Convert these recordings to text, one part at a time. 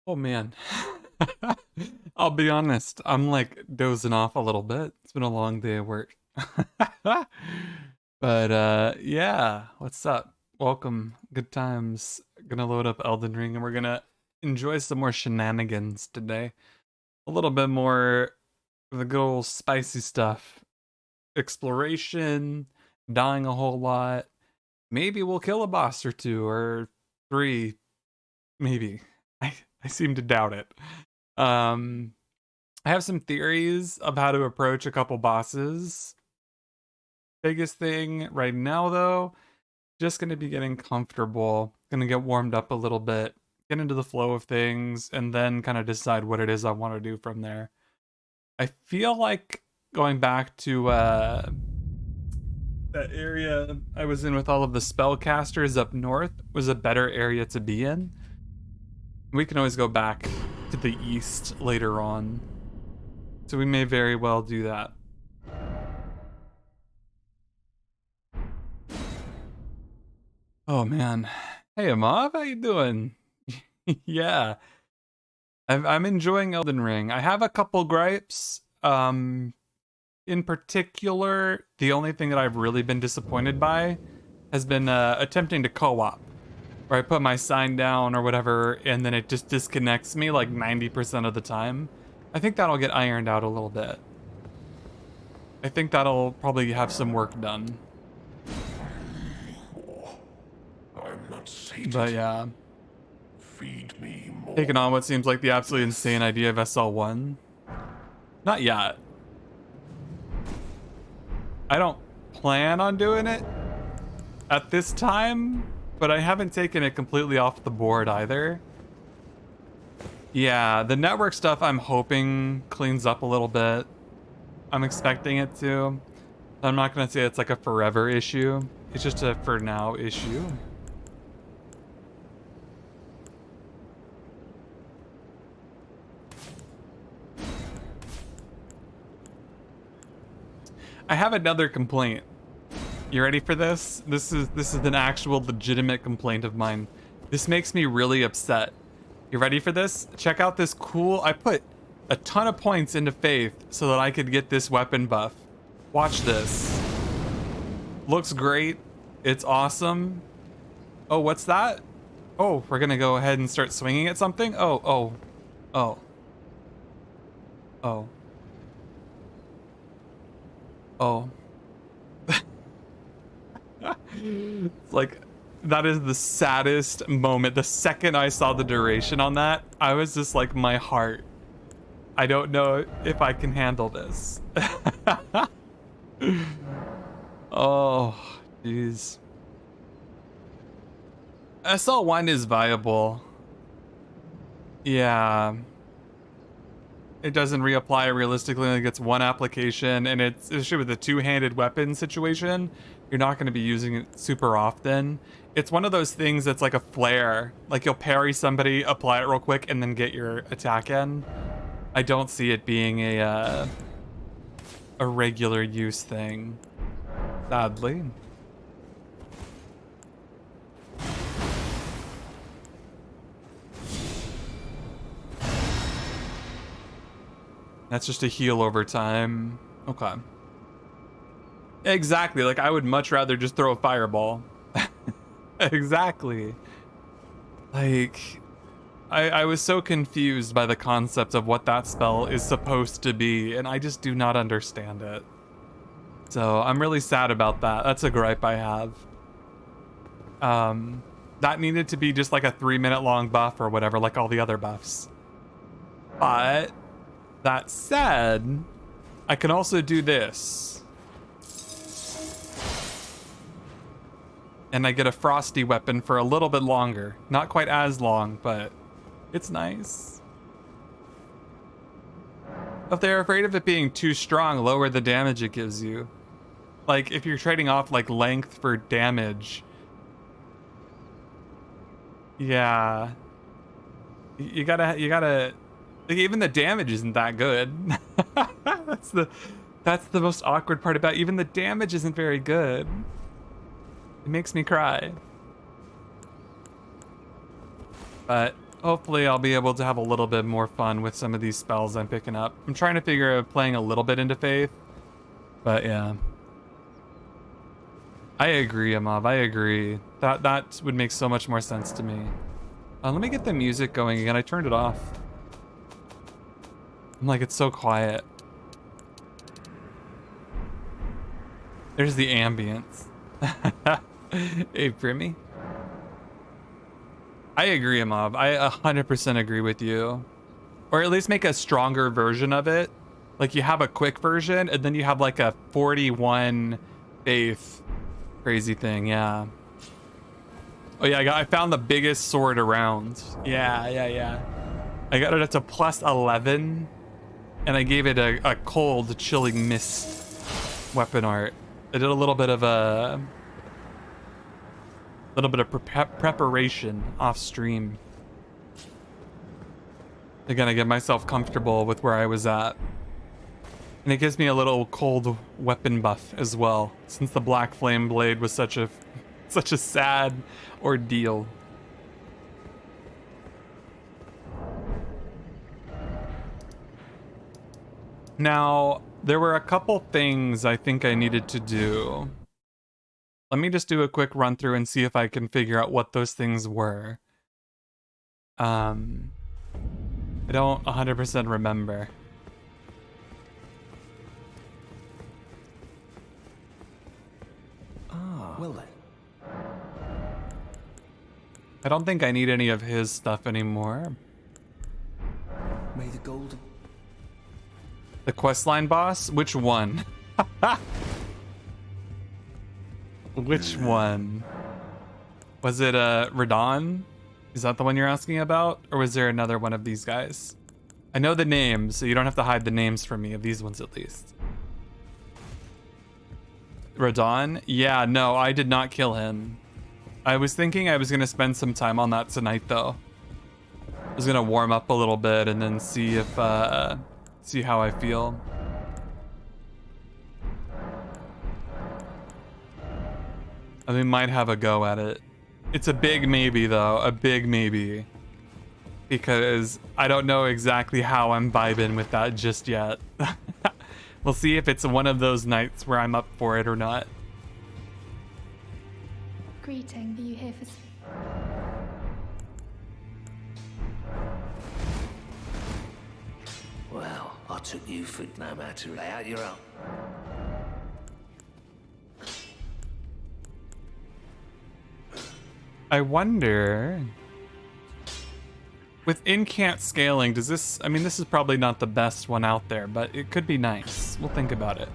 Oh man. I'll be honest, I'm like dozing off a little bit. It's been a long day of work. But yeah, what's up? Welcome. Good times. Gonna load up Elden Ring and we're gonna enjoy some more shenanigans today. A little bit more of the good old spicy stuff. Exploration, dying a whole lot. Maybe we'll kill a boss or two or three. Maybe. I seem to doubt it. Um, I have some theories of how to approach a couple bosses. Biggest thing right now, though, just going to be getting comfortable. Going to get warmed up a little bit, get into the flow of things, and then kind of decide what it is I want to do from there. I feel like going back to that area I was in with all of the spellcasters up north was a better area to be in. We can always go back to the east later on. So we may very well do that. Oh man. Hey Amav, how you doing? Yeah. I'm enjoying Elden Ring. I have a couple gripes. In particular, the only thing that I've really been disappointed by has been attempting to co-op. Where I put my sign down or whatever, and then it just disconnects me like 90% of the time. I think that'll get ironed out a little bit. I think that'll probably have some work done. I'm not sated. But yeah. Feed me more. Taking on what seems like the absolutely insane idea of SL1. Not yet. I don't plan on doing it at this time, but I haven't taken it completely off the board either. Yeah, the network stuff I'm hoping cleans up a little bit. I'm expecting it to. I'm not going to say it's like a forever issue. It's just a for now issue. I have another complaint. You ready for this? This is an actual legitimate complaint of mine. This makes me really upset. You ready for this? Check out this cool... I put a ton of points into Faith so that I could get this weapon buff. Watch this. Looks great. It's awesome. Oh, what's that? Oh, we're gonna go ahead and start swinging at something? Oh. It's like, that is the saddest moment. The second I saw the duration on that, I was just like, my heart. I don't know if I can handle this. Oh, jeez. SL1 is viable. Yeah. It doesn't reapply realistically, it only gets one application, and it's especially with a two-handed weapon situation, you're not going to be using it super often. It's one of those things that's like a flare. Like you'll parry somebody, apply it real quick, and then get your attack in. I don't see it being a regular use thing, sadly. That's just a heal over time. Okay. Exactly, like I would much rather just throw a fireball. Exactly. Like, I was so confused by the concept of what that spell is supposed to be, and I just do not understand it. So I'm really sad about that. That's a gripe I have. That needed to be just like a 3-minute long buff or whatever, like all the other buffs. But that said, I can also do this. And I get a frosty weapon for a little bit longer. Not quite as long, but it's nice. If they're afraid of it being too strong, lower the damage it gives you. Like, if you're trading off, like, length for damage. Yeah. You gotta... Like, even the damage isn't that good. That's the most awkward part about it. Even the damage isn't very good. It makes me cry. But hopefully I'll be able to have a little bit more fun with some of these spells I'm picking up. I'm trying to figure out playing a little bit into Faith, but yeah. I agree, Amav. I agree. That would make so much more sense to me. Let me get the music going again. I turned it off. I'm like, it's so quiet. There's the ambience. Hey, Primmy. I agree, Amav. I 100% agree with you. Or at least make a stronger version of it. Like you have a quick version and then you have like a 41 Faith crazy thing, yeah. Oh yeah, I found the biggest sword around. Yeah. I got it up to plus 11 and I gave it a cold, chilling mist weapon art. I did a little bit of preparation off stream. Again, I get myself comfortable with where I was at. And it gives me a little cold weapon buff as well, since the Black Flame Blade was such a sad ordeal. Now, there were a couple things I think I needed to do. Let me just do a quick run through and see if I can figure out what those things were. I don't 100% remember. Well then. I don't think I need any of his stuff anymore. May the golden... The questline boss? Which one? Which one? Was it Radon? Is that the one you're asking about? Or was there another one of these guys? I know the names, so you don't have to hide the names from me, of these ones at least. Radon? Yeah, no, I did not kill him. I was thinking I was going to spend some time on that tonight, though. I was going to warm up a little bit and then see if, see how I feel. I mean, might have a go at it. It's a big maybe, though. A big maybe. Because I don't know exactly how I'm vibing with that just yet. We'll see if it's one of those nights where I'm up for it or not. Greeting, are you here for... Well, I took you for no matter lay out your own. I wonder... With incant scaling, does this... I mean, this is probably not the best one out there, but it could be nice. We'll think about it.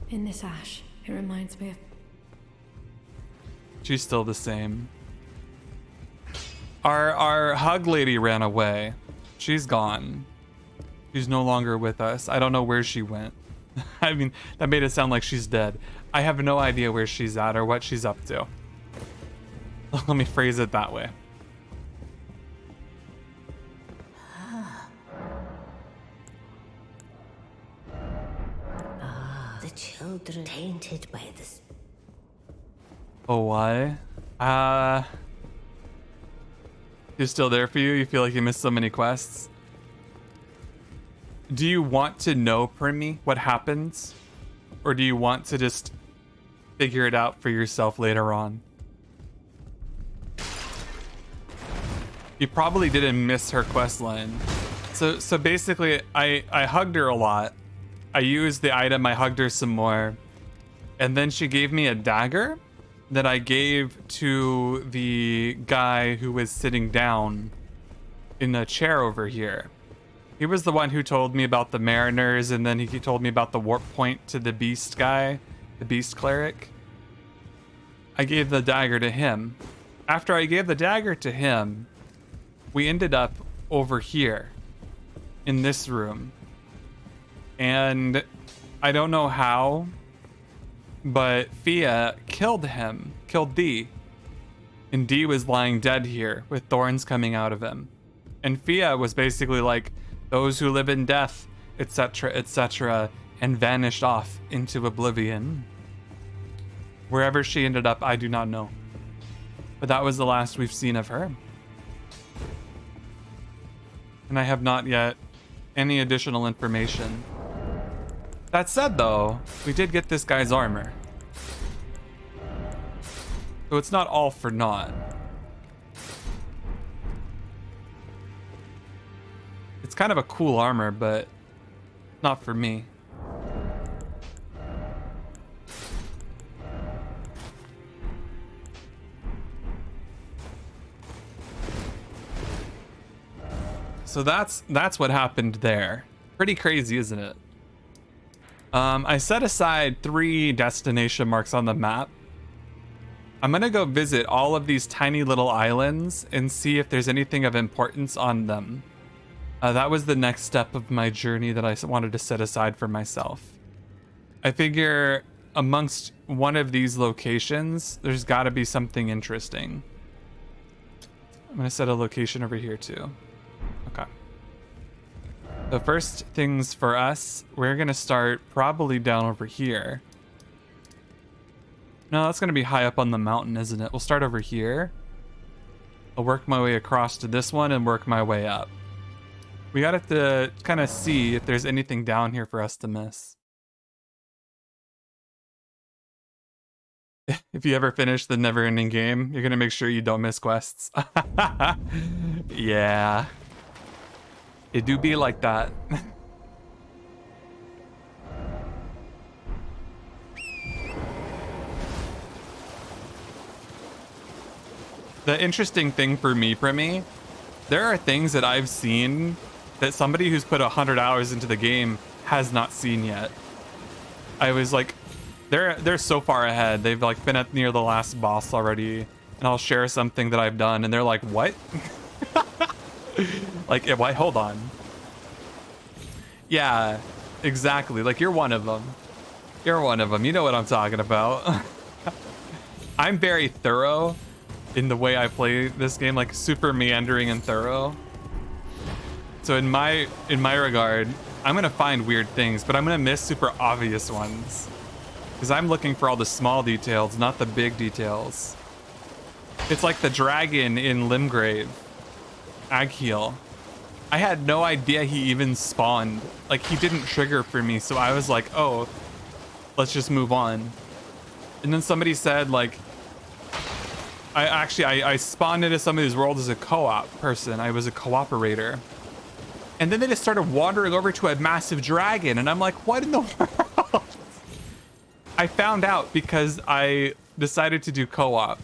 In this ash, it reminds me of... She's still the same. Our hug lady ran away. She's gone. She's no longer with us. I don't know where she went. I mean, that made it sound like she's dead. I have no idea where she's at or what she's up to. Let me phrase it that way. The children tainted by this. Oh, why? He's still there for you? You feel like you missed so many quests? Do you want to know, Primmy, what happens? Or do you want to just figure it out for yourself later on? You probably didn't miss her quest line. So basically, I hugged her a lot. I used the item, I hugged her some more. And then she gave me a dagger that I gave to the guy who was sitting down in a chair over here. He was the one who told me about the mariners, and then he told me about the warp point to the beast guy, the beast cleric. I gave the dagger to him. After I gave the dagger to him, we ended up over here in this room. And I don't know how, but Fia killed him, killed Dee. And Dee was lying dead here with thorns coming out of him. And Fia was basically like, those who live in death, etc., and vanished off into oblivion. Wherever she ended up, I do not know. But that was the last we've seen of her. And I have not yet any additional information. That said, though, we did get this guy's armor. So it's not all for naught. It's kind of a cool armor, but not for me. So that's what happened there. Pretty crazy, isn't it? I set aside 3 destination marks on the map. I'm gonna go visit all of these tiny little islands and see if there's anything of importance on them. That was the next step of my journey that I wanted to set aside for myself. I figure amongst one of these locations, there's gotta be something interesting. I'm gonna set a location over here too. Okay. The first things for us, we're gonna start probably down over here. No, that's gonna be high up on the mountain, isn't it? We'll start over here. I'll work my way across to this one and work my way up. We gotta have to kind of see if there's anything down here for us to miss. If you ever finish the never-ending game, you're gonna make sure you don't miss quests. Yeah. It do be like that. The interesting thing for me, Primi, there are things that I've seen that somebody who's put 100 hours into the game has not seen yet. I was like, they're so far ahead. They've like been at near the last boss already, and I'll share something that I've done, and they're like, "What?" Like, why? Hold on. Yeah, exactly. Like, you're one of them. You're one of them. You know what I'm talking about. I'm very thorough in the way I play this game, like super meandering and thorough. So in my regard, I'm gonna find weird things, but I'm gonna miss super obvious ones. Because I'm looking for all the small details, not the big details. It's like the dragon in Limgrave, Agheel. I had no idea he even spawned. Like, he didn't trigger for me, so I was like, oh, let's just move on. And then somebody said, like, I spawned into some of these worlds as a co-op person. I was a cooperator. And then they just started wandering over to a massive dragon, and I'm like, what in the world? I found out because I decided to do co-op.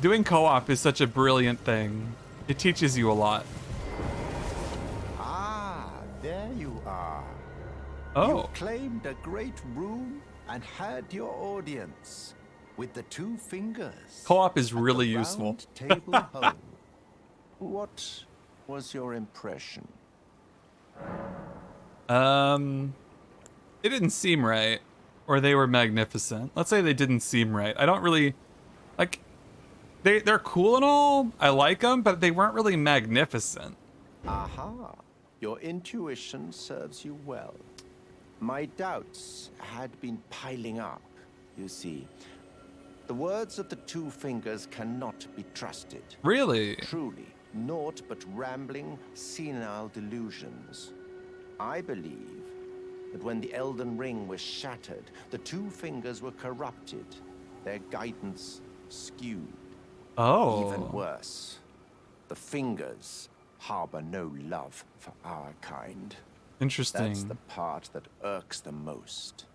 Doing co-op is such a brilliant thing. It teaches you a lot. Ah, there you are. Oh. You claimed a great room and had your audience with the 2 fingers. Co-op is at the really round useful. Table home. What was your impression? It didn't seem right. Or they were magnificent. Let's say they didn't seem right. I don't really, like, they're cool and all. I like them, but they weren't really magnificent. Aha, your intuition serves you well. My doubts had been piling up, you see. The words of the 2 fingers cannot be trusted. Really? Truly, naught but rambling, senile delusions. I believe that when the Elden Ring was shattered, the 2 fingers were corrupted, their guidance skewed. Oh. Even worse, the fingers harbor no love for our kind. Interesting. That's the part that irks the most.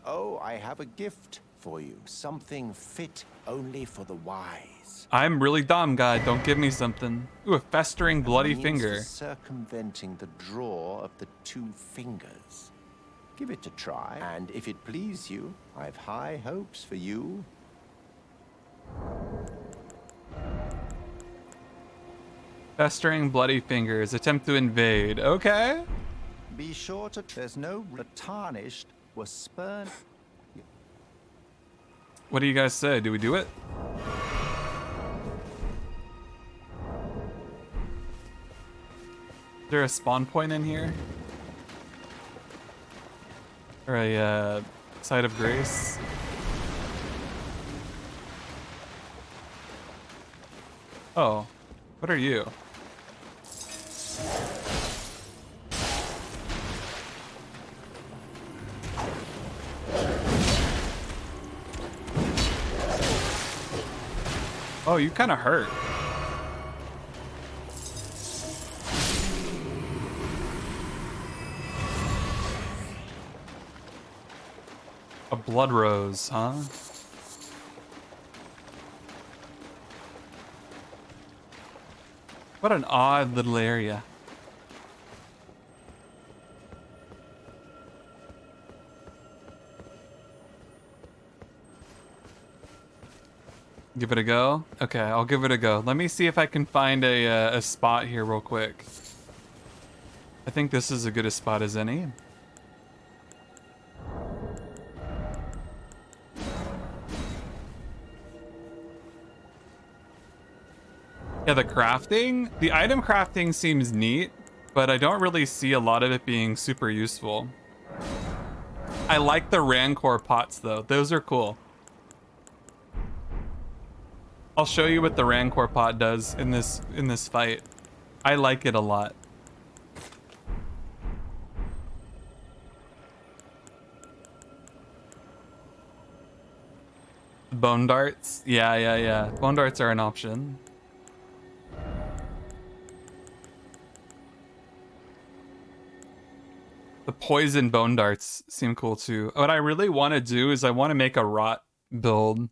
Oh, I have a gift for you. Something fit only for the wise. I'm really dumb, guy. Don't give me something. Ooh, a festering bloody Means finger. for circumventing the draw of the 2 fingers. Give it a try, and if it please you, I've high hopes for you. Festering bloody fingers. Attempt to invade. Okay. Be sure to. There's no. The tarnished was spurned. What do you guys say? Do we do it? Is there a spawn point in here? Or a site of grace? Oh, what are you? Oh, you kind of hurt. A blood rose, huh? What an odd little area. Give it a go? Okay, I'll give it a go. Let me see if I can find a spot here real quick. I think this is as good a spot as any. Yeah, the crafting? The item crafting seems neat, but I don't really see a lot of it being super useful. I like the Rancor pots though. Those are cool. I'll show you what the Rancor pot does in this fight. I like it a lot. Bone darts? Yeah. Bone darts are an option. The poison bone darts seem cool too. What I really want to do is I want to make a rot build.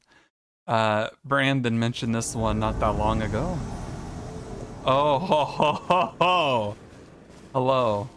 Brandon mentioned this one not that long ago. Oh, ho, ho, ho, ho. Hello.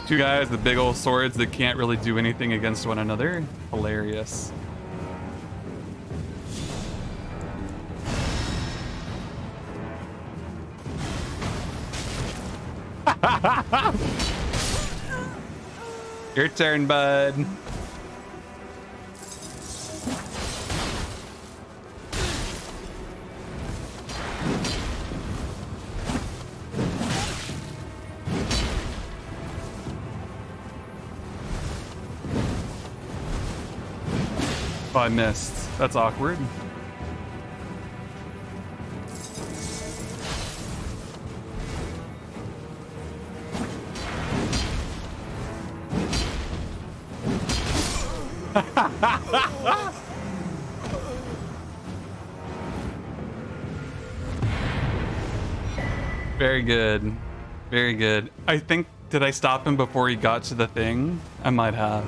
Two guys with big old swords that can't really do anything against one another. Hilarious. Your turn, bud. Oh, I missed. That's awkward. Very good. Very good. I think, did I stop him before he got to the thing? I might have.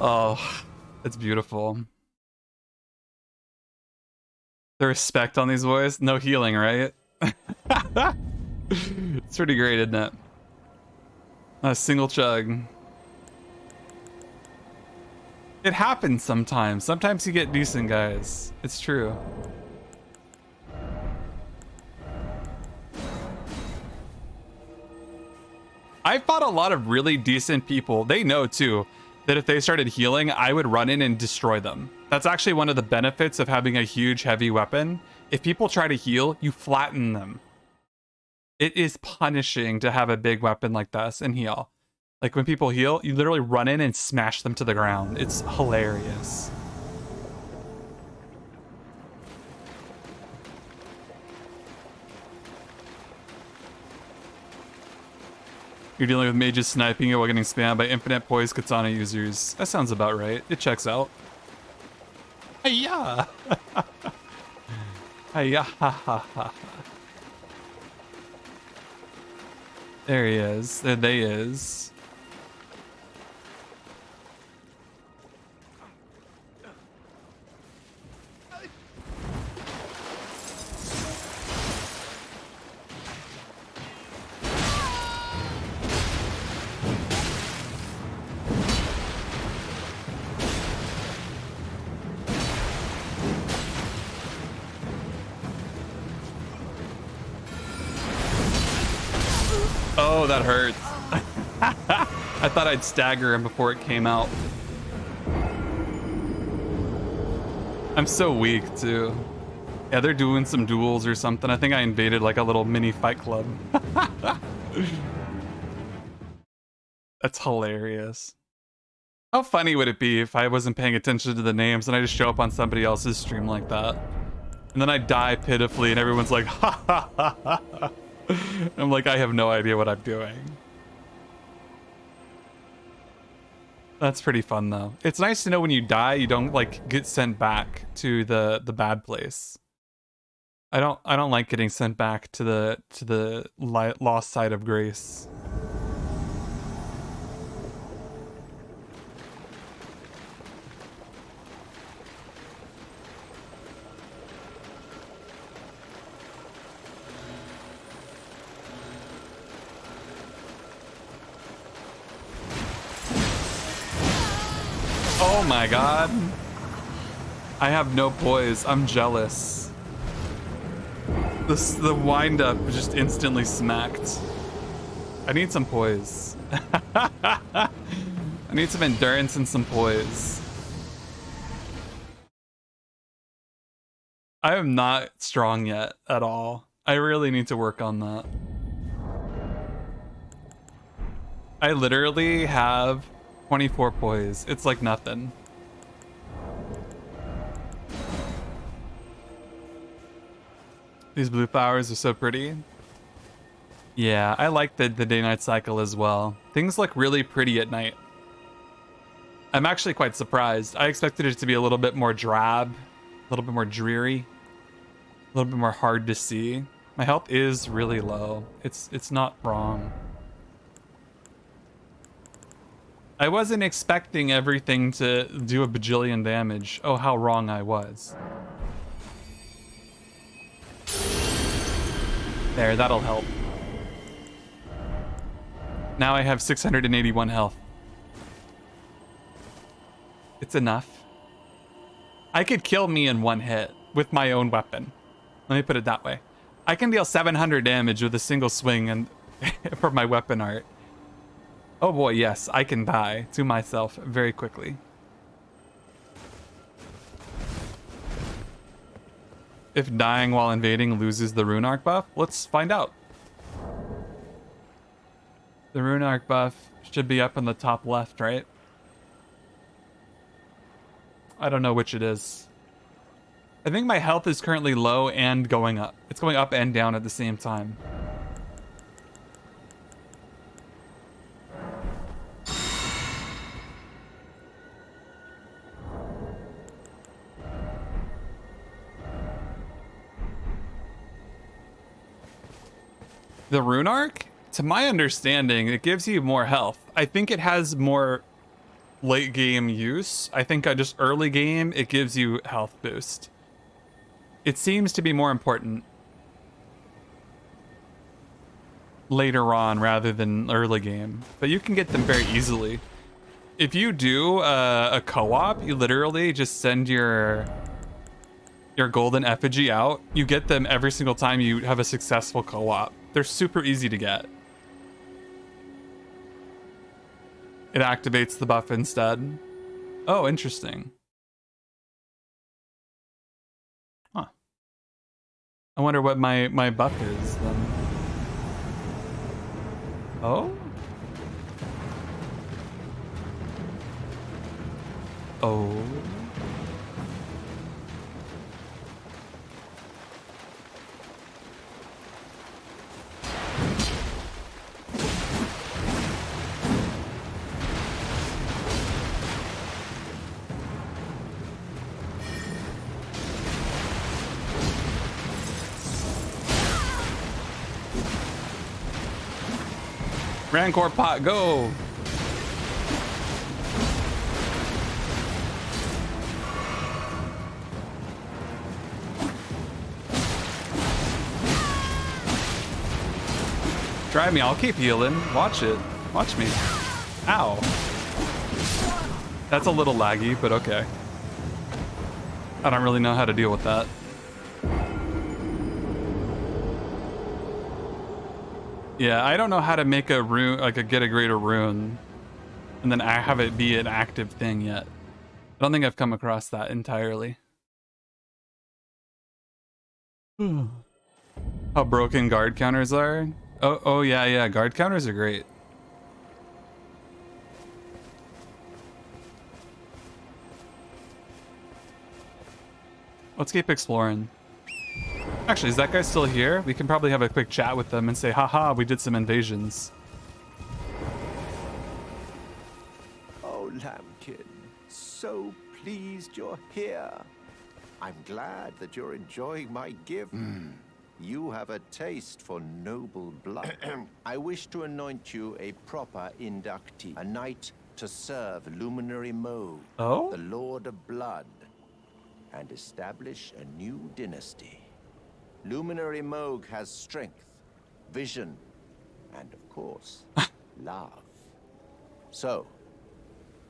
Oh, it's beautiful. The respect on these boys. No healing, right? It's pretty great, isn't it? A single chug. It happens sometimes. Sometimes you get decent guys. It's true. I fought a lot of really decent people. They know too that if they started healing, I would run in and destroy them. That's actually one of the benefits of having a huge heavy weapon. If people try to heal, you flatten them. It is punishing to have a big weapon like this and heal. Like when people heal, you literally run in and smash them to the ground. It's hilarious. You're dealing with mages sniping you while getting spammed by infinite poise katana users. That sounds about right. It checks out. Hiya! Hiya, ha ha ha. There he is. There they is. Oh, that hurts. I thought I'd stagger him before it came out. I'm so weak, too. Yeah, they're doing some duels or something. I think I invaded like a little mini fight club. That's hilarious. How funny would it be if I wasn't paying attention to the names and I just show up on somebody else's stream like that? And then I die pitifully and everyone's like, ha ha ha ha. I'm like, I have no idea what I'm doing. That's pretty fun though. It's nice to know when you die, you don't like get sent back to the bad place. I don't like getting sent back to the lost side of grace. Oh my god. I have no poise. I'm jealous. The wind up just instantly smacked. I need some poise. I need some endurance and some poise. I am not strong yet at all. I really need to work on that. I literally have 24 poise. It's like nothing. These blue flowers are so pretty. Yeah, I like the day-night cycle as well. Things look really pretty at night. I'm actually quite surprised. I expected it to be a little bit more drab, a little bit more dreary, a little bit more hard to see. My health is really low. It's not wrong. I wasn't expecting everything to do a bajillion damage. Oh, how wrong I was. There, that'll help. Now I have 681 health. It's enough. I could kill me in one hit with my own weapon. Let me put it that way. I can deal 700 damage with a single swing and for my weapon art. Oh boy, yes, I can die to myself very quickly. If dying while invading loses the rune arc buff, let's find out. The rune arc buff should be up in the top left, right? I don't know which it is. I think my health is currently low and going up. It's going up and down at the same time. The rune arc, to my understanding, it gives you more health. I think it has more late game use. I think just early game, it gives you health boost. It seems to be more important later on rather than early game, but you can get them very easily. If you do a co-op, you literally just send your golden effigy out. You get them every single time you have a successful co-op. They're super easy to get. It activates the buff instead. Oh, interesting. Huh. I wonder what my buff is then. Oh? Oh. Rancor pot, go! Try me, I'll keep healing. Watch it. Watch me. Ow. That's a little laggy, but okay. I don't really know how to deal with that. Yeah, I don't know how to make a rune, like get a greater rune, and then I have it be an active thing yet. I don't think I've come across that entirely. How broken guard counters are? Oh yeah, guard counters are great. Let's keep exploring. Actually, is that guy still here? We can probably have a quick chat with them and say, haha, we did some invasions. Oh, Lambkin, so pleased you're here. I'm glad that you're enjoying my gift. You have a taste for noble blood. I wish to anoint you a proper inductee, a knight to serve Luminary Mo, Oh? the Lord of Blood, and establish a new dynasty. Luminary Moog has strength, vision, and of course, love. So,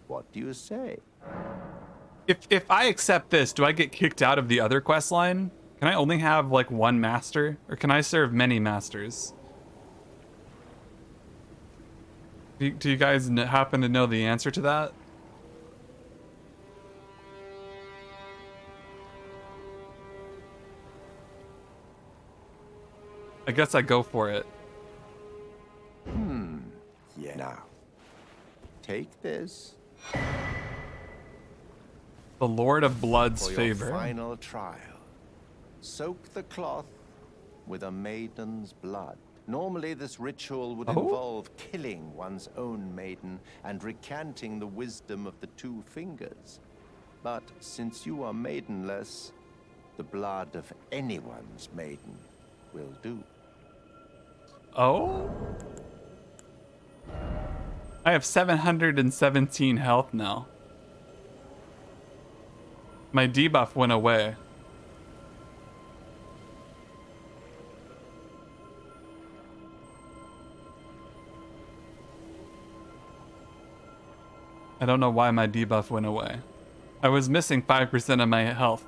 what do you say? If I accept this, do I get kicked out of the other quest line? Can I only have like one master, or can I serve many masters? Do you guys happen to know the answer to that? I guess I go for it. Yeah. Now, take this The Lord of Blood's for your favor. final trial. Soak the cloth with a maiden's blood. Normally, this ritual would involve killing one's own maiden and recanting the wisdom of the two fingers. But since you are maidenless, the blood of anyone's maiden will do. Oh? I have 717 health now. My debuff went away. I don't know why my debuff went away. I was missing 5% of my health.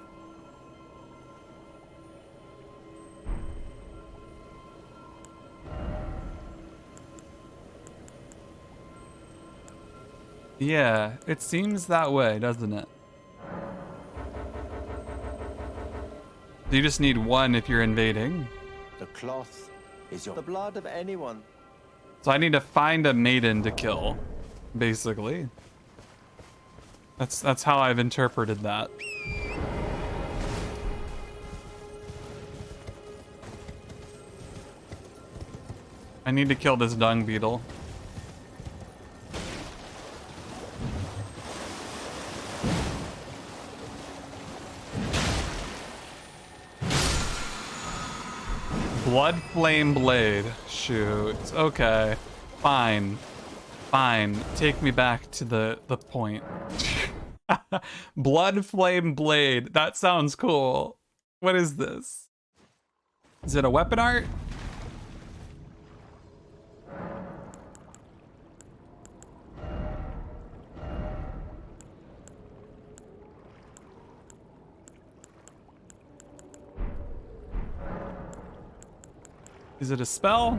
Yeah, it seems that way, doesn't it? You just need one if you're invading. The cloth is the blood of anyone. So I need to find a maiden to kill, basically. That's how I've interpreted that. I need to kill this dung beetle. Blood Flame Blade. Shoot. Okay. Fine. Fine. Take me back to the point. Blood Flame Blade. That sounds cool. What is this? Is it a weapon art? Is it a spell?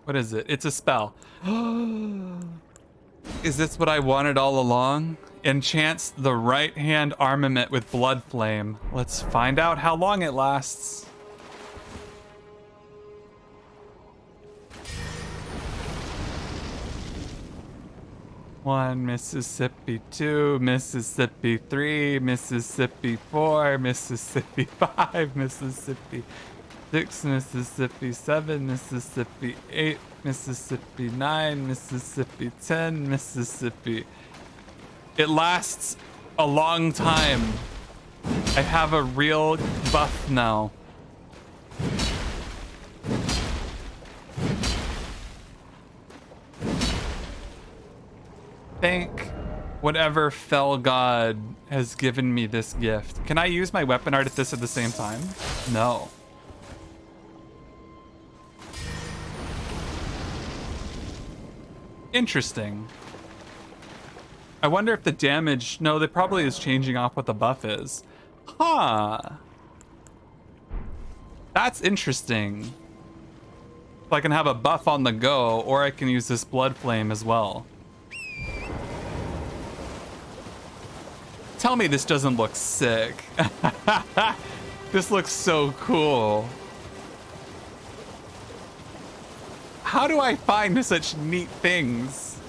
What is it? It's a spell. Is this what I wanted all along? Enchants the right hand armament with blood flame. Let's find out how long it lasts. One Mississippi, 2 Mississippi, 3 Mississippi, 4 Mississippi, 5 Mississippi, 6 Mississippi, 7 Mississippi, 8 Mississippi, 9 Mississippi, 10 Mississippi. It lasts a long time. I have a real buff now. Thank whatever fell god has given me this gift. Can I use my weapon art at this at the same time? No. Interesting. I wonder if the damage... No, that probably is changing off what the buff is. Huh. That's interesting. So I can have a buff on the go, or I can use this blood flame as well. Tell me this doesn't look sick. This looks so cool. How do I find such neat things?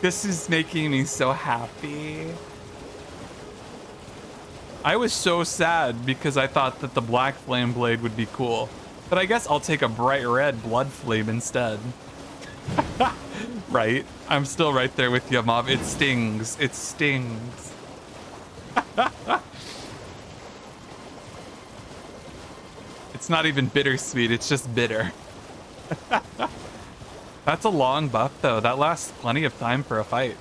This is making me so happy. I was so sad because I thought that the black flame blade would be cool. But I guess I'll take a bright red blood flame instead. Right? I'm still right there with you, Mob. It stings. It stings. It's not even bittersweet, it's just bitter. That's a long buff, though. That lasts plenty of time for a fight.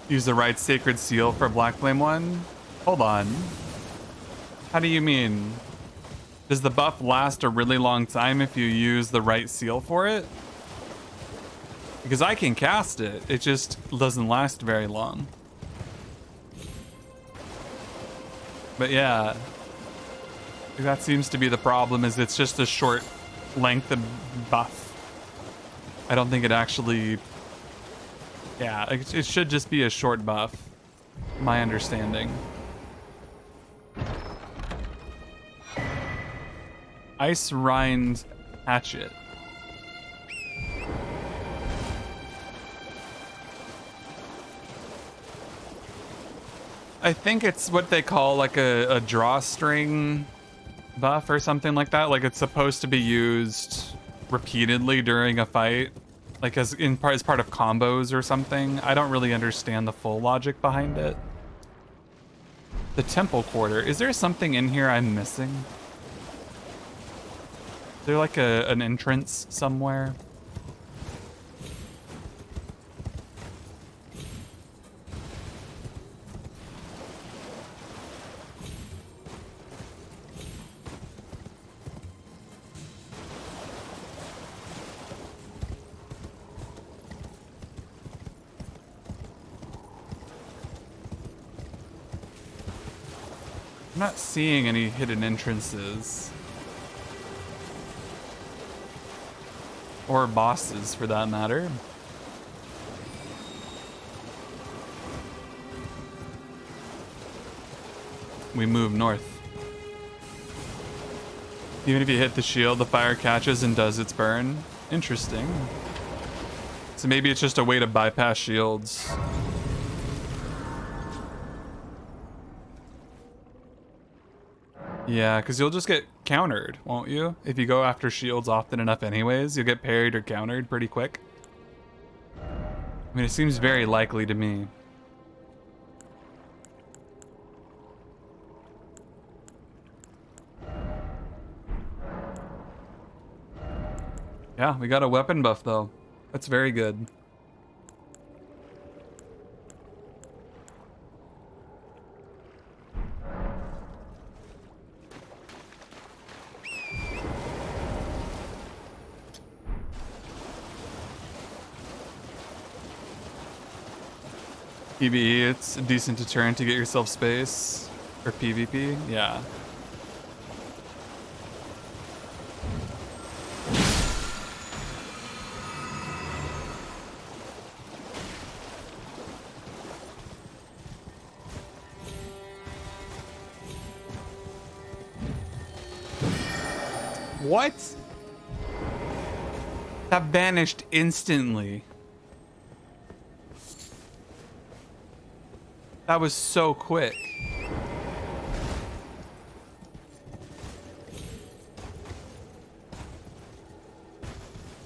Use the right sacred seal for Black Flame one? Hold on. How do you mean? Does the buff last a really long time if you use the right seal for it? Because I can cast it, it just doesn't last very long. But yeah, that seems to be the problem, is it's just a short length of buff. I don't think it actually... Yeah, it should just be a short buff, my understanding. Ice Rind Hatchet. I think it's what they call like a drawstring buff or something like that. Like it's supposed to be used repeatedly during a fight. Like as part of combos or something. I don't really understand the full logic behind it. The temple quarter. Is there something in here I'm missing? Is there like an entrance somewhere? I'm not seeing any hidden entrances. Or bosses, for that matter. We move north. Even if you hit the shield, the fire catches and does its burn. Interesting. So maybe it's just a way to bypass shields. Yeah, because you'll just get countered, won't you? If you go after shields often enough anyways, you'll get parried or countered pretty quick. I mean, it seems very likely to me. Yeah, we got a weapon buff though. That's very good. PvE, it's a decent deterrent to get yourself space. Or PvP, yeah. What? That vanished instantly. That was so quick.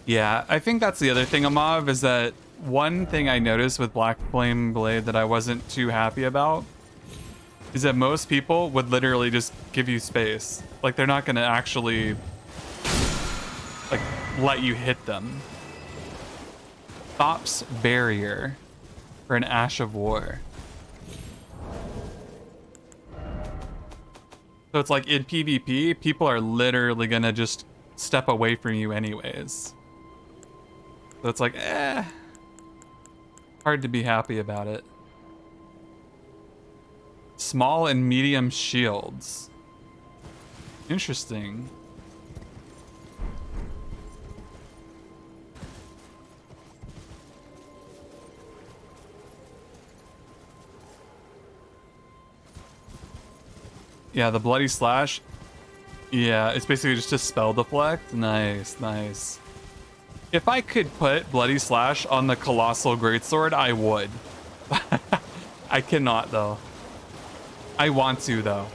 Yeah, I think that's the other thing, Amav, is that one thing I noticed with Black Flame Blade that I wasn't too happy about is that most people would literally just give you space. Like, they're not gonna actually, like, let you hit them. Thops barrier for an Ash of War. So it's like in PvP, people are literally gonna just step away from you anyways. So it's like, hard to be happy about it. Small and medium shields. Interesting. Yeah, the Bloody Slash. Yeah, it's basically just a spell deflect. Nice, nice. If I could put Bloody Slash on the Colossal Greatsword, I would. I cannot, though. I want to, though.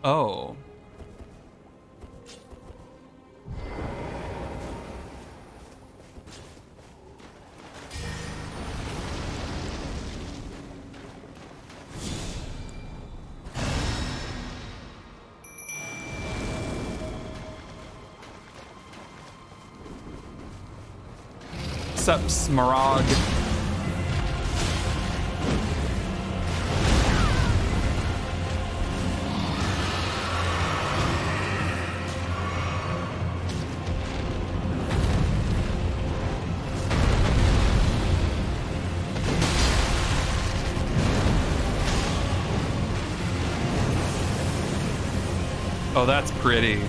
Oh. Sup, Smaragd? Oh, that's pretty.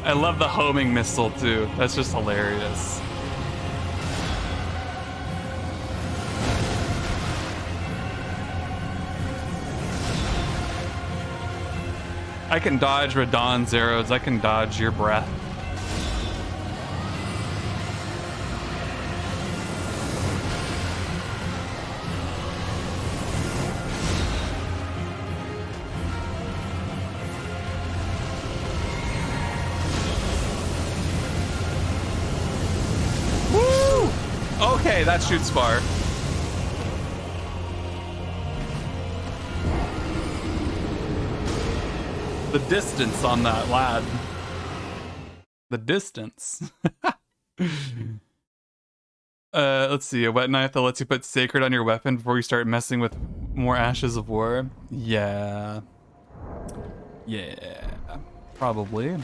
I love the homing missile too. That's just hilarious. I can dodge Radahn's arrows. I can dodge your breath. Okay, that shoots far. The distance on that lad. The distance. Let's see. A wet knife that lets you put sacred on your weapon before you start messing with more Ashes of War. Yeah. Yeah. Probably.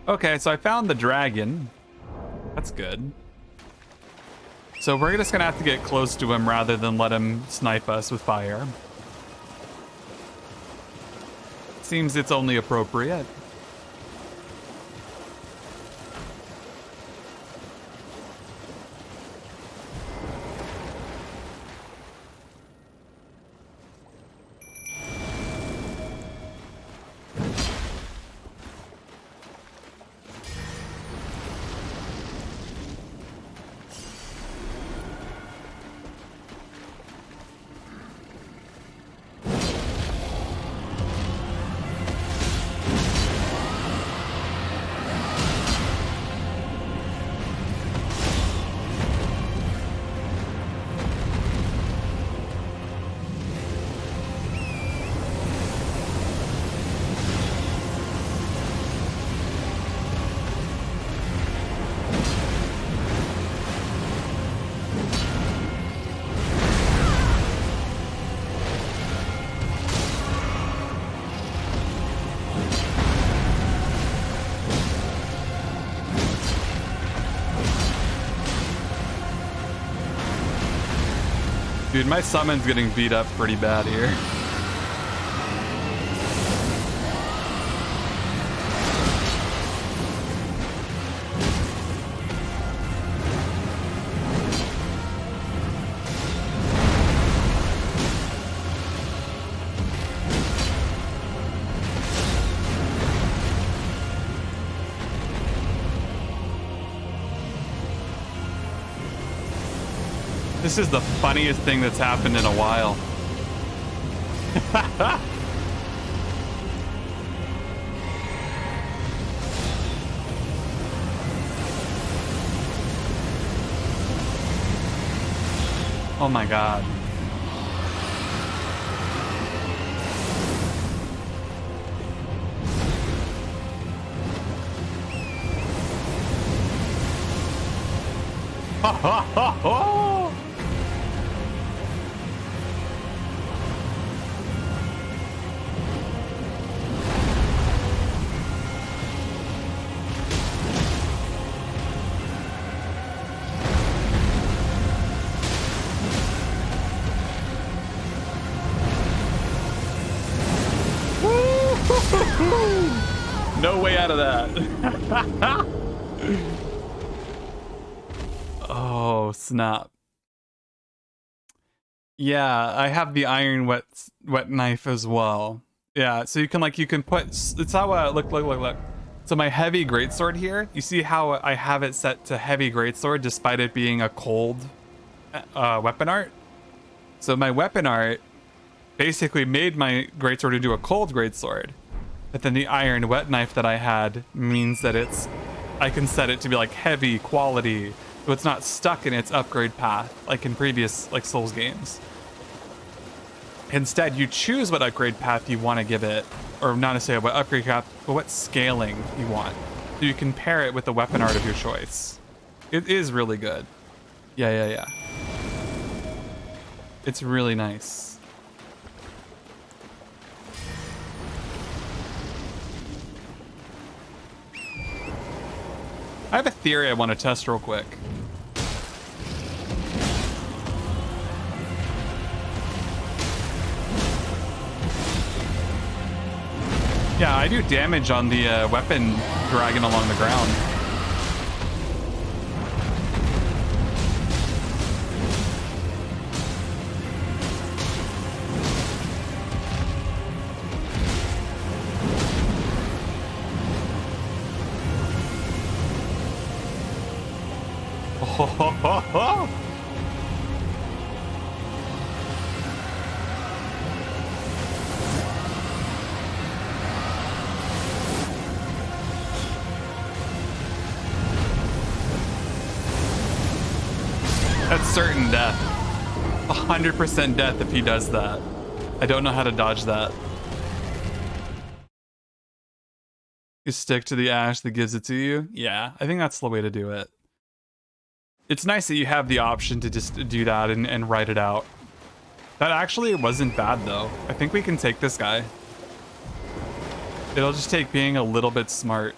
Okay, so I found the dragon. That's good. So we're just gonna have to get close to him rather than let him snipe us with fire. Seems it's only appropriate. Dude, my summon's getting beat up pretty bad here. This is the funniest thing that's happened in a while. Oh my god. Ha ha ha ha! No way out of that. Oh, snap. Yeah, I have the iron wet knife as well. Yeah, so you can put, it's how look. So my heavy greatsword here, you see how I have it set to heavy greatsword despite it being a cold weapon art? So my weapon art basically made my greatsword into a cold greatsword. But then the iron wet knife that I had means that I can set it to be like heavy quality, so it's not stuck in its upgrade path like in previous like Souls games. Instead, you choose what upgrade path you want to give it, or not necessarily what upgrade path, but what scaling you want. So you can pair it with the weapon art of your choice. It is really good. Yeah. It's really nice. I have a theory I want to test real quick. Yeah, I do damage on the weapon dragging along the ground. That's certain death. 100% death if he does that. I don't know how to dodge that. You stick to the ash that gives it to you? Yeah, I think that's the way to do it. It's nice that you have the option to just do that and write it out. That actually wasn't bad though. I think we can take this guy. It'll just take being a little bit smart.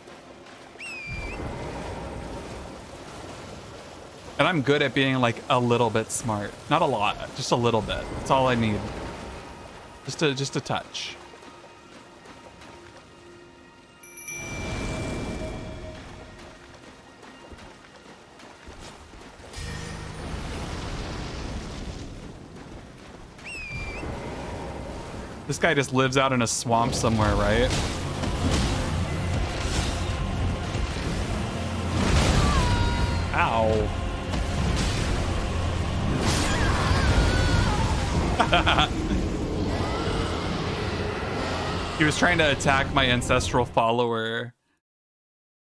And I'm good at being like a little bit smart. Not a lot, just a little bit. That's all I need. Just a touch. This guy just lives out in a swamp somewhere, right? Ow. He was trying to attack my ancestral follower.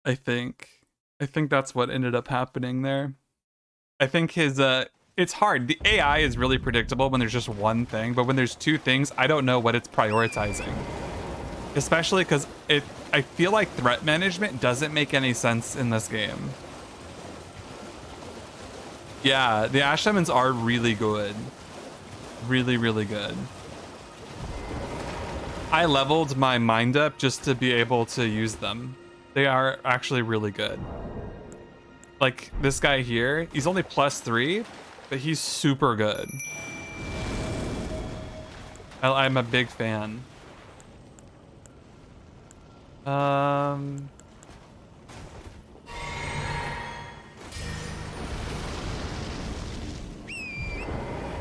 I think that's what ended up happening there. I think his it's hard. The AI is really predictable when there's just one thing, but when there's two things, I don't know what it's prioritizing. Especially because I feel like threat management doesn't make any sense in this game. Yeah, the Ash Summons are really good. Really, really good. I leveled my mind up just to be able to use them. They are actually really good. Like this guy here, he's only +3, but he's super good. I'm a big fan.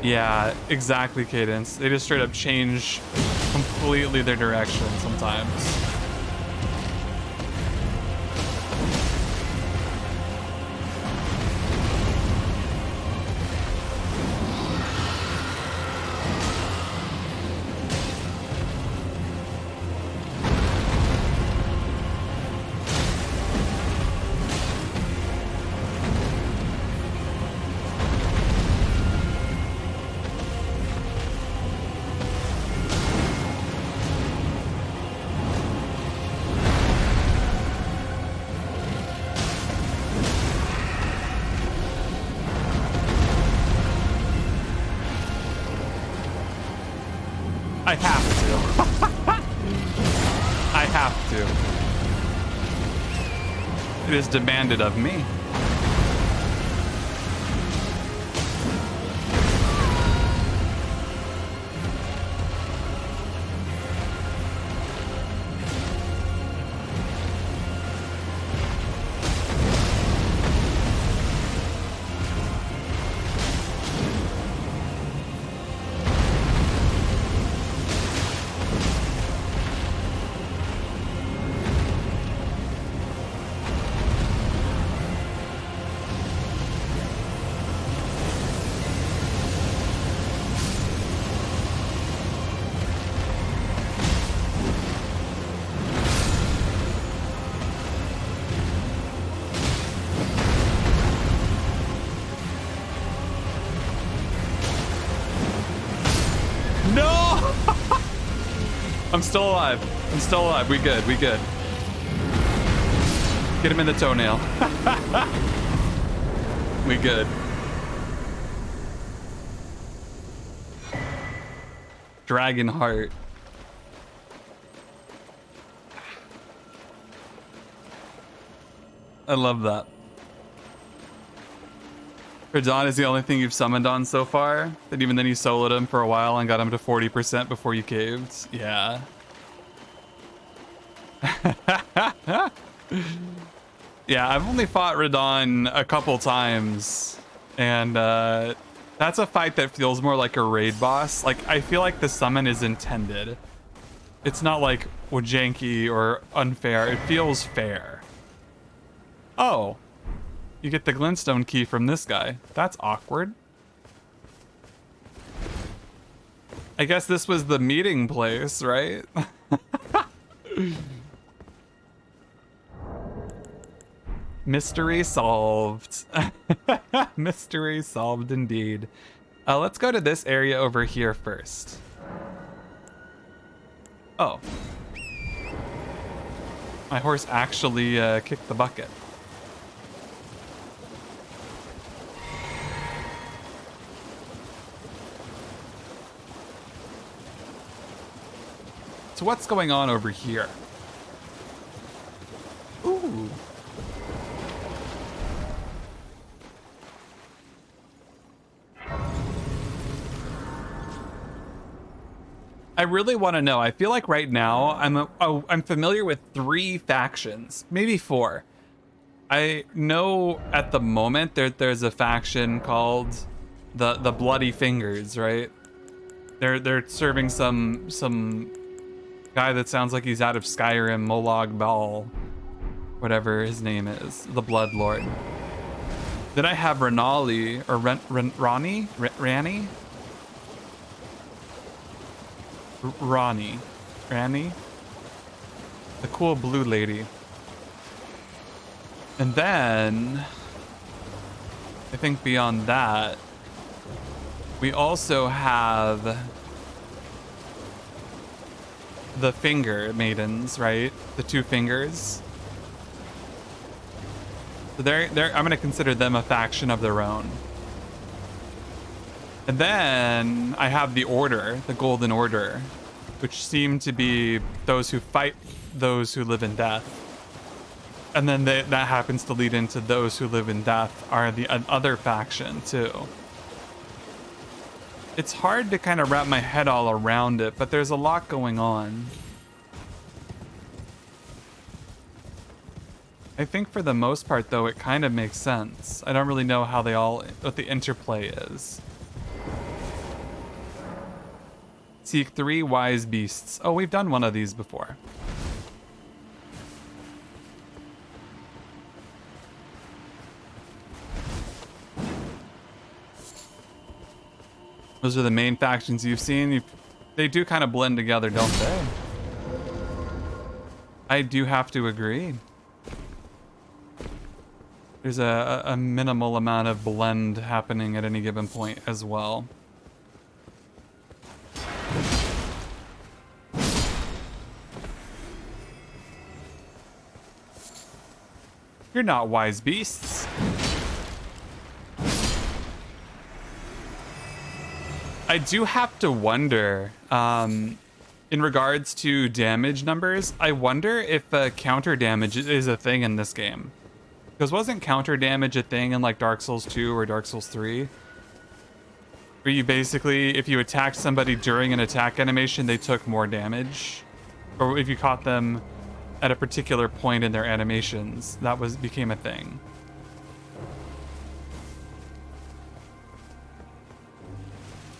Yeah, exactly, Cadence. They just straight up change completely their direction sometimes. I have to. I have to. It is demanded of me. No! I'm still alive. I'm still alive. We good. We good. Get him in the toenail. We good. Dragon heart. I love that. Radon is the only thing you've summoned on so far. And even then you soloed him for a while and got him to 40% before you caved. Yeah. Yeah, I've only fought Radon a couple times. And that's a fight that feels more like a raid boss. Like, I feel like the summon is intended. It's not like janky or unfair. It feels fair. Oh. You get the glintstone key from this guy. That's awkward. I guess this was the meeting place, right? Mystery solved. Mystery solved indeed. Let's go to this area over here first. Oh. My horse actually kicked the bucket. So what's going on over here? Ooh. I really want to know. I feel like right now I'm familiar with 3 factions, maybe 4. I know at the moment there's a faction called the Bloody Fingers, right? They're serving some guy that sounds like he's out of Skyrim, Molag Bal, whatever his name is, the Blood Lord. Then I have Renali, or Rani? Rani? The cool blue lady. And then, I think beyond that, we also have the finger maidens, right? The 2 fingers. So they're I'm gonna consider them a faction of their own. And then I have the Order, the Golden Order, which seem to be those who fight those who live in death. And then that happens to lead into those who live in death are the other faction too. It's hard to kind of wrap my head all around it, but there's a lot going on. I think for the most part, though, it kind of makes sense. I don't really know how what the interplay is. Seek 3 wise beasts. Oh, we've done one of these before. Those are the main factions you've seen. They do kind of blend together, don't they? I do have to agree. There's a minimal amount of blend happening at any given point as well. You're not wise beasts. I do have to wonder, in regards to damage numbers, I wonder if counter damage is a thing in this game. Because wasn't counter damage a thing in like Dark Souls 2 or Dark Souls 3? Where you basically, if you attacked somebody during an attack animation, they took more damage. Or if you caught them at a particular point in their animations, that became a thing.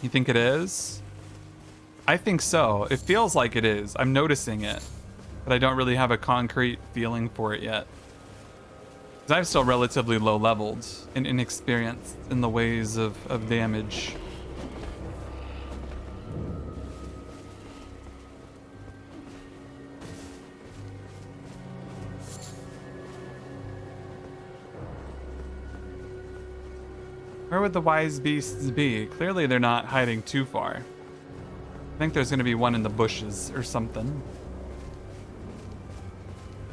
You think it is? I think so. It feels like it is. I'm noticing it. But I don't really have a concrete feeling for it yet. Because I'm still relatively low leveled and inexperienced in the ways of damage. Where would the wise beasts be? Clearly they're not hiding too far. I think there's going to be one in the bushes or something.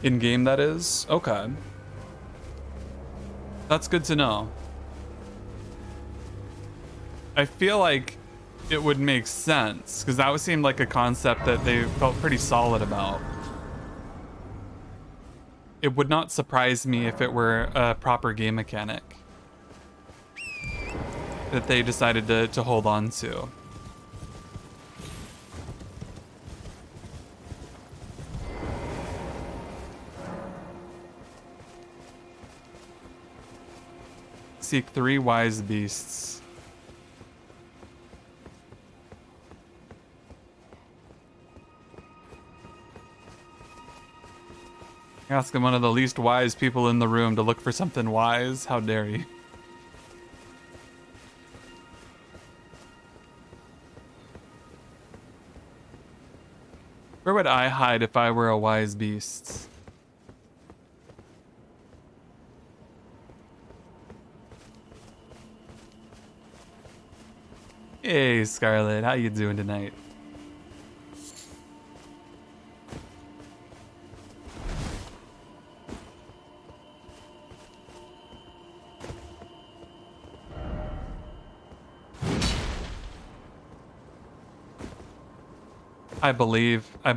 In game, that is? Okay. That's good to know. I feel like it would make sense, because that would seem like a concept that they felt pretty solid about. It would not surprise me if it were a proper game mechanic that they decided to hold on to. Seek 3 wise beasts. Asking one of the least wise people in the room to look for something wise? How dare you? Where would I hide if I were a wise beast? Hey, Scarlet, how you doing tonight? I believe. The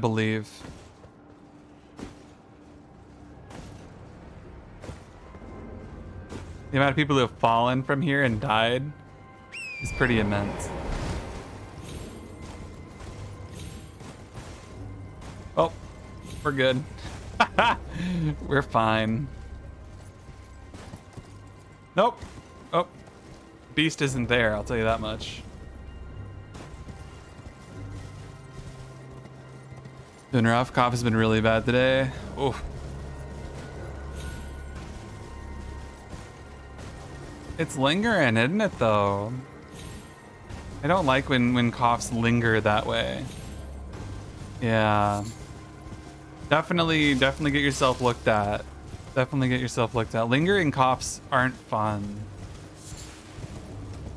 amount of people who have fallen from here and died is pretty immense. Oh, we're good. We're fine. Nope. Oh, beast isn't there, I'll tell you that much. Been rough. Cough has been really bad today. Oof. It's lingering, isn't it, though? I don't like when coughs linger that way. Yeah. Definitely get yourself looked at. Definitely get yourself looked at. Lingering coughs aren't fun.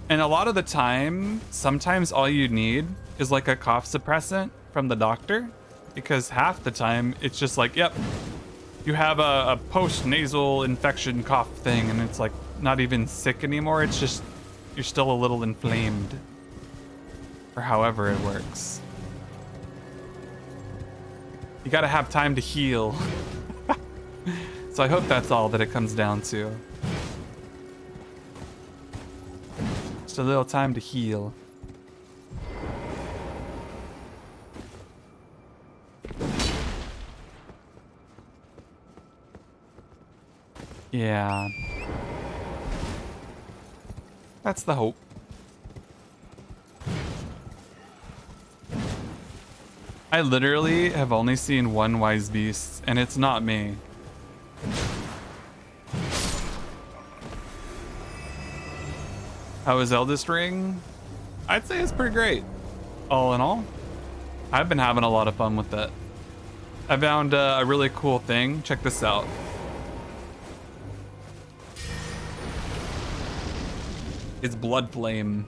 And a lot of the time, sometimes all you need is like a cough suppressant from the doctor. Because half the time, it's just like, yep, you have a post-nasal infection cough thing, and it's like not even sick anymore. It's just, you're still a little inflamed. Or however it works. You gotta have time to heal. So I hope that's all that it comes down to. Just a little time to heal. Yeah. That's the hope. I literally have only seen one wise beast, and it's not me. How is Ring? I'd say it's pretty great. All in all, I've been having a lot of fun with it. I found a really cool thing. Check this out. It's Blood Flame.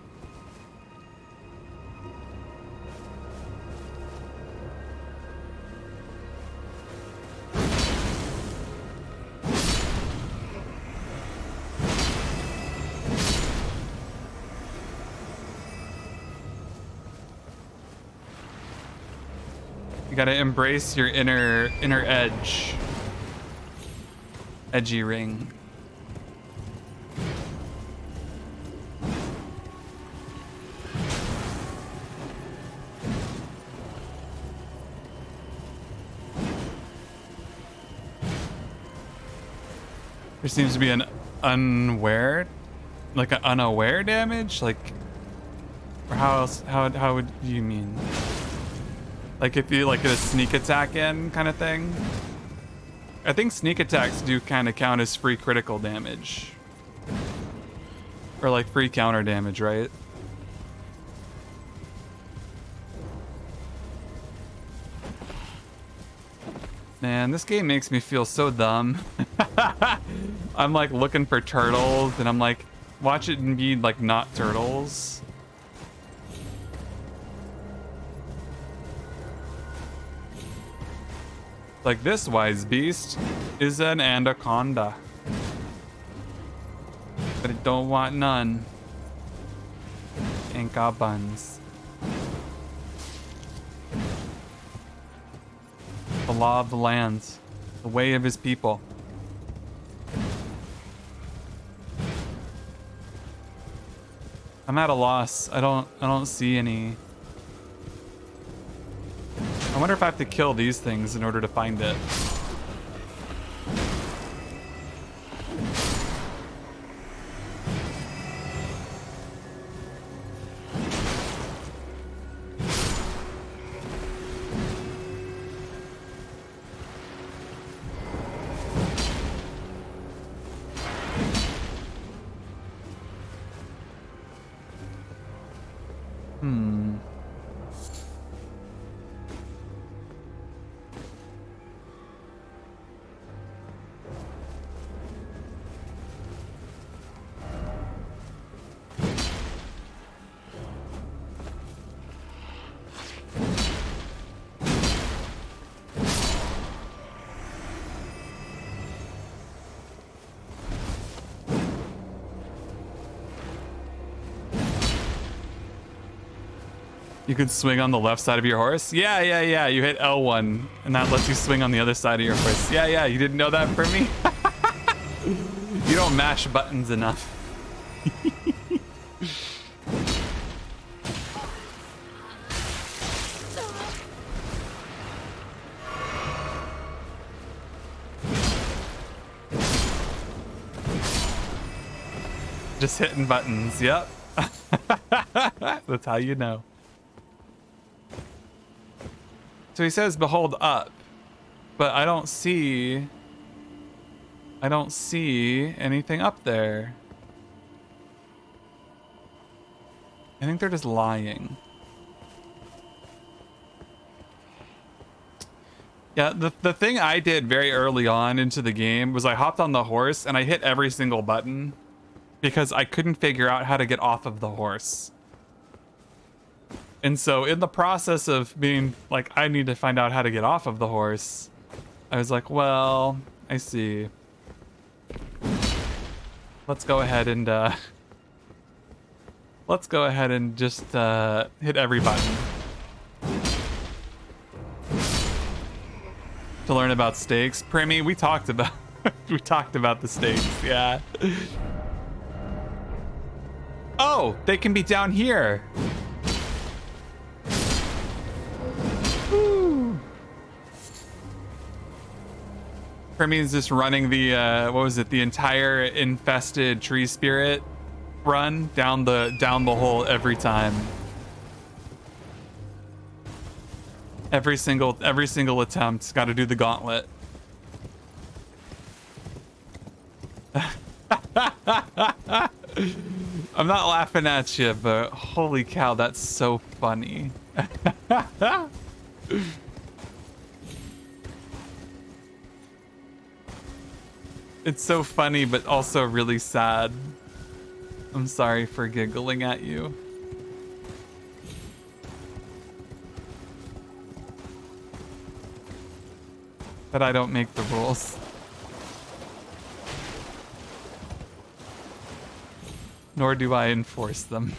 You gotta embrace your inner edge. Edgy ring. There seems to be an unaware damage, like, or how else? How would you mean? Like if you like get a sneak attack in kind of thing? I think sneak attacks do kind of count as free critical damage, or like free counter damage, right? Man, this game makes me feel so dumb. I'm like looking for turtles and I'm like, watch it be like not turtles. Like this wise beast is an anaconda, but it don't want none. Ain't got buns. The law of the lands, the way of his people. I'm at a loss. I don't see any. I wonder if I have to kill these things in order to find it. You could swing on the left side of your horse? Yeah. You hit L1, and that lets you swing on the other side of your horse. Yeah. You didn't know that for me? You don't mash buttons enough. Just hitting buttons, yep. That's how you know. So he says, behold up, but I don't see anything up there. I think they're just lying. Yeah, the thing I did very early on into the game was I hopped on the horse and I hit every single button because I couldn't figure out how to get off of the horse. And so in the process of being like, I need to find out how to get off of the horse, I was like, well, I see. Let's go ahead and just hit every button to learn about stakes. Primy, we talked about the stakes, yeah. Oh, they can be down here. Primy's just running the the entire infested tree spirit run down the hole every time. Every single attempt, got to do the gauntlet. I'm not laughing at you, but holy cow, that's so funny. It's so funny, but also really sad. I'm sorry for giggling at you. But I don't make the rules. Nor do I enforce them.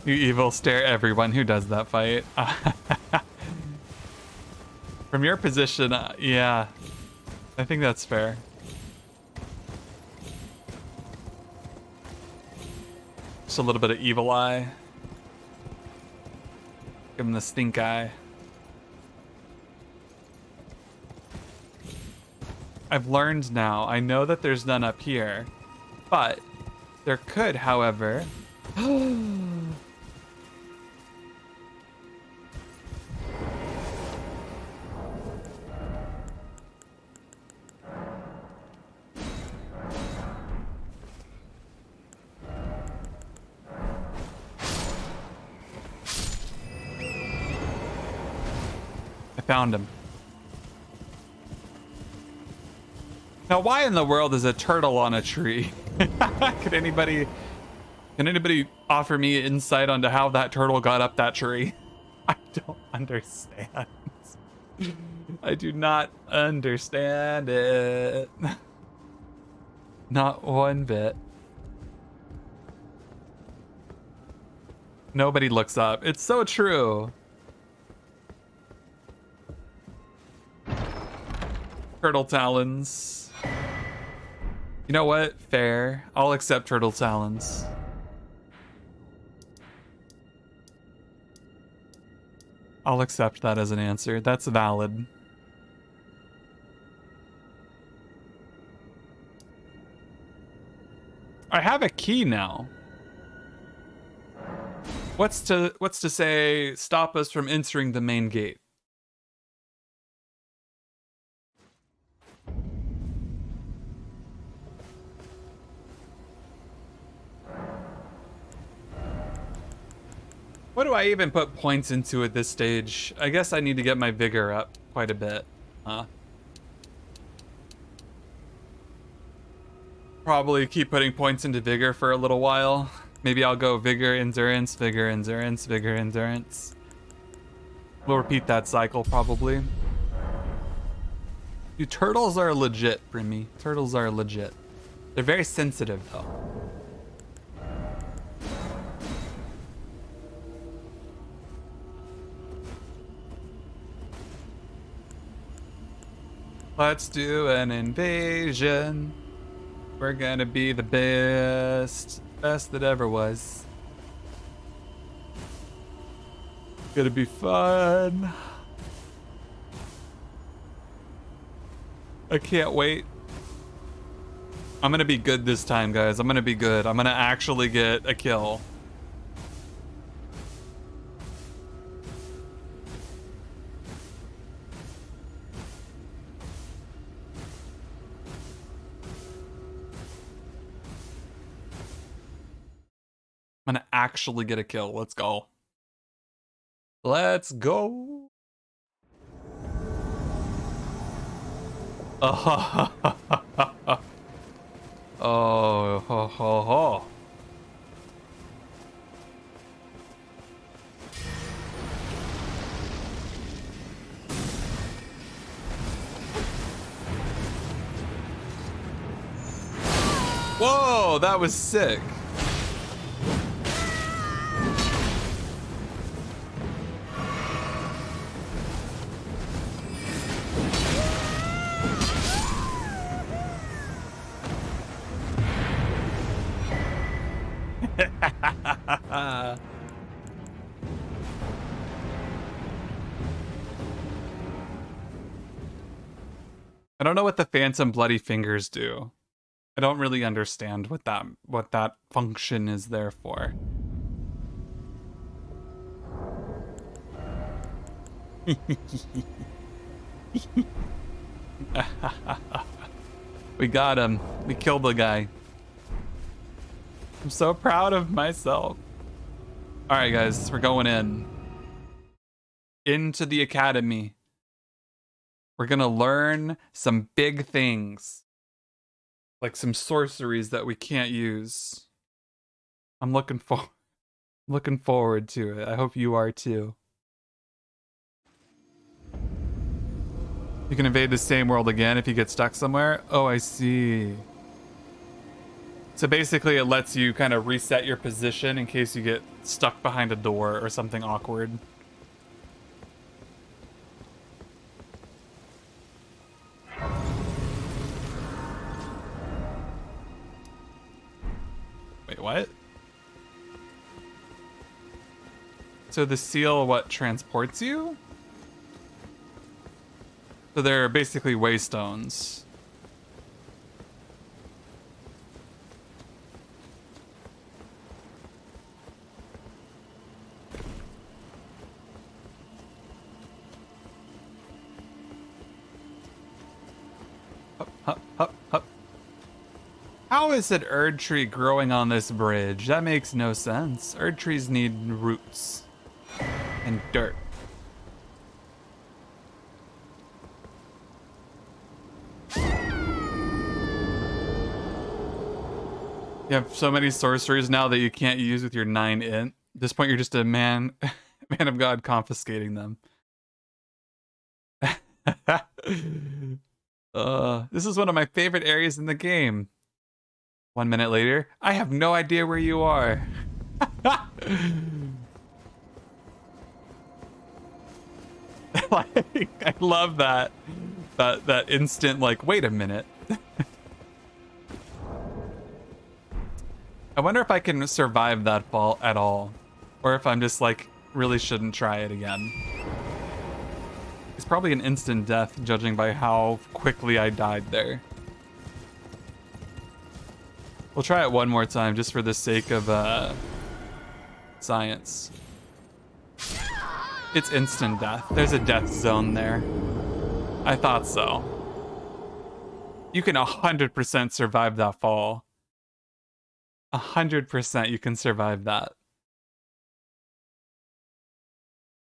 You evil stare everyone who does that fight. From your position, yeah, I think that's fair. Just a little bit of evil eye. Give him the stink eye. I've learned now. I know that there's none up here, but there could, however. I found him. Now, why in the world is a turtle on a tree? Can anybody offer me insight onto how that turtle got up that tree? I don't understand. I do not understand it. Not one bit. Nobody looks up. It's so true. Turtle talons. You know what? Fair. I'll accept turtle talons. I'll accept that as an answer. That's valid. I have a key now. What's to say stop us from entering the main gate? What do I even put points into at this stage? I guess I need to get my vigor up quite a bit, huh? Probably keep putting points into vigor for a little while. Maybe I'll go vigor, endurance, vigor, endurance, vigor, endurance. We'll repeat that cycle probably. Dude, turtles are legit, Brimmy. Turtles are legit. They're very sensitive though. Let's do an invasion. We're gonna be the best that ever was. Gonna be fun. I can't wait. I'm gonna be good this time, guys. I'm gonna be good. I'm gonna actually get a kill. I'm gonna actually get a kill. Let's go. Let's go. Oh, oh, ho, ho, ho. Whoa, that was sick. I don't know what the phantom bloody fingers do. I don't really understand what that function is there for. We got him. We killed the guy. I'm so proud of myself. All right, guys, we're going in. Into the academy. We're gonna learn some big things. Like some sorceries that we can't use. I'm looking forward to it. I hope you are too. You can invade the same world again if you get stuck somewhere. Oh, I see. So basically it lets you kind of reset your position in case you get stuck behind a door or something awkward. Wait, what? So the seal, what, transports you? So they're basically waystones. Hup, hup, hup, hup. How is an Erd tree growing on this bridge? That makes no sense. Erd trees need roots and dirt. You have so many sorceries now that you can't use with your 9 int. At this point, you're just a man of God confiscating them. This is one of my favorite areas in the game. 1 minute later, I have no idea where you are. Like, I love that instant, like, wait a minute. I wonder if I can survive that fall at all, or if I'm just like really shouldn't try it again. It's probably an instant death, judging by how quickly I died there. We'll try it one more time, just for the sake of science. It's instant death. There's a death zone there. I thought so. You can 100% survive that fall. 100% you can survive that.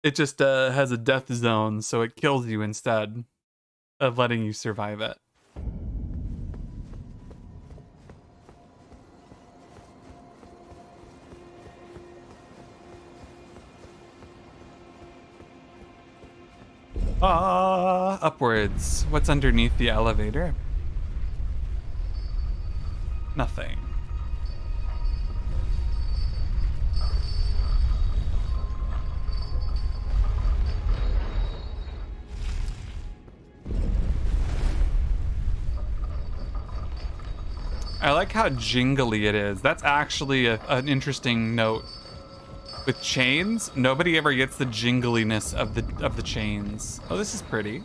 It just has a death zone, so it kills you instead of letting you survive it. Upwards. What's underneath the elevator? Nothing. I like how jingly it is. That's actually an interesting note. With chains, nobody ever gets the jingliness of the chains. Oh, this is pretty.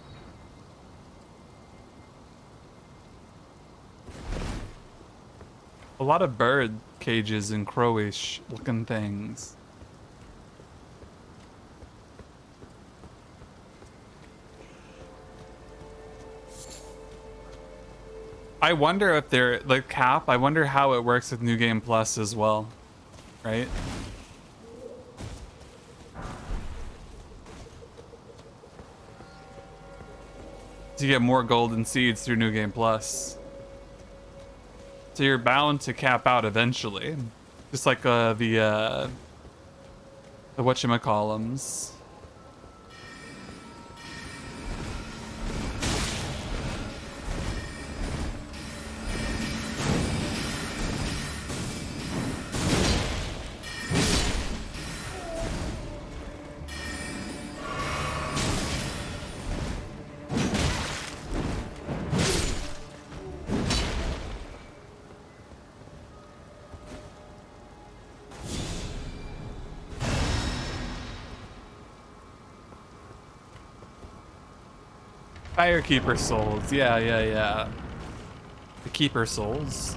A lot of bird cages and crowish looking things. I wonder if they're like Cap. I wonder how it works with New Game Plus as well, right? To get more golden seeds through New Game Plus. So you're bound to cap out eventually. Just like the whatchamacallums. Firekeeper souls, yeah. The keeper souls.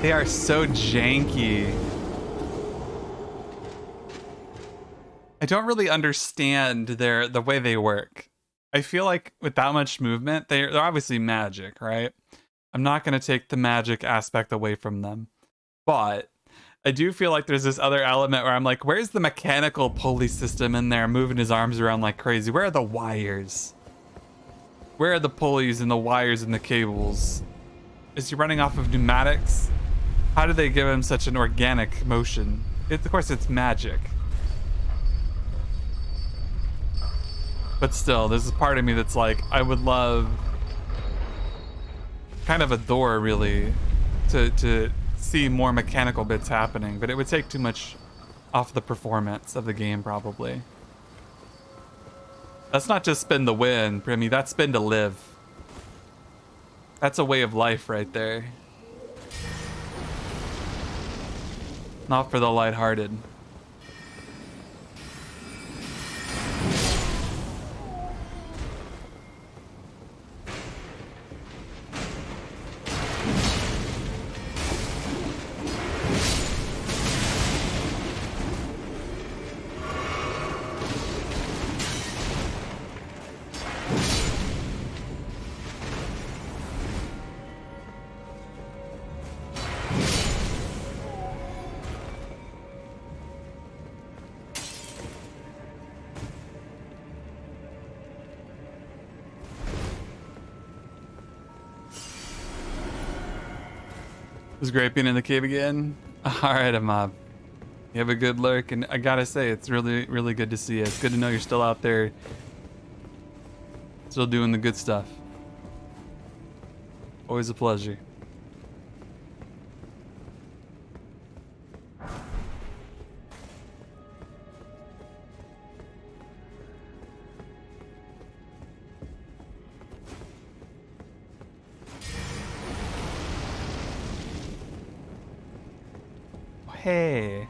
They are so janky. I don't really understand the way they work. I feel like with that much movement, they're obviously magic, right? I'm not going to take the magic aspect away from them. But I do feel like there's this other element where I'm like, where's the mechanical pulley system in there moving his arms around like crazy? Where are the wires? Where are the pulleys and the wires and the cables? Is he running off of pneumatics? How do they give him such an organic motion? Of course, it's magic. But still, there's a part of me that's like, I would love, kind of adore really, to see more mechanical bits happening, but it would take too much off the performance of the game probably. That's not just spin to win, Primi, that's spin to live. That's a way of life right there. Not for the lighthearted. It was great being in the cave again. Alright, Amab. You have a good lurk, and I gotta say, it's really, really good to see you. It's good to know you're still out there, still doing the good stuff. Always a pleasure. Hey.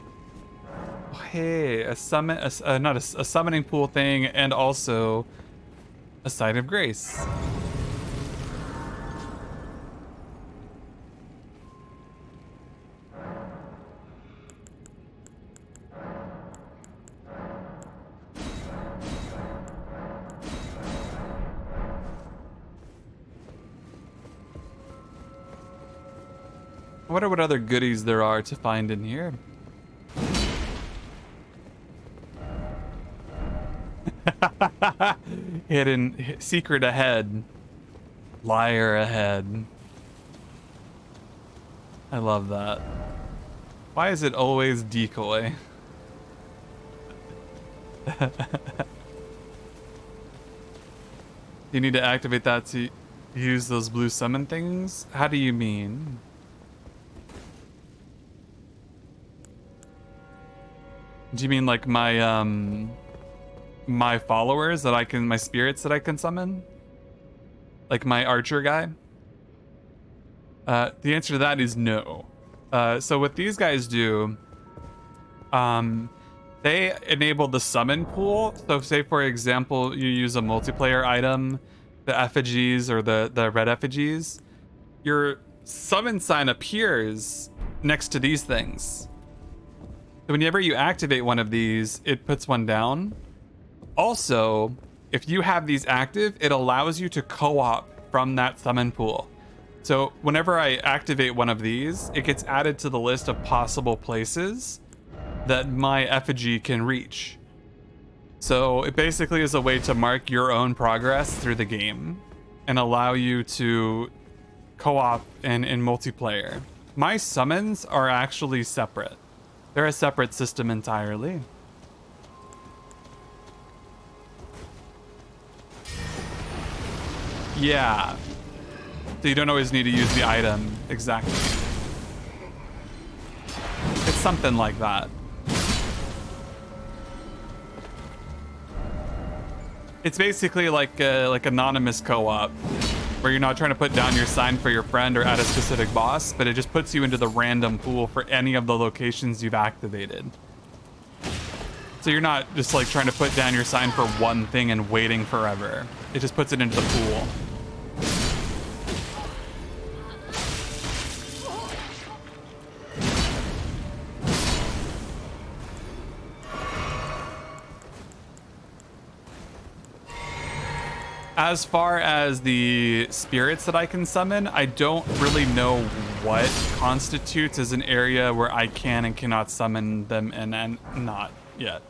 Hey, a summon, not a summoning pool thing, and also a site of grace. I wonder what other goodies there are to find in here. Hidden secret ahead. Liar ahead. I love that. Why is it always decoy? You need to activate that to use those blue summon things? How do you mean? Do you mean like my my followers that I can, my spirits that I can summon? Like my archer guy? The answer to that is no. So what these guys do, they enable the summon pool. So say for example, you use a multiplayer item, the effigies or the red effigies, your summon sign appears next to these things. So whenever you activate one of these, it puts one down. Also, if you have these active, it allows you to co-op from that summon pool. So whenever I activate one of these, it gets added to the list of possible places that my effigy can reach. So it basically is a way to mark your own progress through the game and allow you to co-op in multiplayer. My summons are actually separate. They're a separate system entirely. Yeah. So you don't always need to use the item. Exactly. It's something like that. It's basically like anonymous co-op, where you're not trying to put down your sign for your friend or add a specific boss, but it just puts you into the random pool for any of the locations you've activated. So you're not just like trying to put down your sign for one thing and waiting forever. It just puts it into the pool. As far as the spirits that I can summon, I don't really know what constitutes as an area where I can and cannot summon them in, and not yet.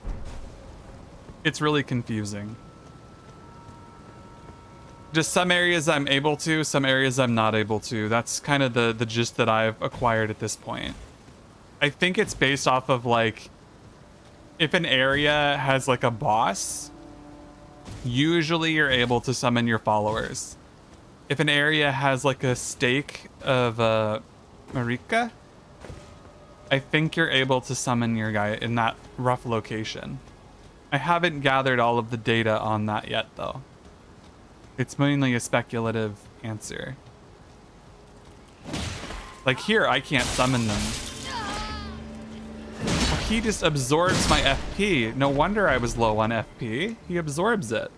It's really confusing. Just some areas I'm able to, some areas I'm not able to. That's kind of the gist that I've acquired at this point. I think it's based off of like, if an area has like a boss, usually you're able to summon your followers. If an area has like a stake of Marika, I think you're able to summon your guy in that rough location. I haven't gathered all of the data on that yet though. It's mainly a speculative answer. Like here, I can't summon them. He just absorbs my FP. No wonder I was low on FP. He absorbs it.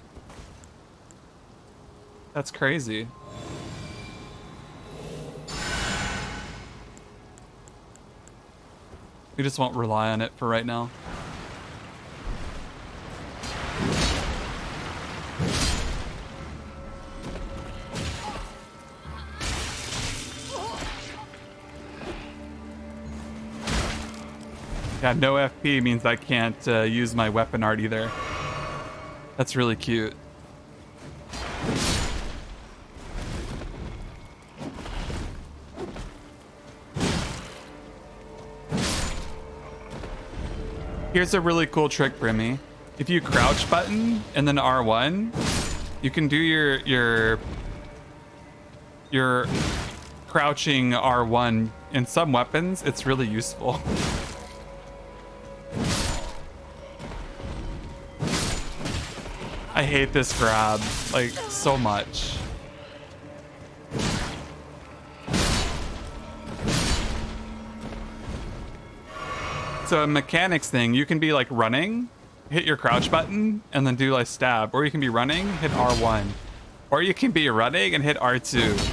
That's crazy. We just won't rely on it for right now. Yeah, no FP means I can't use my weapon art either. That's really cute. Here's a really cool trick, Brimmy. If you crouch button and then R1, you can do your crouching R1 in some weapons. It's really useful. I hate this grab, like, so much. So a mechanics thing, you can be like running, hit your crouch button, and then do like stab. Or you can be running, hit R1. Or you can be running and hit R2.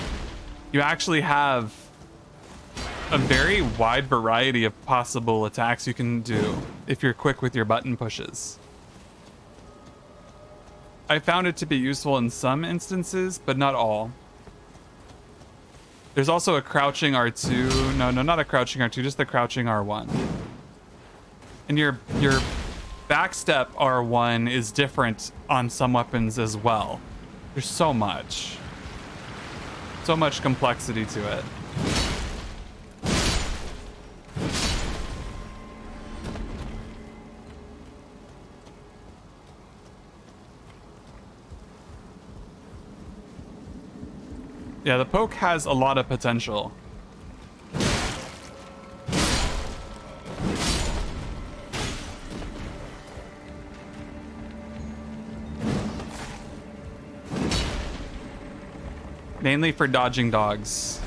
You actually have a very wide variety of possible attacks you can do if you're quick with your button pushes. I found it to be useful in some instances, but not all. There's also a crouching R2. No, not a crouching R2, just the crouching R1. And your backstep R1 is different on some weapons as well. There's so much complexity to it. Yeah, the poke has a lot of potential. Mainly for dodging dogs.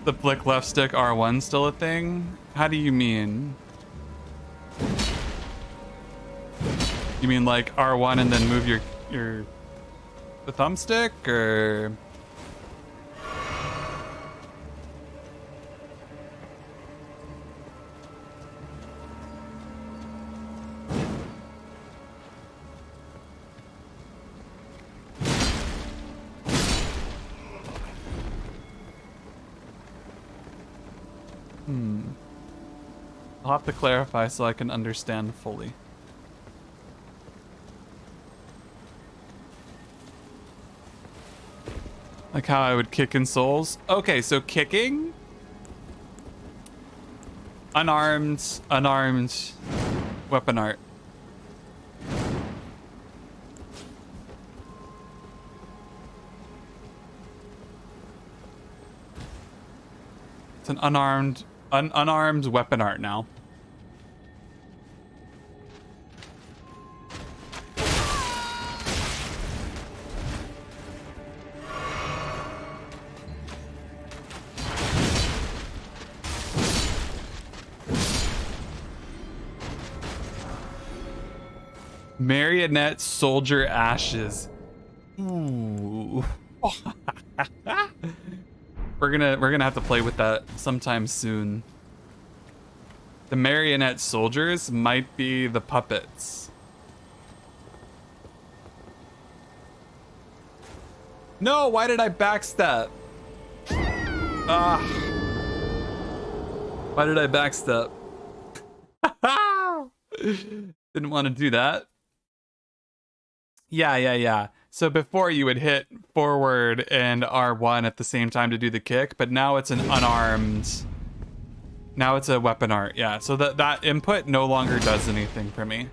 The flick left stick R1 still a thing? How do you mean? You mean like R1 and then move the thumbstick, or? I'll have to clarify so I can understand fully. Like how I would kick in Souls. Okay, so kicking, unarmed weapon art. It's an unarmed weapon art now. Marionette soldier ashes. Ooh. We're gonna have to play with that sometime soon. The marionette soldiers might be the puppets. No, why did I backstep? Ah. Why did I backstep? Didn't want to do that. Yeah. So before you would hit forward and R1 at the same time to do the kick, but now it's an unarmed. Now it's a weapon art, yeah. So that input no longer does anything for me.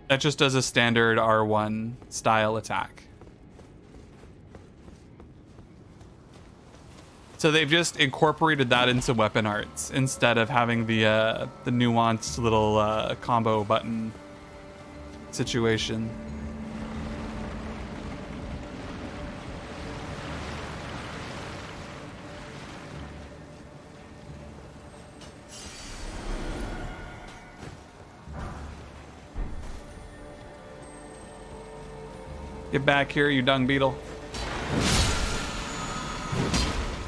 That just does a standard R1 style attack. So they've just incorporated that into weapon arts instead of having the nuanced little combo button situation. Get back here, you dung beetle.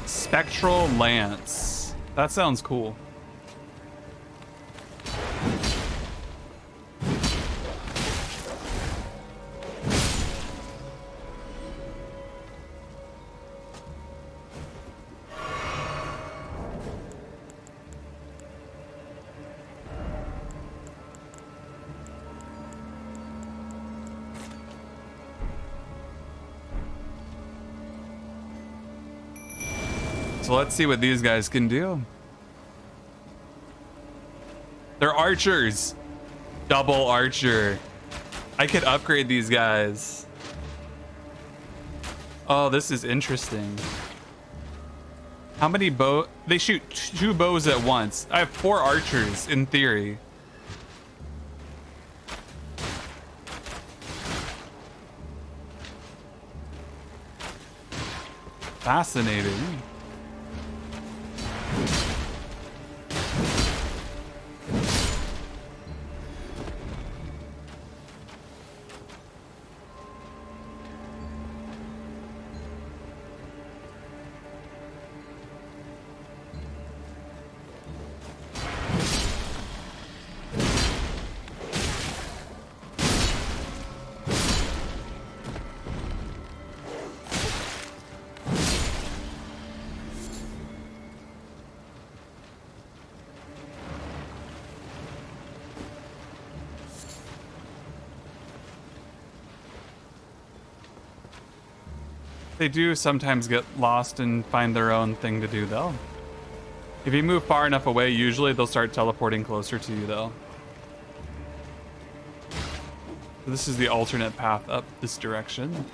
Spectral Lance. That sounds cool. So let's see what these guys can do. They're archers. Double archer. I could upgrade these guys. Oh, this is interesting. How many bow? They shoot 2 bows at once. I have 4 archers in theory. Fascinating. They do sometimes get lost and find their own thing to do, though. If you move far enough away, usually they'll start teleporting closer to you, though. So this is the alternate path up this direction.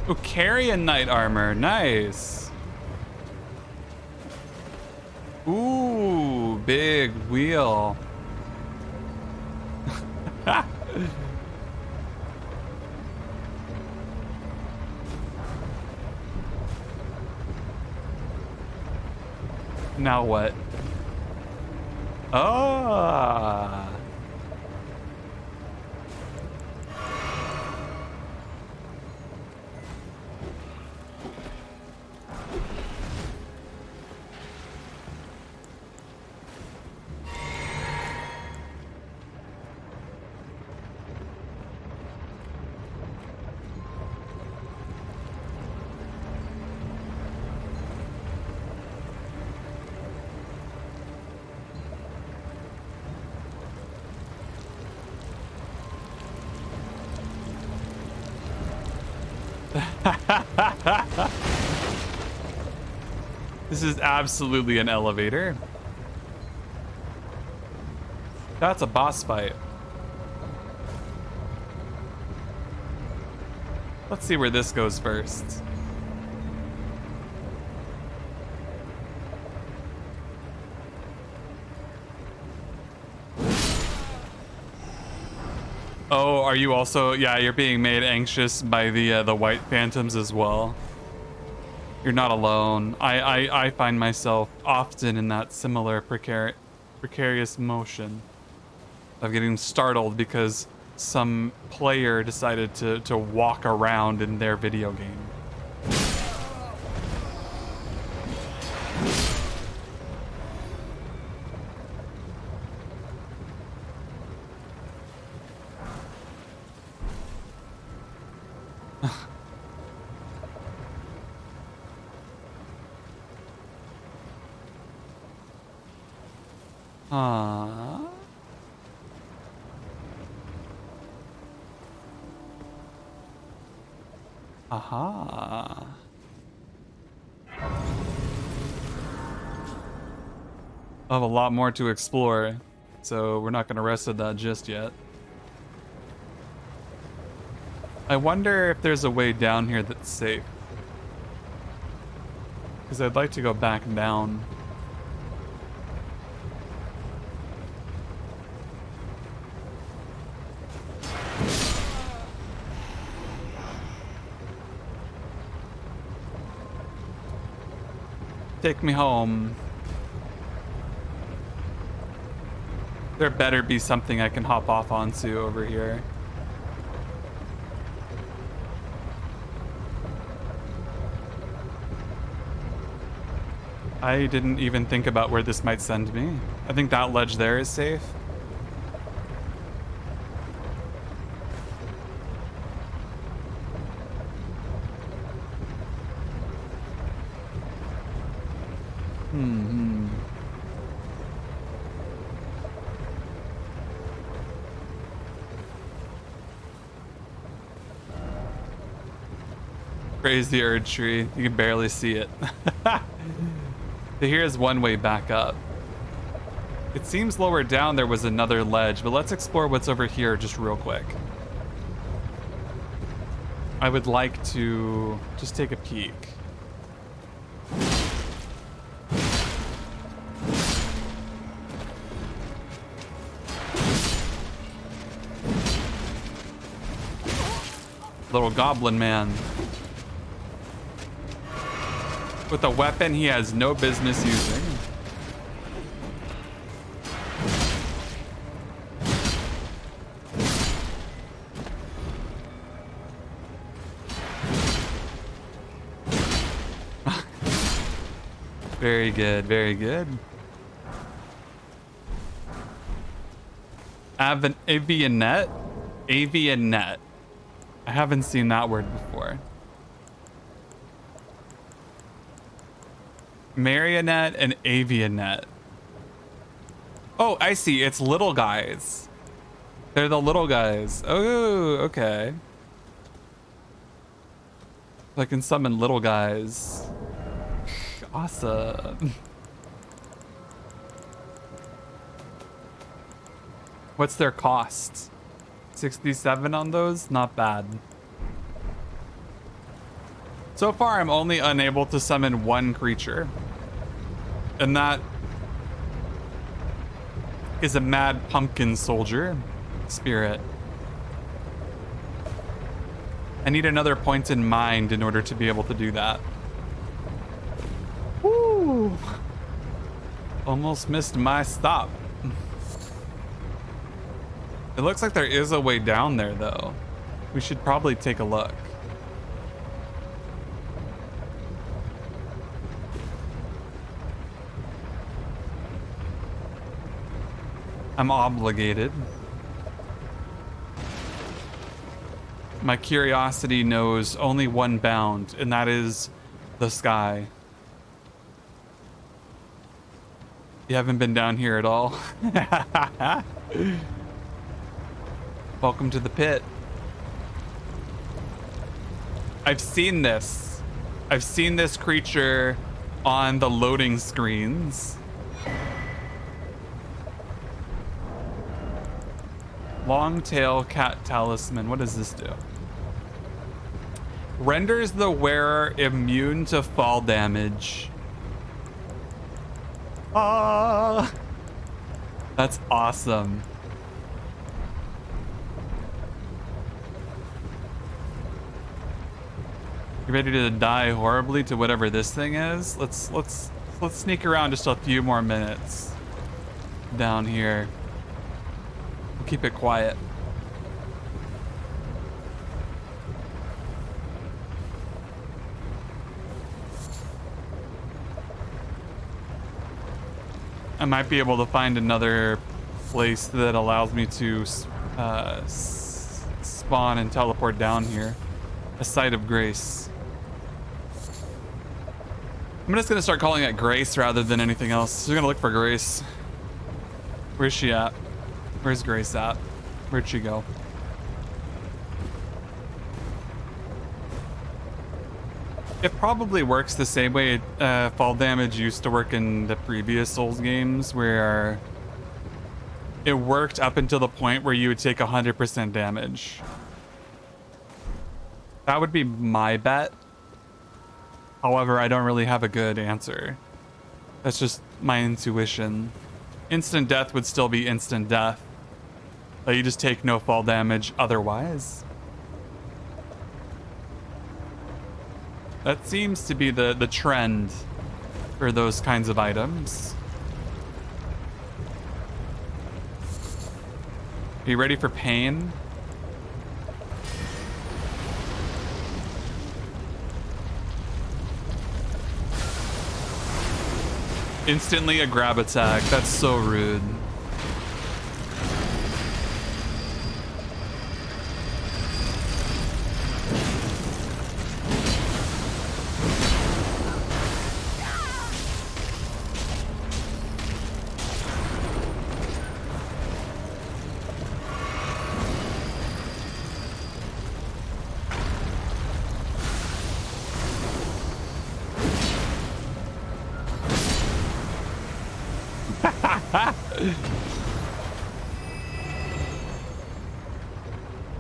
Oh, Carrion Knight armor. Nice. Ooh, big wheel. Now what? Ah. This is absolutely an elevator. That's a boss fight. Let's see where this goes first. Oh, are you also? Yeah, you're being made anxious by the white phantoms as well. You're not alone. I find myself often in that similar precarious motion of getting startled because some player decided to walk around in their video game. Aha. I have a lot more to explore, so we're not going to rest at that just yet. I wonder if there's a way down here that's safe. Because I'd like to go back down. Take me home. There better be something I can hop off onto over here. I didn't even think about where this might send me. I think that ledge there is safe. Praise the Erd tree. You can barely see it. Here's one way back up. It seems lower down there was another ledge, but let's explore what's over here just real quick. I would like to just take a peek. Little goblin man. With a weapon he has no business using. Very good, very good. Avionet? Avionet. I haven't seen that word before. Marionette and avionet. Oh, I see. It's little guys. They're the little guys. Oh, okay. I can summon little guys. Awesome. What's their cost? 67 on those? Not bad. So far, I'm only unable to summon one creature. And that is a mad pumpkin soldier spirit. I need another point in mind in order to be able to do that. Woo! Almost missed my stop. It looks like there is a way down there, though. We should probably take a look. I'm obligated. My curiosity knows only one bound, and that is the sky. You haven't been down here at all? Welcome to the pit. I've seen this. I've seen this creature on the loading screens. Long-tail cat talisman. What does this do? Renders the wearer immune to fall damage. Ah, that's awesome. You ready to die horribly to whatever this thing is? Let's sneak around just a few more minutes down here. We'll keep it quiet. I might be able to find another place that allows me to spawn and teleport down here. A site of grace. I'm just gonna start calling it Grace rather than anything else. We're gonna look for Grace. Where's she at? Where's Grace at? Where'd she go? It probably works the same way fall damage used to work in the previous Souls games, where it worked up until the point where you would take 100% damage. That would be my bet. However, I don't really have a good answer. That's just my intuition. Instant death would still be instant death, but you just take no fall damage otherwise. That seems to be the trend for those kinds of items. Are you ready for pain? Instantly a grab attack. That's so rude.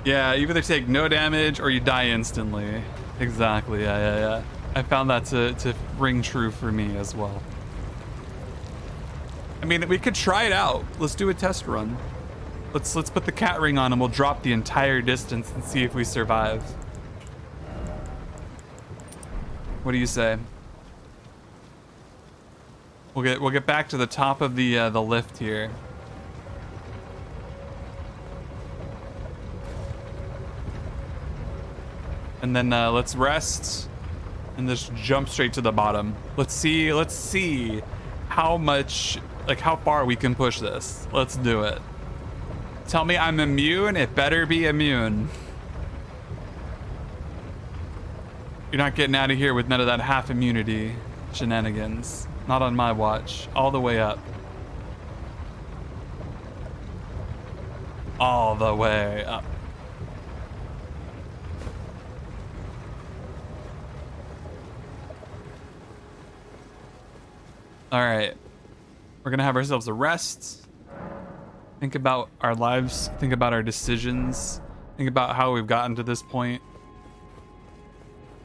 Yeah, you either take no damage or you die instantly. Exactly, yeah. I found that to ring true for me as well. I mean, we could try it out. Let's do a test run. Let's put the cat ring on and we'll drop the entire distance and see if we survive. What do you say? We'll get back to the top of the lift here. And then let's rest and just jump straight to the bottom. Let's see how much, like how far we can push this. Let's do it. Tell me I'm immune. It better be immune. You're not getting out of here with none of that half immunity shenanigans. Not on my watch. All the way up. All the way up. All right. We're going to have ourselves a rest. Think about our lives. Think about our decisions. Think about how we've gotten to this point.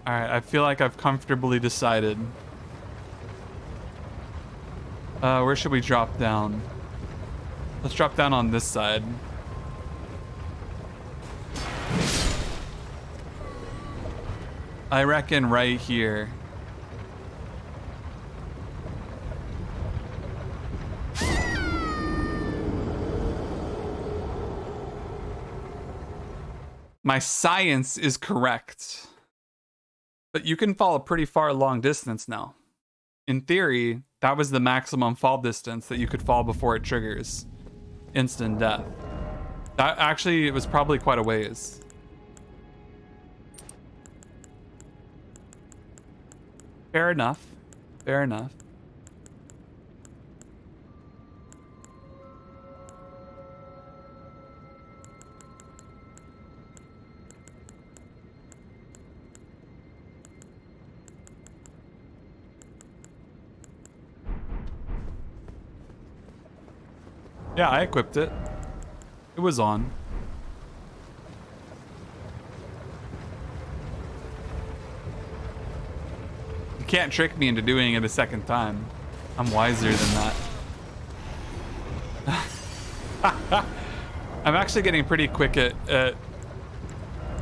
All right. I feel like I've comfortably decided. Where should we drop down? Let's drop down on this side. I reckon right here. My science is correct. But you can fall a pretty far long distance now. In theory, that was the maximum fall distance that you could fall before it triggers instant death. That actually, it was probably quite a ways. Fair enough. Fair enough. Yeah, I equipped it. It was on. You can't trick me into doing it a second time. I'm wiser than that. I'm actually getting pretty quick at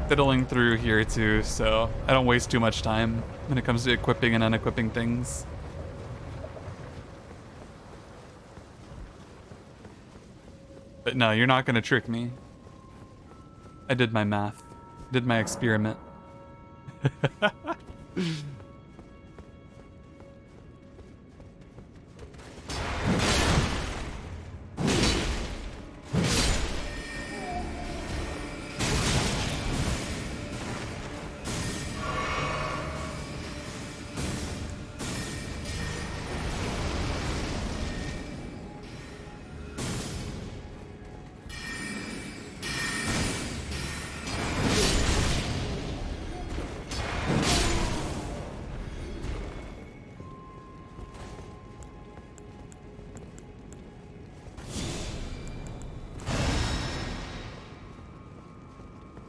fiddling through here too, so I don't waste too much time when it comes to equipping and unequipping things. But no, you're not gonna trick me. I did my math. Did my experiment.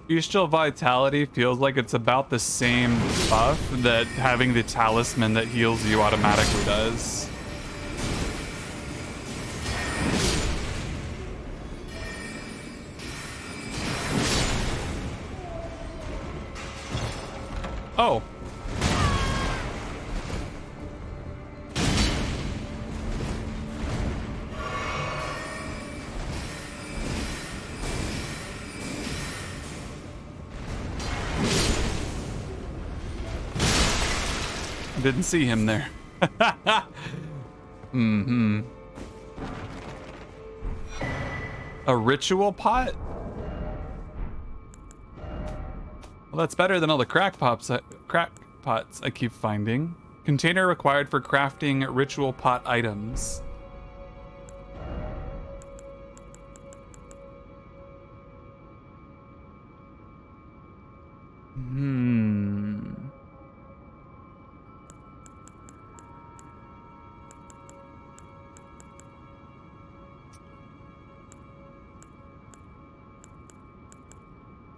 Bestial Vitality feels like it's about the same buff that having the talisman that heals you automatically does. Oh. Didn't see him there. Mm-hmm. A ritual pot? Well, that's better than all the crackpots I keep finding. Container required for crafting ritual pot items.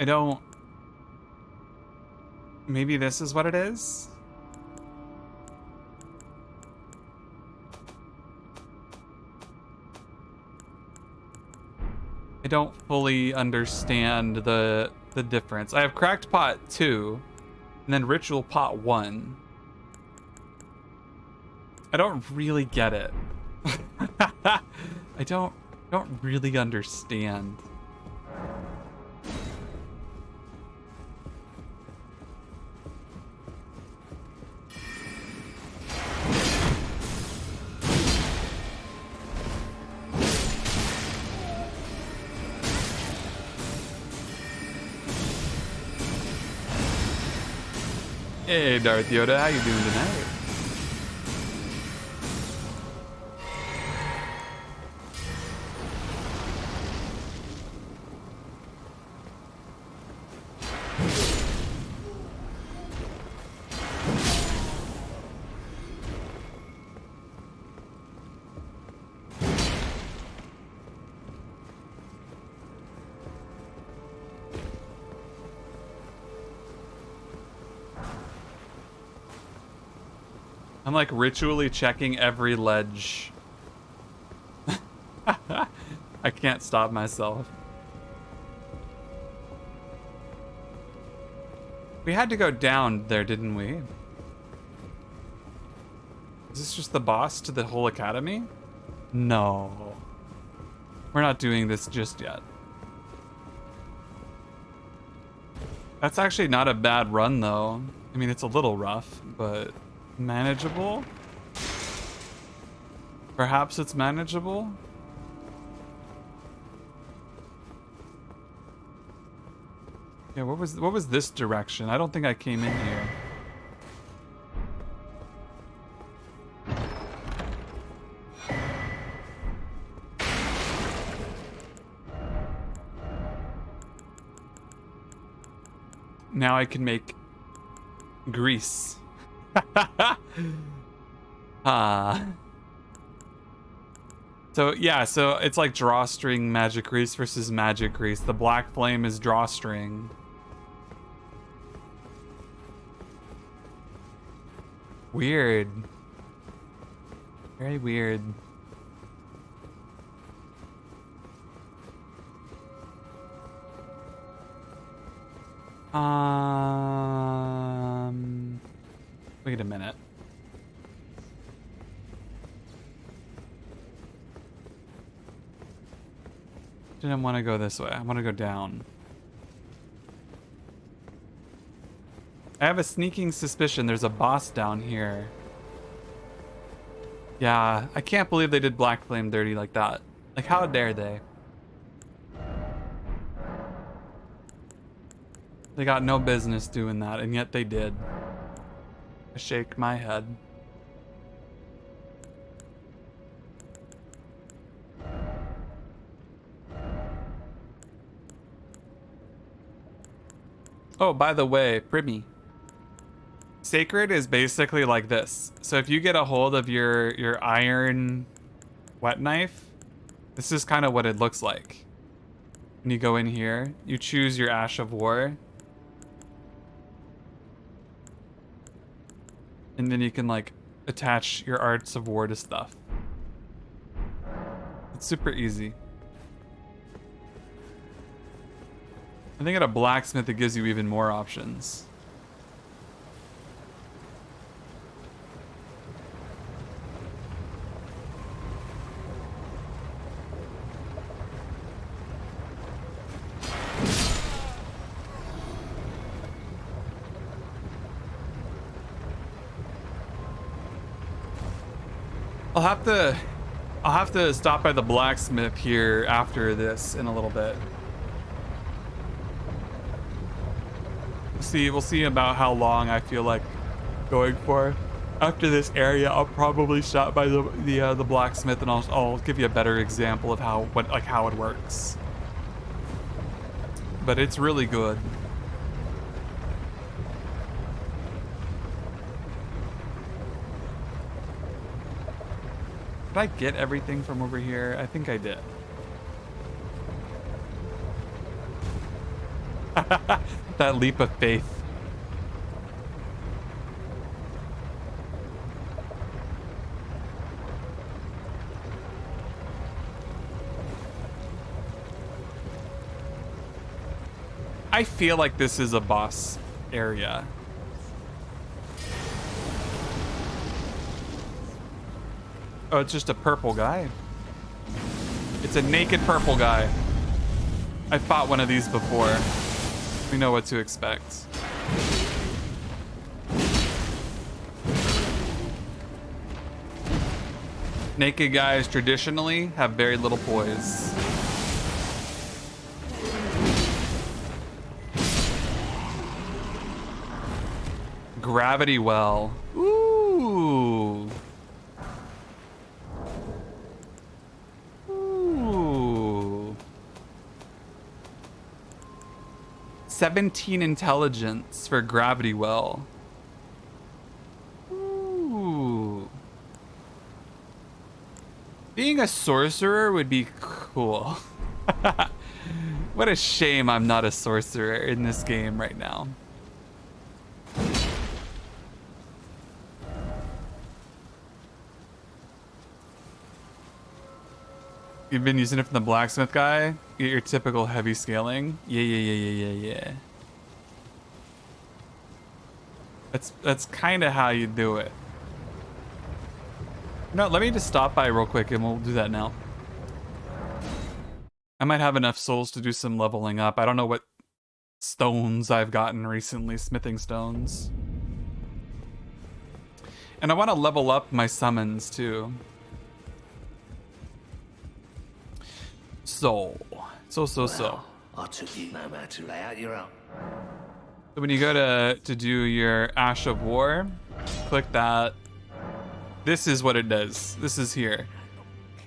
I don't... Maybe this is what it is? I don't fully understand the difference. I have Cracked Pot 2, and then Ritual Pot 1. I don't really get it. I don't really understand. Hey, Darth Yoda, how you doing tonight? I'm like ritually checking every ledge. I can't stop myself. We had to go down there, didn't we? Is this just the boss to the whole academy? No. We're not doing this just yet. That's actually not a bad run, though. I mean, it's a little rough, but manageable? Perhaps it's manageable? Yeah, what was this direction? I don't think I came in here. Now I can make grease. So yeah, so it's like drawstring magic grease versus magic grease. The black flame is drawstring. Weird. Very weird. Wait a minute. Didn't want to go this way. I want to go down. I have a sneaking suspicion there's a boss down here. Yeah, I can't believe they did Black Flame dirty like that. Like, how dare they? They got no business doing that, and yet they did. I shake my head. Oh, by the way, Primi. Sacred is basically like this. So if you get a hold of your iron wet knife, this is kind of what it looks like. When you go in here, you choose your Ash of War. And then you can like attach your Arts of War to stuff. It's super easy. I think at a blacksmith it gives you even more options. I'll have to stop by the blacksmith here after this in a little bit. We'll see about how long I feel like going for. After this area, I'll probably stop by the blacksmith, and I'll give you a better example of how it works. But it's really good. Did I get everything from over here? I think I did. That leap of faith. I feel like this is a boss area. Oh, it's just a purple guy. It's a naked purple guy. I fought one of these before. We know what to expect. Naked guys traditionally have very little poise. Gravity well. Ooh. Ooh. 17 intelligence for gravity well. Ooh. Being a sorcerer would be cool. What a shame I'm not a sorcerer in this game right now. You've been using it from the blacksmith guy? You get your typical heavy scaling? Yeah. That's kind of how you do it. No, let me just stop by real quick and we'll do that now. I might have enough souls to do some leveling up. I don't know what stones I've gotten recently, smithing stones. And I want to level up my summons too. So. I took you no matter. Lay out your own. So when you go to do your Ash of War, click that. This is what it does. This is here.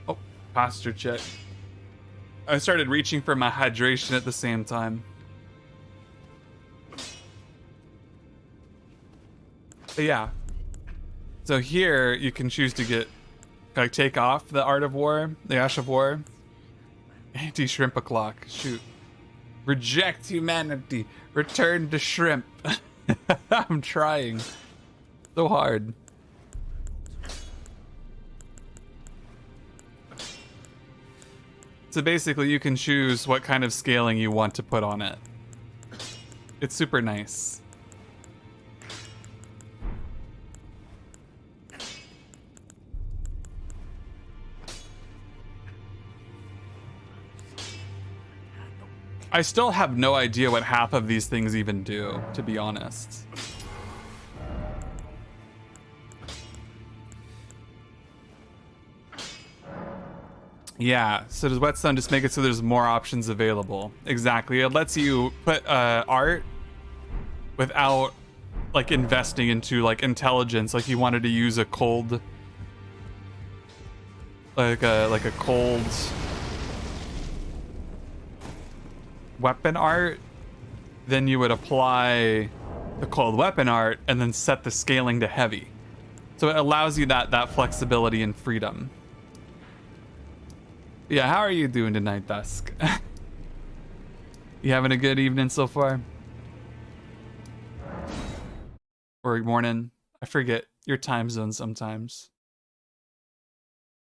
Oh, posture check. I started reaching for my hydration at the same time. But yeah. So here you can choose to get, like, take off the Art of War, the Ash of War. Anti-shrimp o'clock. Shoot. Reject humanity. Return to shrimp. I'm trying so hard. So basically you can choose what kind of scaling you want to put on it. It's super nice. I still have no idea what half of these things even do, to be honest. Yeah, so does Whetstone just make it so there's more options available? Exactly. It lets you put art without like investing into like intelligence. Like you wanted to use a cold, like a cold weapon art, then you would apply the cold weapon art and then set the scaling to heavy. So it allows you that flexibility and freedom. Yeah, how are you doing tonight, Dusk? You having a good evening so far? Or morning? I forget your time zone sometimes.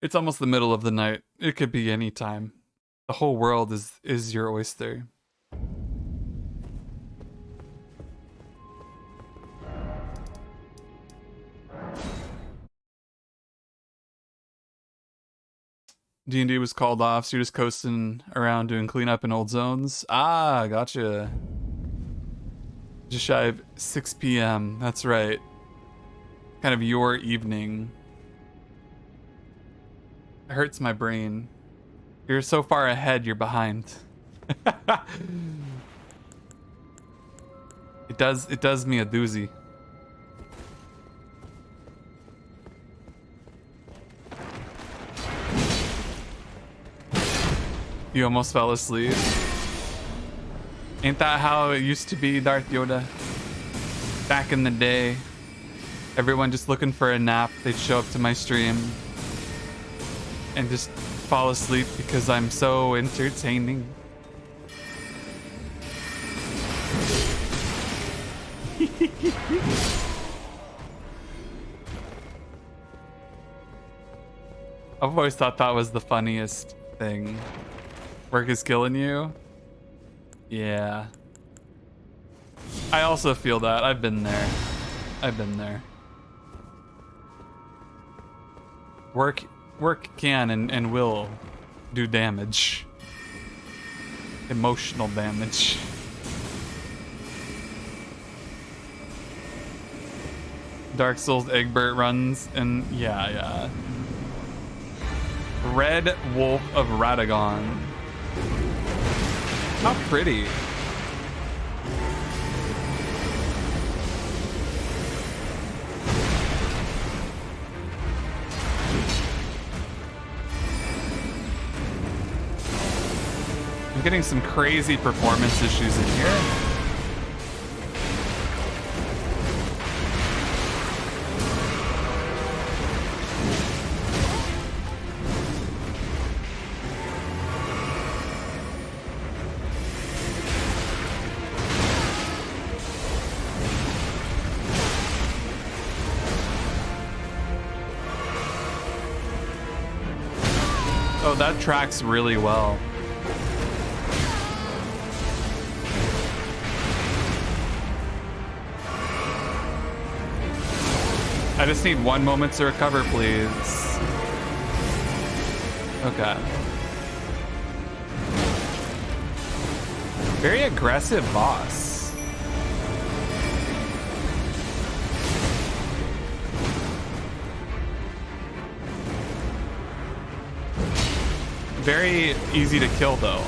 It's almost the middle of the night. It could be any time. The whole world is your oyster. D&D was called off, so you're just coasting around doing cleanup in old zones. Ah, gotcha. Just shy of 6 p.m. That's right. Kind of your evening. It hurts my brain. You're so far ahead, you're behind. It does me a doozy. You almost fell asleep. Ain't that how it used to be, Darth Yoda? Back in the day, everyone just looking for a nap, they'd show up to my stream and just fall asleep because I'm so entertaining. I've always thought that was the funniest thing. Work is killing you? Yeah. I also feel that. I've been there. I've been there. Work can and will do damage. Emotional damage. Dark Souls Egbert runs and yeah. Red Wolf of Radagon. How pretty. I'm getting some crazy performance issues in here. Oh, that tracks really well. I just need 1 moment to recover, please. Okay. Very aggressive boss. Very easy to kill, though.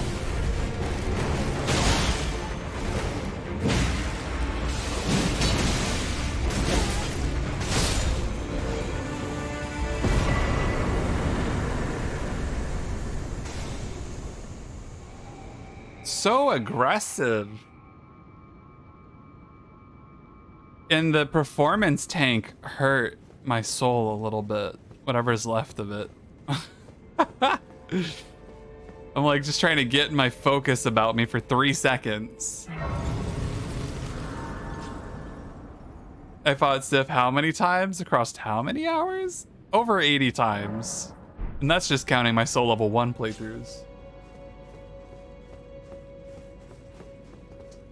So aggressive. And the performance tank hurt my soul a little bit. Whatever's left of it. I'm like just trying to get my focus about me for 3 seconds. I fought Sif how many times? Across how many hours? Over 80 times. And that's just counting my soul level 1 playthroughs.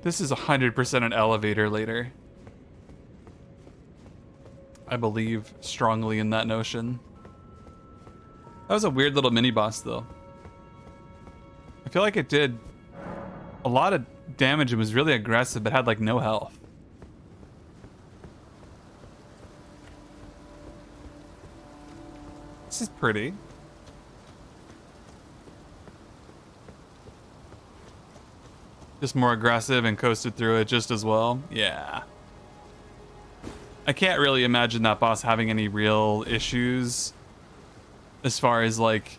This is 100% an elevator later. I believe strongly in that notion. That was a weird little mini boss though. I feel like it did a lot of damage and was really aggressive, but had like no health. This is pretty. Just more aggressive and coasted through it just as well. Yeah. I can't really imagine that boss having any real issues as far as like,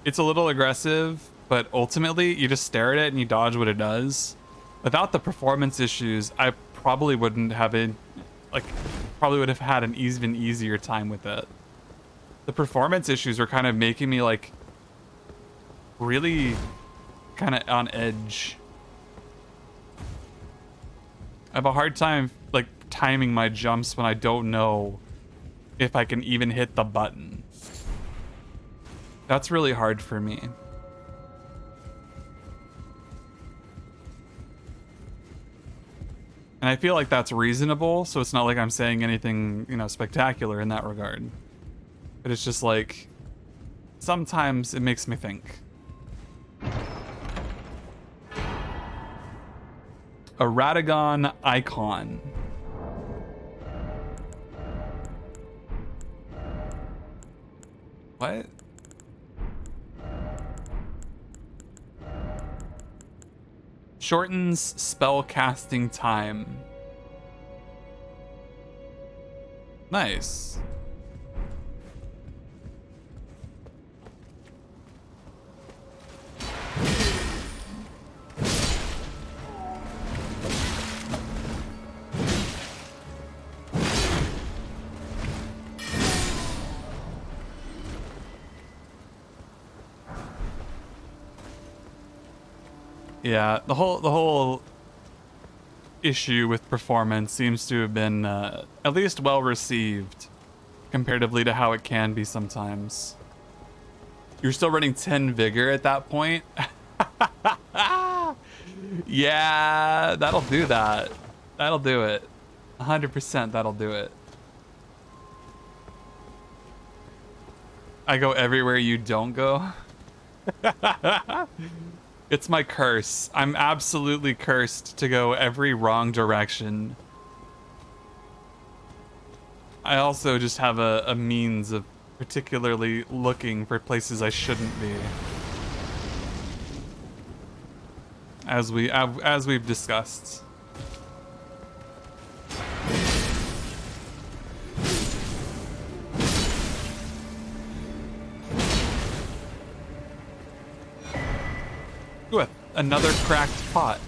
it's a little aggressive, but ultimately you just stare at it and you dodge what it does. Without the performance issues, I probably wouldn't have it, like, probably would have had an even easier time with it. The performance issues were kind of making me like really kind of on edge. I have a hard time like timing my jumps when I don't know if I can even hit the button. That's really hard for me. And I feel like that's reasonable, so it's not like I'm saying anything, you know, spectacular in that regard. But it's just like, sometimes it makes me think. A Radagon icon. What? Shortens spell casting time. Nice. Yeah, the whole issue with performance seems to have been at least well received comparatively to how it can be sometimes. You're still running 10 vigor at that point? Yeah, that'll do that. That'll do it. 100% that'll do it. I go everywhere you don't go. It's my curse. I'm absolutely cursed to go every wrong direction. I also just have a means of particularly looking for places I shouldn't be. As we've discussed. Ooh, another cracked pot.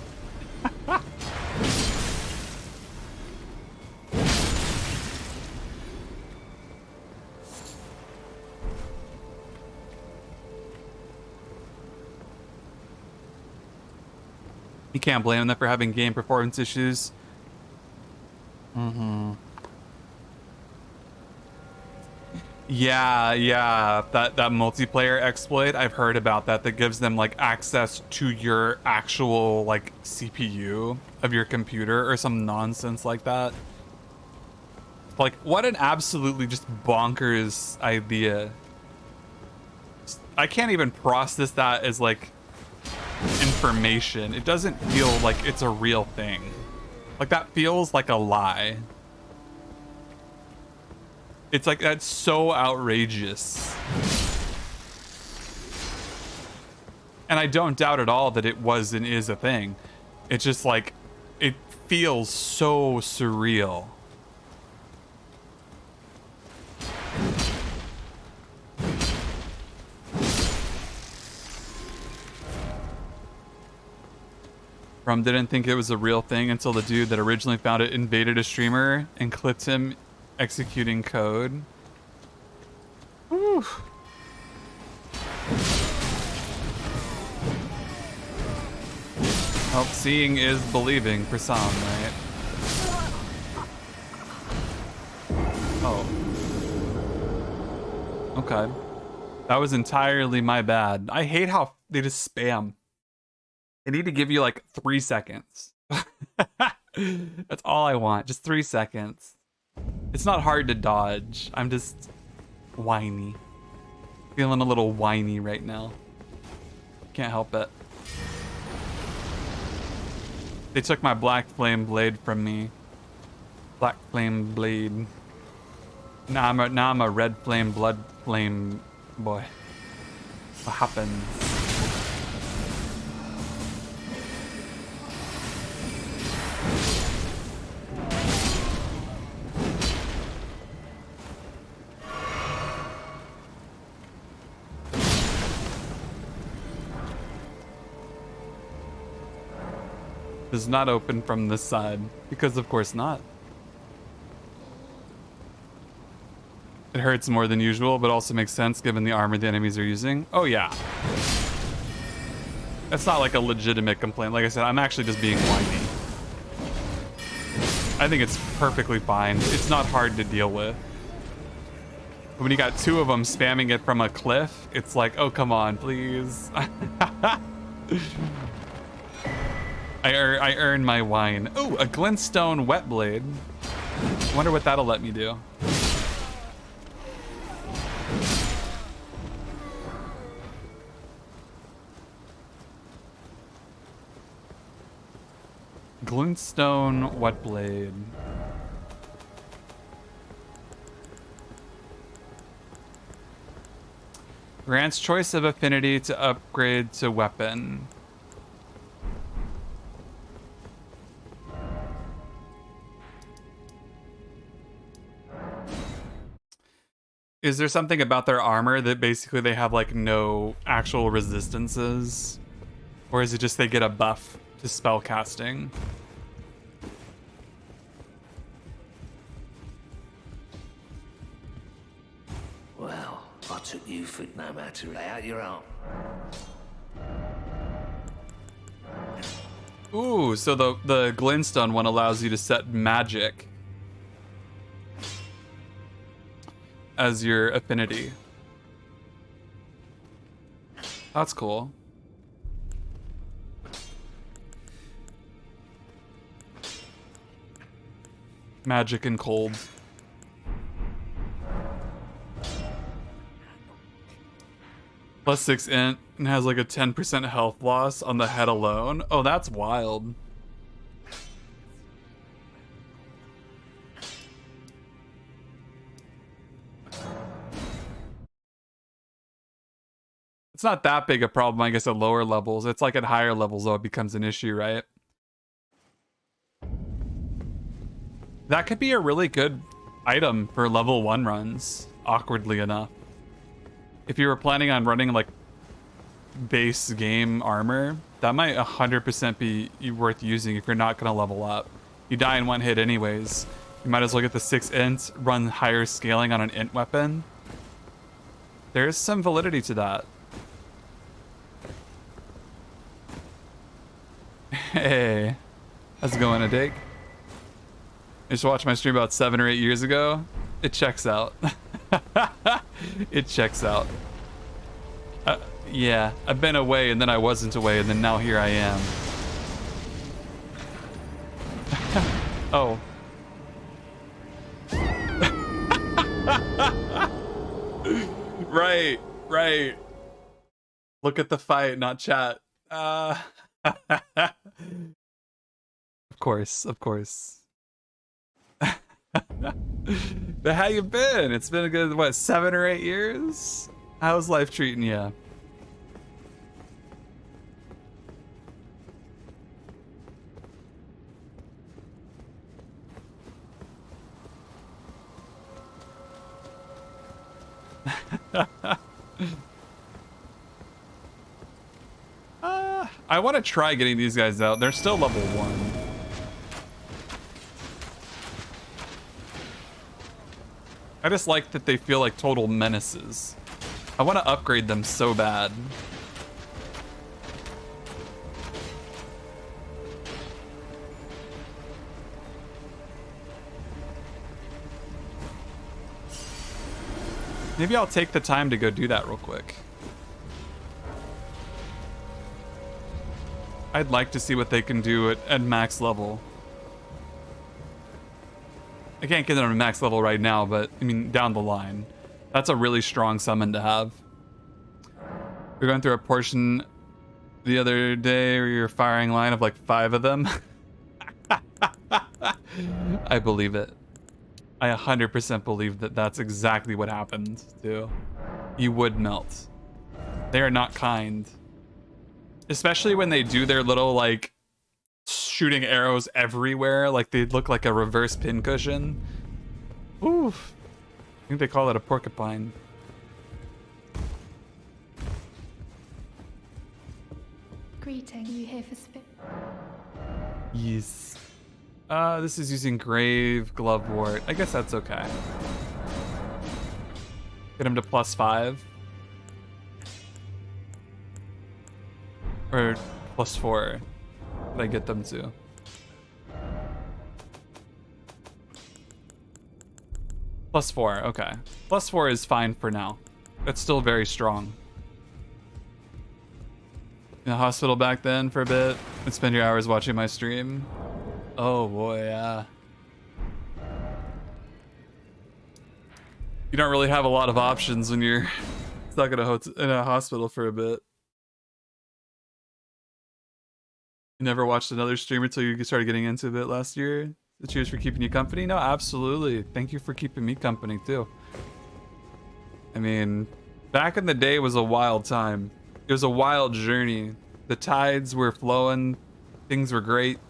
You can't blame them for having game performance issues. Yeah, that multiplayer exploit, I've heard about that gives them like access to your actual like CPU of your computer or some nonsense like that. Like, what an absolutely just bonkers idea. I can't even process that as like information. It doesn't feel like it's a real thing. Like, that feels like a lie. It's like, that's so outrageous. And I don't doubt at all that it was and is a thing. It's just like, it feels so surreal. Rum didn't think it was a real thing until the dude that originally found it invaded a streamer and clipped him executing code. Whew. Well, seeing is believing for some, right? Oh. Okay. That was entirely my bad. I hate how they just spam. They need to give you like 3 seconds. That's all I want. Just 3 seconds. It's not hard to dodge. I'm just whiny. Feeling a little whiny right now. Can't help it. They took my black flame blade from me. Black flame blade. Now I'm a red flame, blood flame boy. What happened? Does not open from this side, because of course not. It hurts more than usual, but also makes sense given the armor the enemies are using. Oh yeah. That's not like a legitimate complaint. Like I said, I'm actually just being whiny. I think it's perfectly fine. It's not hard to deal with. But when you got 2 of them spamming it from a cliff, it's like, oh, come on, please. I earned my wine. Oh, a glintstone wet blade. Wonder what that'll let me do. Glintstone wet blade. Grants choice of affinity to upgrade to weapon. Is there something about their armor that basically they have like no actual resistances? Or is it just they get a buff to spell casting? Well, I took you for no matter lay out your arm. Ooh, so the glintstone one allows you to set magic as your affinity. That's cool. Magic and cold. +6 int and has like a 10% health loss on the head alone. Oh, that's wild. It's not that big a problem, I guess, at lower levels. It's like at higher levels, though, it becomes an issue, right? That could be a really good item for level 1 runs, awkwardly enough. If you were planning on running, like, base game armor, that might 100% be worth using if you're not going to level up. You die in one hit anyways. You might as well get the 6 int, run higher scaling on an int weapon. There's some validity to that. Hey, how's it going, Adake? I just watched my stream about 7 or 8 years ago. It checks out. It checks out. Yeah, I've been away and then I wasn't away and then now here I am. Oh. Right, right. Look at the fight, not chat. Of course, of course. But how you been? It's been a good, what, 7 or 8 years? How's life treating you? I want to try getting these guys out. They're still level 1. I just like that they feel like total menaces. I want to upgrade them so bad. Maybe I'll take the time to go do that real quick. I'd like to see what they can do at max level. I can't get them to max level right now, but I mean down the line. That's a really strong summon to have. We're going through a portion the other day where you're firing line of like 5 of them. I believe it. I 100% believe that that's exactly what happened too. You would melt. They are not kind. Especially when they do their little like shooting arrows everywhere, like they look like a reverse pincushion. Oof. I think they call it a porcupine. Greeting. Are you here for spit? Yes. This is using Grave Glovewort. I guess that's okay. Get him to +5. Or +4. Did I get them to? +4, okay. +4 is fine for now. That's still very strong. In the hospital back then for a bit and spend your hours watching my stream. Oh boy, yeah. You don't really have a lot of options when you're stuck in a hospital for a bit. You never watched another stream until you started getting into it last year? So cheers for keeping you company? No, absolutely. Thank you for keeping me company too. I mean, back in the day was a wild time. It was a wild journey. The tides were flowing. Things were great.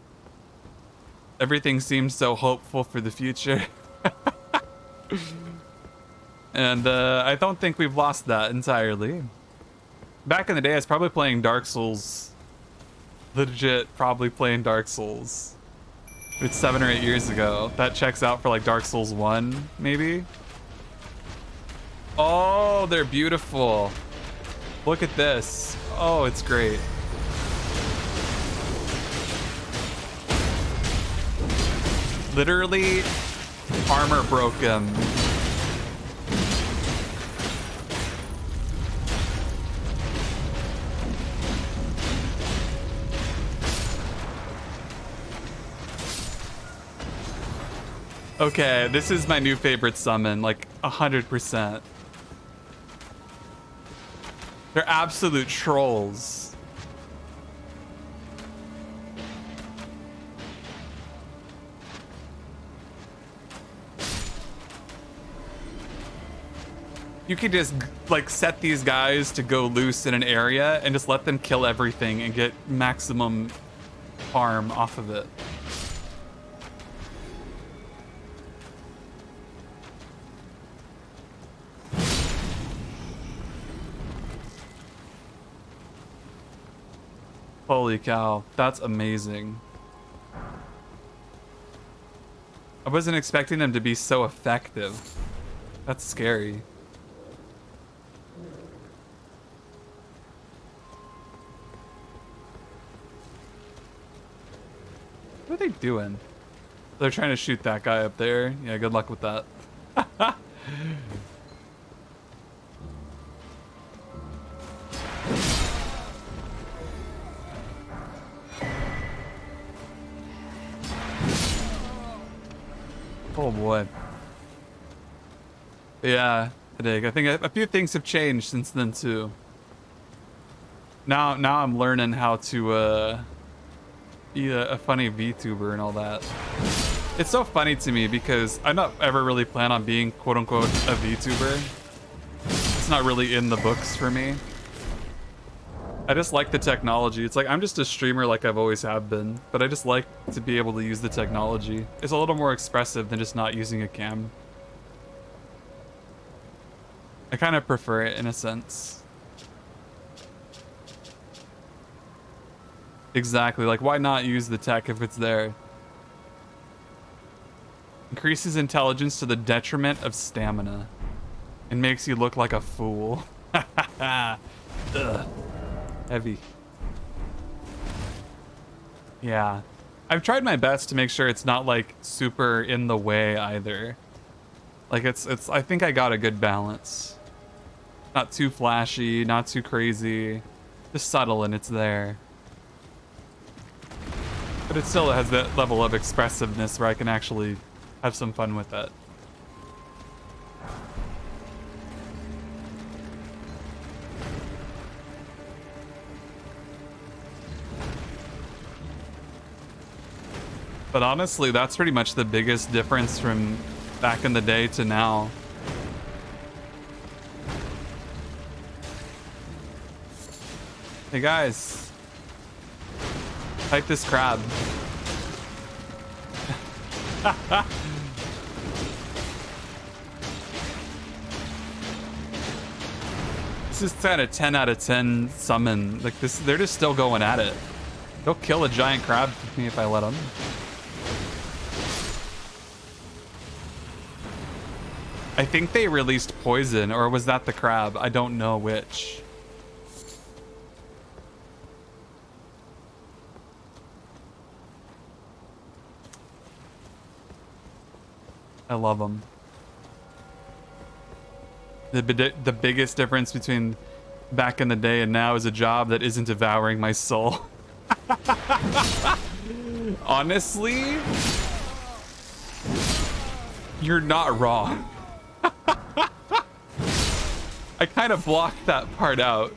Everything seemed so hopeful for the future. And I don't think we've lost that entirely. Back in the day, I was probably playing Dark Souls. Legit, probably playing Dark Souls. It's 7 or 8 years ago. That checks out for like Dark Souls 1, maybe? Oh, they're beautiful. Look at this. Oh, it's great. Literally, armor broke him. Okay, this is my new favorite summon, like 100%. They're absolute trolls. You can just like set these guys to go loose in an area and just let them kill everything and get maximum harm off of it. Holy cow, that's amazing. I wasn't expecting them to be so effective. That's scary. What are they doing? They're trying to shoot that guy up there. Yeah, good luck with that. Oh boy. Yeah, I dig. I think a few things have changed since then too. Now I'm learning how to be a funny VTuber and all that. It's so funny to me because I not ever really plan on being quote unquote a VTuber. It's not really in the books for me. I just like the technology. It's like I'm just a streamer like I've always have been, but I just like to be able to use the technology. It's a little more expressive than just not using a cam. I kind of prefer it in a sense. Exactly, like why not use the tech if it's there? Increases intelligence to the detriment of stamina. And makes you look like a fool. Ugh. Heavy. Yeah. I've tried my best to make sure it's not like super in the way either. Like it's I think I got a good balance. Not too flashy, not too crazy. Just subtle and it's there. But it still has that level of expressiveness where I can actually have some fun with it. But honestly, that's pretty much the biggest difference from back in the day to now. Hey guys, fight this crab. This is kind of 10 out of 10 summon. Like this, they're just still going at it. They'll kill a giant crab with me if I let them. I think they released poison, or was that the crab? I don't know which. I love them. The biggest difference between back in the day and now is a job that isn't devouring my soul. Honestly, you're not wrong. I kind of blocked that part out.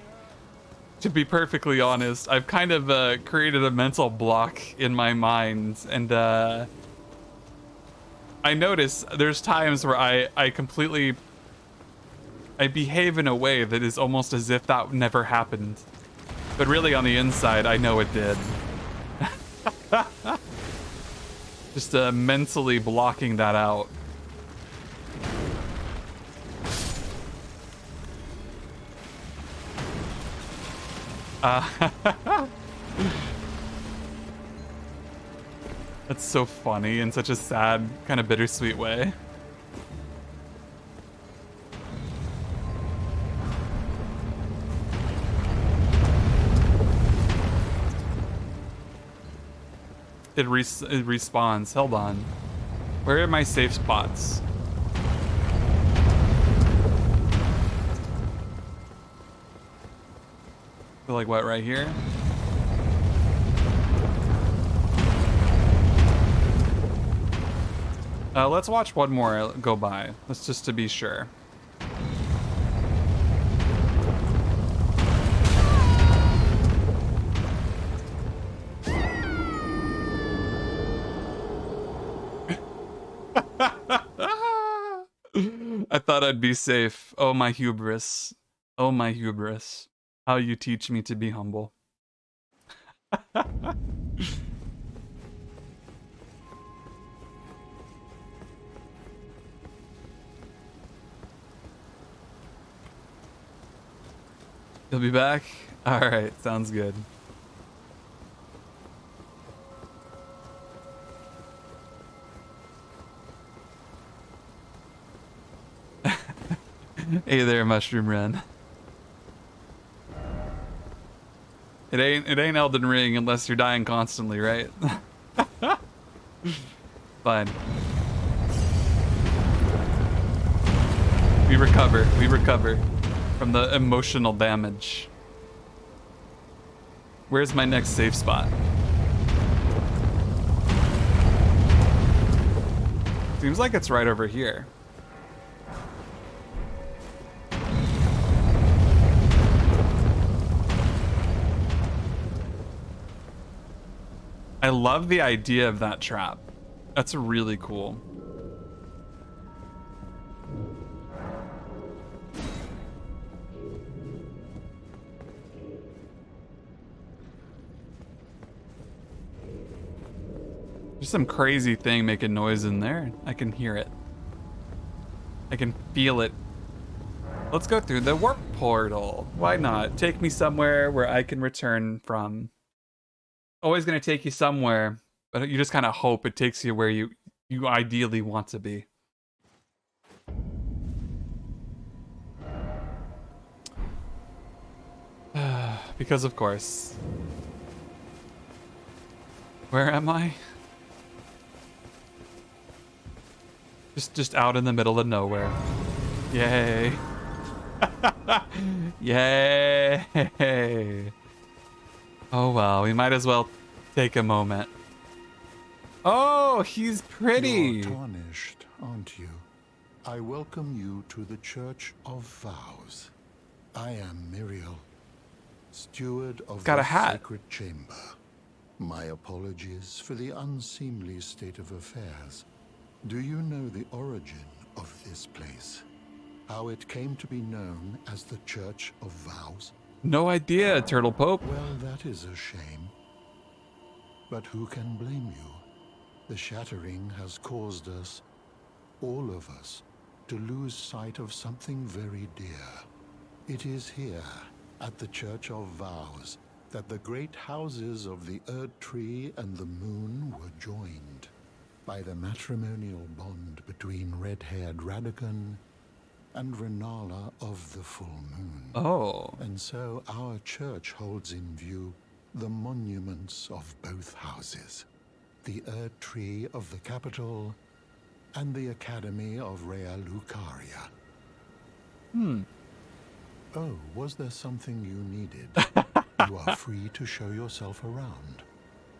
To be perfectly honest, I've kind of created a mental block in my mind, and I notice there's times where I completely behave in a way that is almost as if that never happened. But really on the inside, I know it did. Just mentally blocking that out. That's so funny in such a sad, kind of bittersweet way. It respawns. Hold on. Where are my safe spots? So like what, right here? Let's watch one more go by. Let's just to be sure. I thought I'd be safe. Oh, my hubris. Oh, my hubris. How you teach me to be humble. You'll be back? Alright, sounds good. Hey there, Mushroom Ren. It ain't Elden Ring unless you're dying constantly, right? Fine. We recover from the emotional damage. Where's my next safe spot? Seems like it's right over here. I love the idea of that trap. That's really cool. There's some crazy thing making noise in there. I can hear it. I can feel it. Let's go through the warp portal. Why not? Take me somewhere where I can return from. Always gonna take you somewhere, but you just kind of hope it takes you where you ideally want to be. Because of course. Where am I? Just out in the middle of nowhere. Yay. Yay. Oh well, we might as well take a moment. Oh, he's pretty. You're tarnished, aren't you? I welcome you to the Church of Vows. I am Miriel, steward of Got a this hat. sacred chamber. My apologies for the unseemly state of affairs. Do you know the origin of this place? How it came to be known as the Church of Vows? No idea, Turtle Pope. Well, that is a shame. But who can blame you? The shattering has caused us, all of us, to lose sight of something very dear. It is here, at the Church of Vows, that the great houses of the Erd Tree and the Moon were joined by the matrimonial bond between red-haired Radagon and Renala of the Full Moon. Oh. And so our church holds in view the monuments of both houses, the Erd Tree of the capital and the Academy of Rea Lucaria. Oh, was there something you needed? You are free to show yourself around.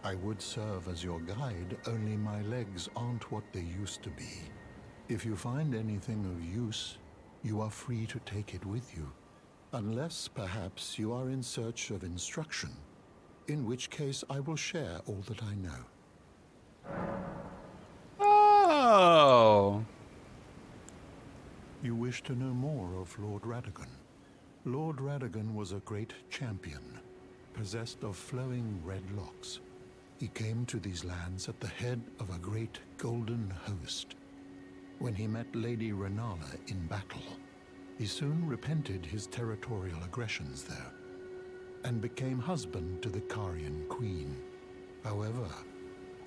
I would serve as your guide, only my legs aren't what they used to be. If you find anything of use, you are free to take it with you. Unless, perhaps, you are in search of instruction, in which case I will share all that I know. Oh. You wish to know more of Lord Radagon? Lord Radagon was a great champion, possessed of flowing red locks. He came to these lands at the head of a great golden host. When he met Lady Renala in battle, he soon repented his territorial aggressions there, and became husband to the Carian queen. However,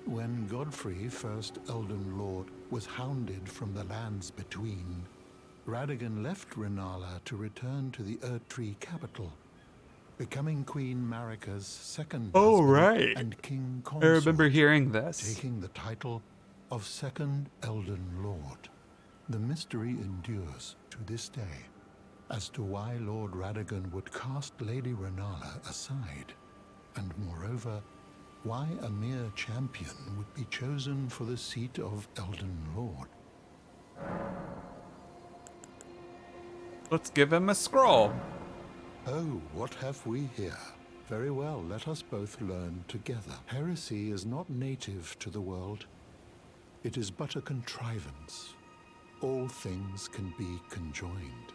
when Godfrey, first Elden Lord, was hounded from the lands between, Radagon left Renala to return to the Erd Tree capital, becoming Queen Marika's second husband right. and king I consort, remember hearing this. taking the title of second Elden Lord. The mystery endures to this day as to why Lord Radagon would cast Lady Renala aside, and moreover, why a mere champion would be chosen for the seat of Elden Lord. Let's give him a scroll. Oh, what have we here? Very well, let us both learn together. Heresy is not native to the world. It is but a contrivance. All things can be conjoined.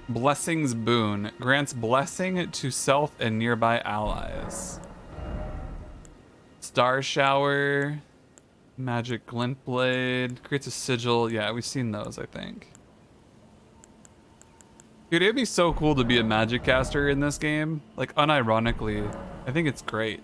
Blessings boon. Grants blessing to self and nearby allies. Star shower. Magic glint blade. Creates a sigil. Yeah, we've seen those, I think. Dude, it'd be so cool to be a magic caster in this game. Like, unironically. I think it's great.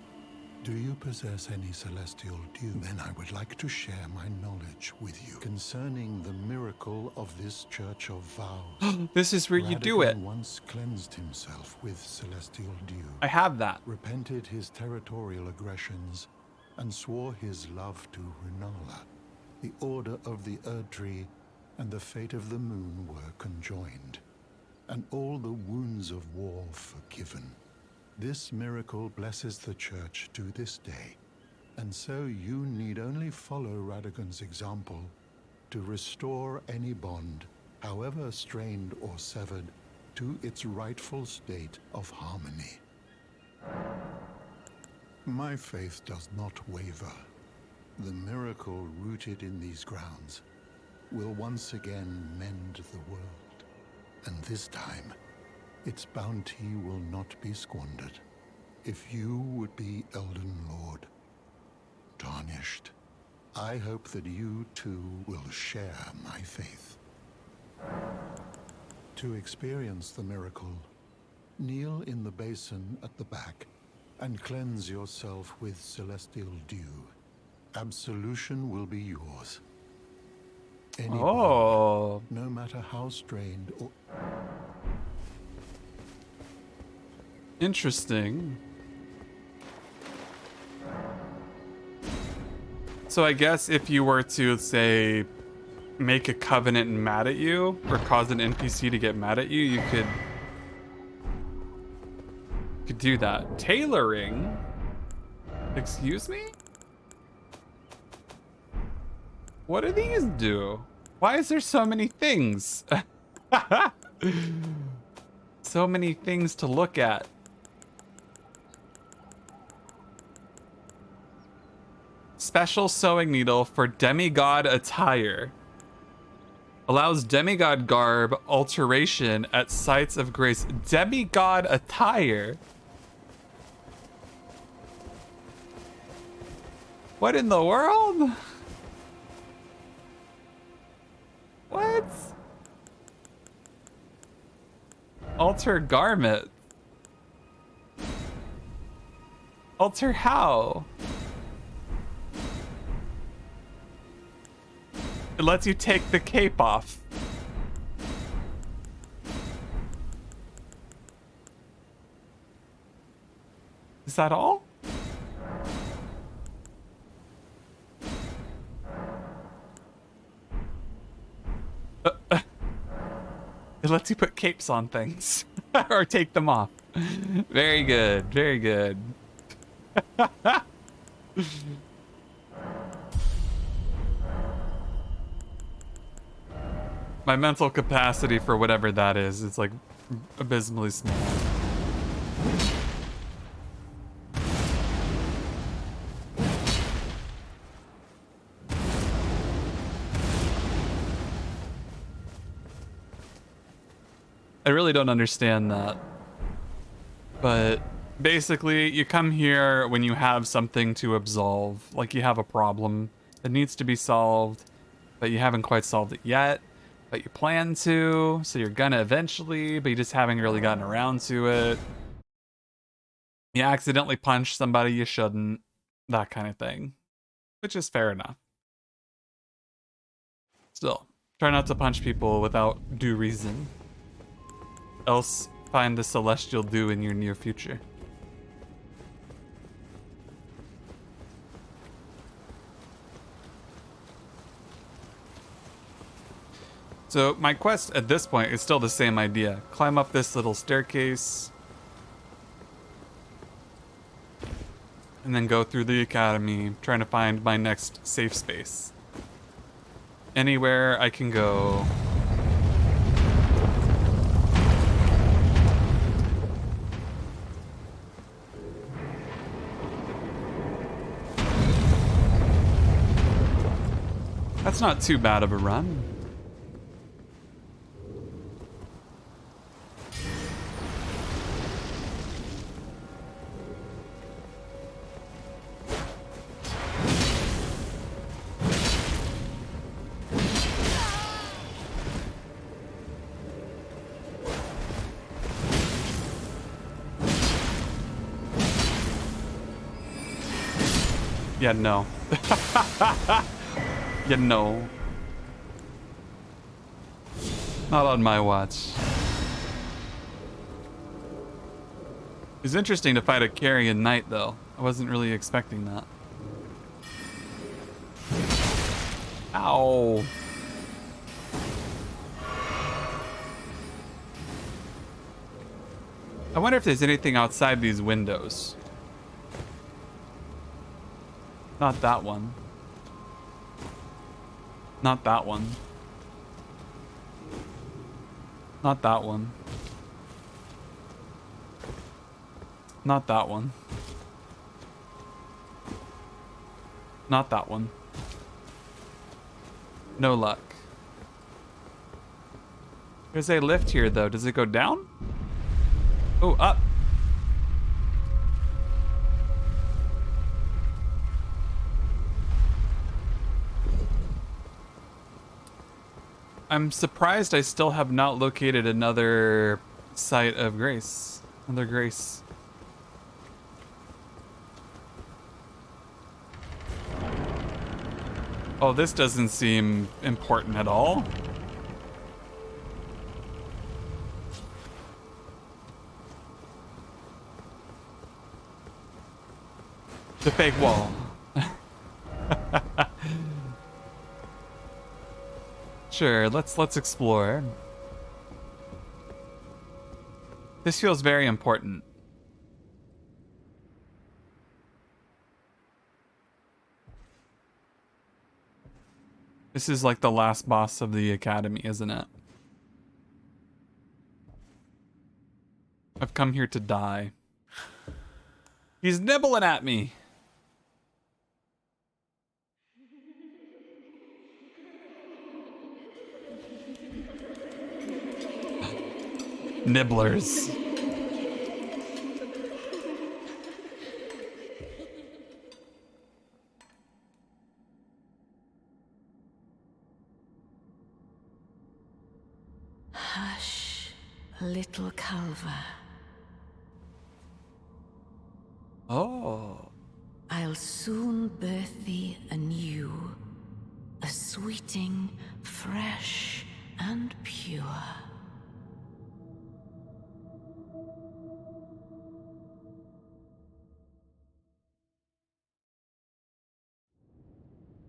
Do you possess any celestial dew? Then I would like to share my knowledge with you concerning the miracle of this Church of Vows. This is where you do it. Radagon once cleansed himself with celestial dew, I have that. repented his territorial aggressions, and swore his love to Renala. The order of the Erd Tree and the fate of the moon were conjoined, and all the wounds of war forgiven. This miracle blesses the Church to this day, and so you need only follow Radagon's example to restore any bond, however strained or severed, to its rightful state of harmony. My faith does not waver. The miracle rooted in these grounds will once again mend the world, and this time its bounty will not be squandered. If you would be Elden Lord, tarnished, I hope that you too will share my faith. To experience the miracle, kneel in the basin at the back and cleanse yourself with celestial dew. Absolution will be yours. Any Oh. bond, no matter how strained or... Interesting. So I guess if you were to, say, make a covenant mad at you, or cause an NPC to get mad at you, you could do that. Tailoring? Excuse me? What do these do? Why is there so many things? So many things to look at. Special sewing needle for demigod attire. Allows demigod garb alteration at sites of grace. Demigod attire? What in the world? What? Alter garment. Alter how? It lets you take the cape off. Is that all? It lets you put capes on things. Or take them off. Very good, very good. My mental capacity for whatever that is like abysmally small. I really don't understand that. But basically, you come here when you have something to absolve. Like you have a problem that needs to be solved, but you haven't quite solved it yet. But you plan to, so you're gonna eventually, but you just haven't really gotten around to it. You accidentally punch somebody you shouldn't. That kind of thing. Which is fair enough. Still, try not to punch people without due reason. Else, find the celestial dew in your near future. So my quest at this point is still the same idea. Climb up this little staircase. And then go through the academy, trying to find my next safe space. Anywhere I can go. That's not too bad of a run. Yeah, no. Yeah, no. Not on my watch. It's interesting to fight a carrion knight, though. I wasn't really expecting that. Ow. I wonder if there's anything outside these windows. Not that one. Not that one. Not that one. Not that one. Not that one. No luck. There's a lift here, though. Does it go down? Oh, up. I'm surprised I still have not located another site of grace. Another grace. Oh, this doesn't seem important at all. The fake wall. Sure, let's explore. This feels very important. This is like the last boss of the academy, isn't it? I've come here to die. He's nibbling at me. Nibblers. Hush, little Calva. Oh. I'll soon birth thee anew, a sweeting, fresh and pure.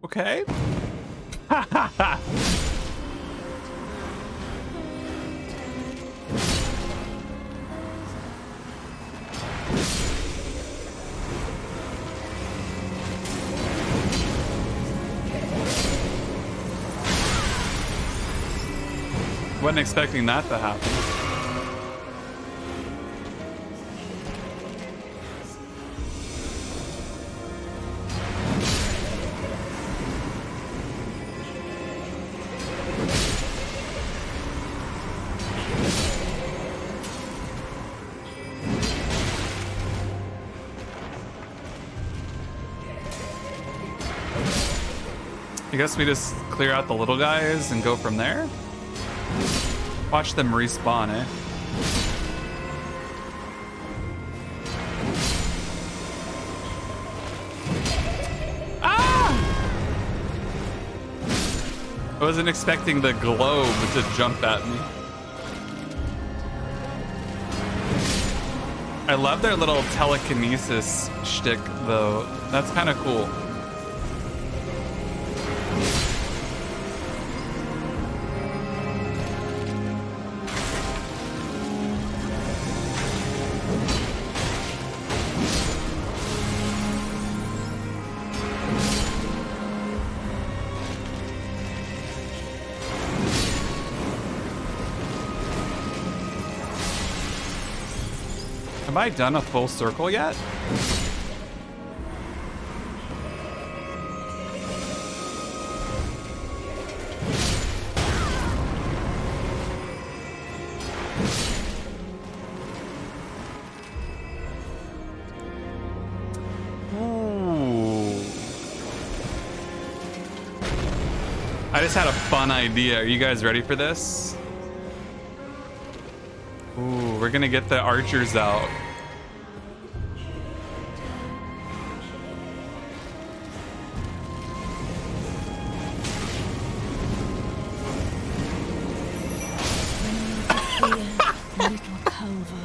Okay. Wasn't expecting that to happen. I guess we just clear out the little guys and go from there? Watch them respawn, eh? Ah! I wasn't expecting the globe to jump at me. I love their little telekinesis shtick, though. That's kind of cool. Have I done a full circle yet? Ooh. I just had a fun idea. Are you guys ready for this? Ooh, we're gonna get the archers out. Little Calva.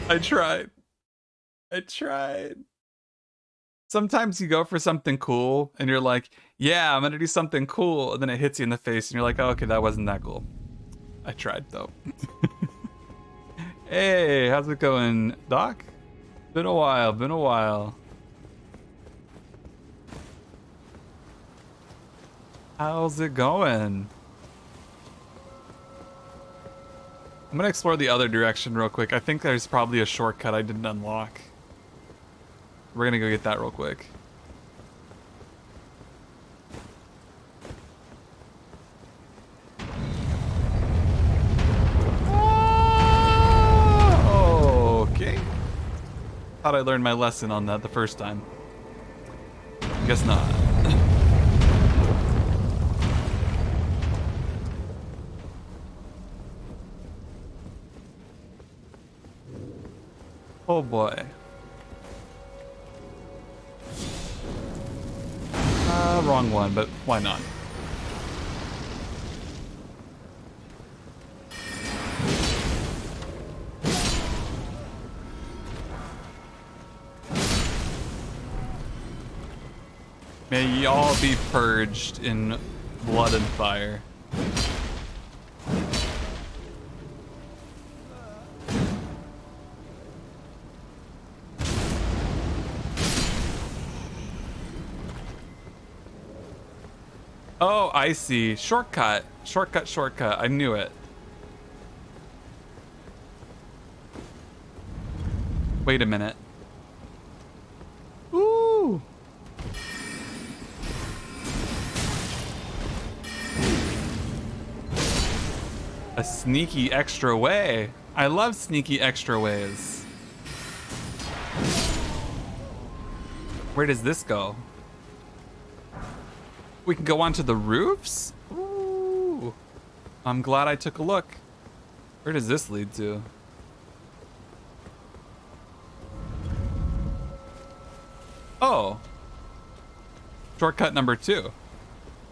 I tried. I tried. Sometimes you go for something cool and you're like, yeah, I'm gonna do something cool, and then it hits you in the face and you're like, oh, okay, that wasn't that cool. I tried though. Hey, how's it going, Doc? Been a while, been a while. How's it going? I'm gonna explore the other direction real quick. I think there's probably a shortcut I didn't unlock. We're gonna go get that real quick. Okay. Thought I learned my lesson on that the first time. Guess not. Oh boy. Wrong one, but why not? May ye all be purged in blood and fire. Oh, I see. Shortcut. Shortcut, shortcut. I knew it. Wait a minute. Ooh. A sneaky extra way. I love sneaky extra ways. Where does this go? We can go onto the roofs? Ooh. I'm glad I took a look. Where does this lead to? Oh. Shortcut number 2.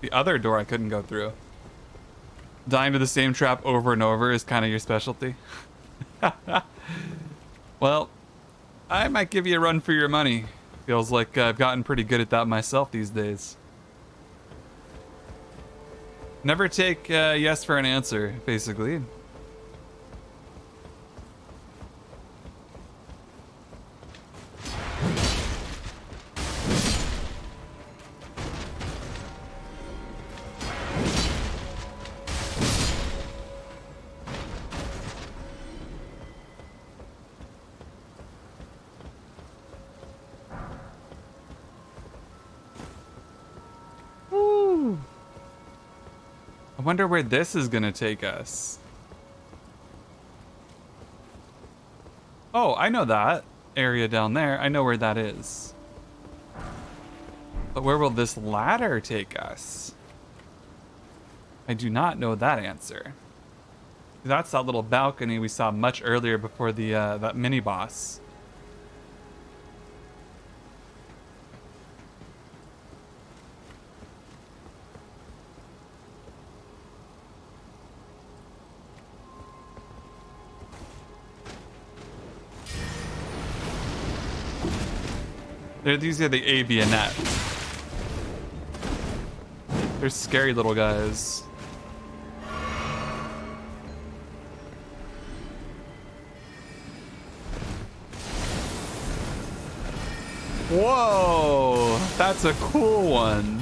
The other door I couldn't go through. Dying to the same trap over and over is kind of your specialty. Well, I might give you a run for your money. Feels like I've gotten pretty good at that myself these days. Never take yes for an answer, basically. I wonder where this is gonna take us. Oh, I know that area down there. I know where that is. But where will this ladder take us? I do not know that answer. That's that little balcony we saw much earlier before the that mini boss. These are the avionet. They're scary little guys. Whoa, that's a cool one.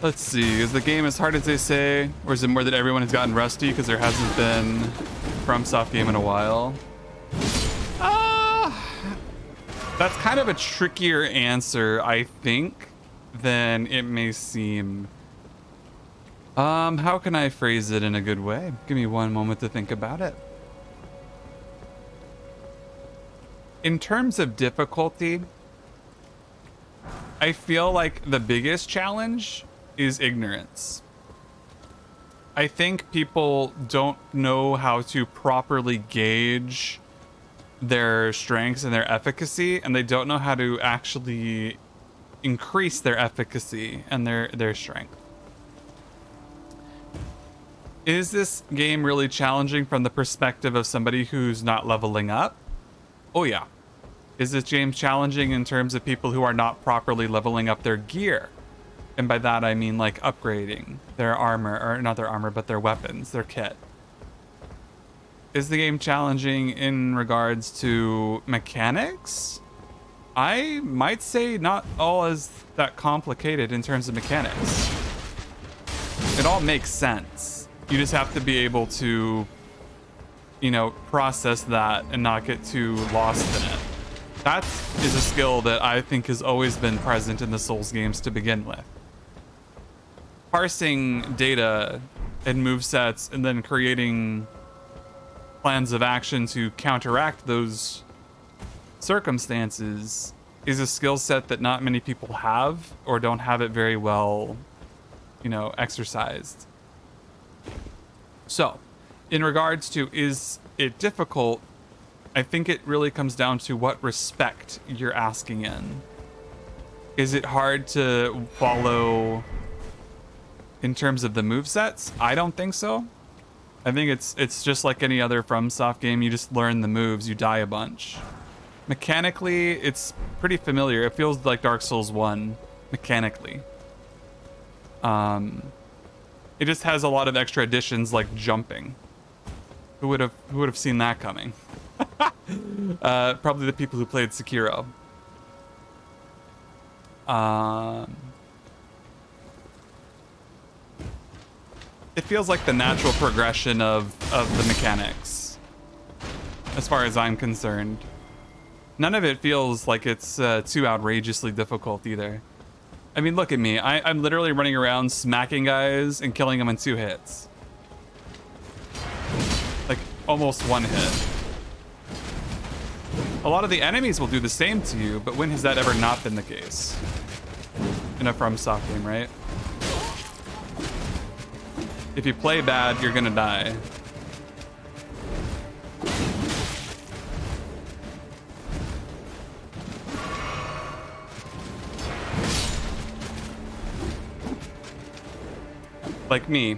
Let's see, is the game as hard as they say, or is it more that everyone has gotten rusty because there hasn't been FromSoft game in a while? That's kind of a trickier answer, I think, than it may seem. How can I phrase it in a good way? Give me one moment to think about it. In terms of difficulty, I feel like the biggest challenge is ignorance. I think people don't know how to properly gauge their strengths and their efficacy, and they don't know how to actually increase their efficacy and their strength. Is this game really challenging from the perspective of somebody who's not leveling up? Oh yeah. Is this game challenging in terms of people who are not properly leveling up their gear? And by that I mean like upgrading their armor, or not their armor, but their weapons, their kit. Is the game challenging in regards to mechanics? I might say not all is that complicated in terms of mechanics. It all makes sense. You just have to be able to, you know, process that and not get too lost in it. That is a skill that I think has always been present in the Souls games to begin with. Parsing data and movesets and then creating plans of action to counteract those circumstances is a skill set that not many people have, or don't have it very well, you know, exercised. So, in regards to is it difficult, I think it really comes down to what respect you're asking in. Is it hard to follow in terms of the movesets? I don't think so. I think it's just like any other FromSoft game. You just learn the moves, you die a bunch. Mechanically, it's pretty familiar. It feels like Dark Souls 1 mechanically. It just has a lot of extra additions like jumping. Who would have seen that coming? Probably the people who played Sekiro. It feels like the natural progression of the mechanics, as far as I'm concerned. None of it feels like it's too outrageously difficult either. I mean, look at me. I'm literally running around smacking guys and killing them in 2 hits. Like, almost 1 hit. A lot of the enemies will do the same to you, but when has that ever not been the case? In a FromSoft game, right? If you play bad, you're gonna die. Like me.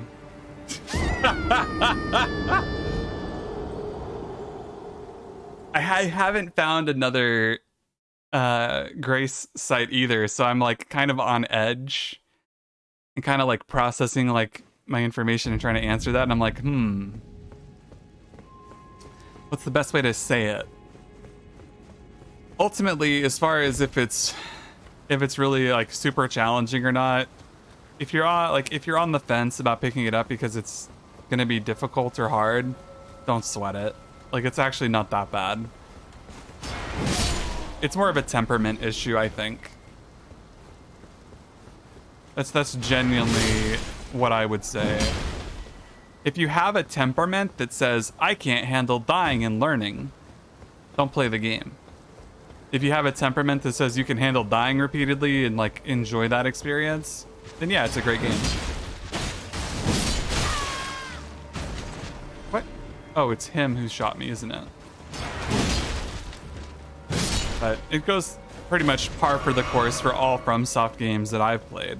I haven't found another Grace site either, so I'm like kind of on edge and kind of like processing like my information and trying to answer that, and I'm like, what's the best way to say it? Ultimately, as far as if it's really like super challenging or not, if you're on the fence about picking it up because it's gonna be difficult or hard, don't sweat it. Like, it's actually not that bad. It's more of a temperament issue, I think. That's genuinely what I would say. If you have a temperament that says, I can't handle dying and learning, don't play the game. If you have a temperament that says you can handle dying repeatedly and like enjoy that experience, then yeah, it's a great game. What? Oh, it's him who shot me, isn't it? But it goes pretty much par for the course for all FromSoft games that I've played.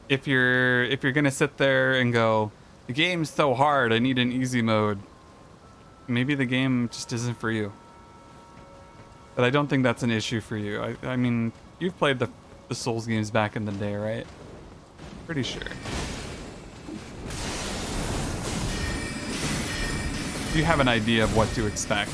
If you're gonna sit there and go, the game's so hard, I need an easy mode, maybe the game just isn't for you. But I don't think that's an issue for you. I mean, you've played the Souls games back in the day, right? Pretty sure. You have an idea of what to expect.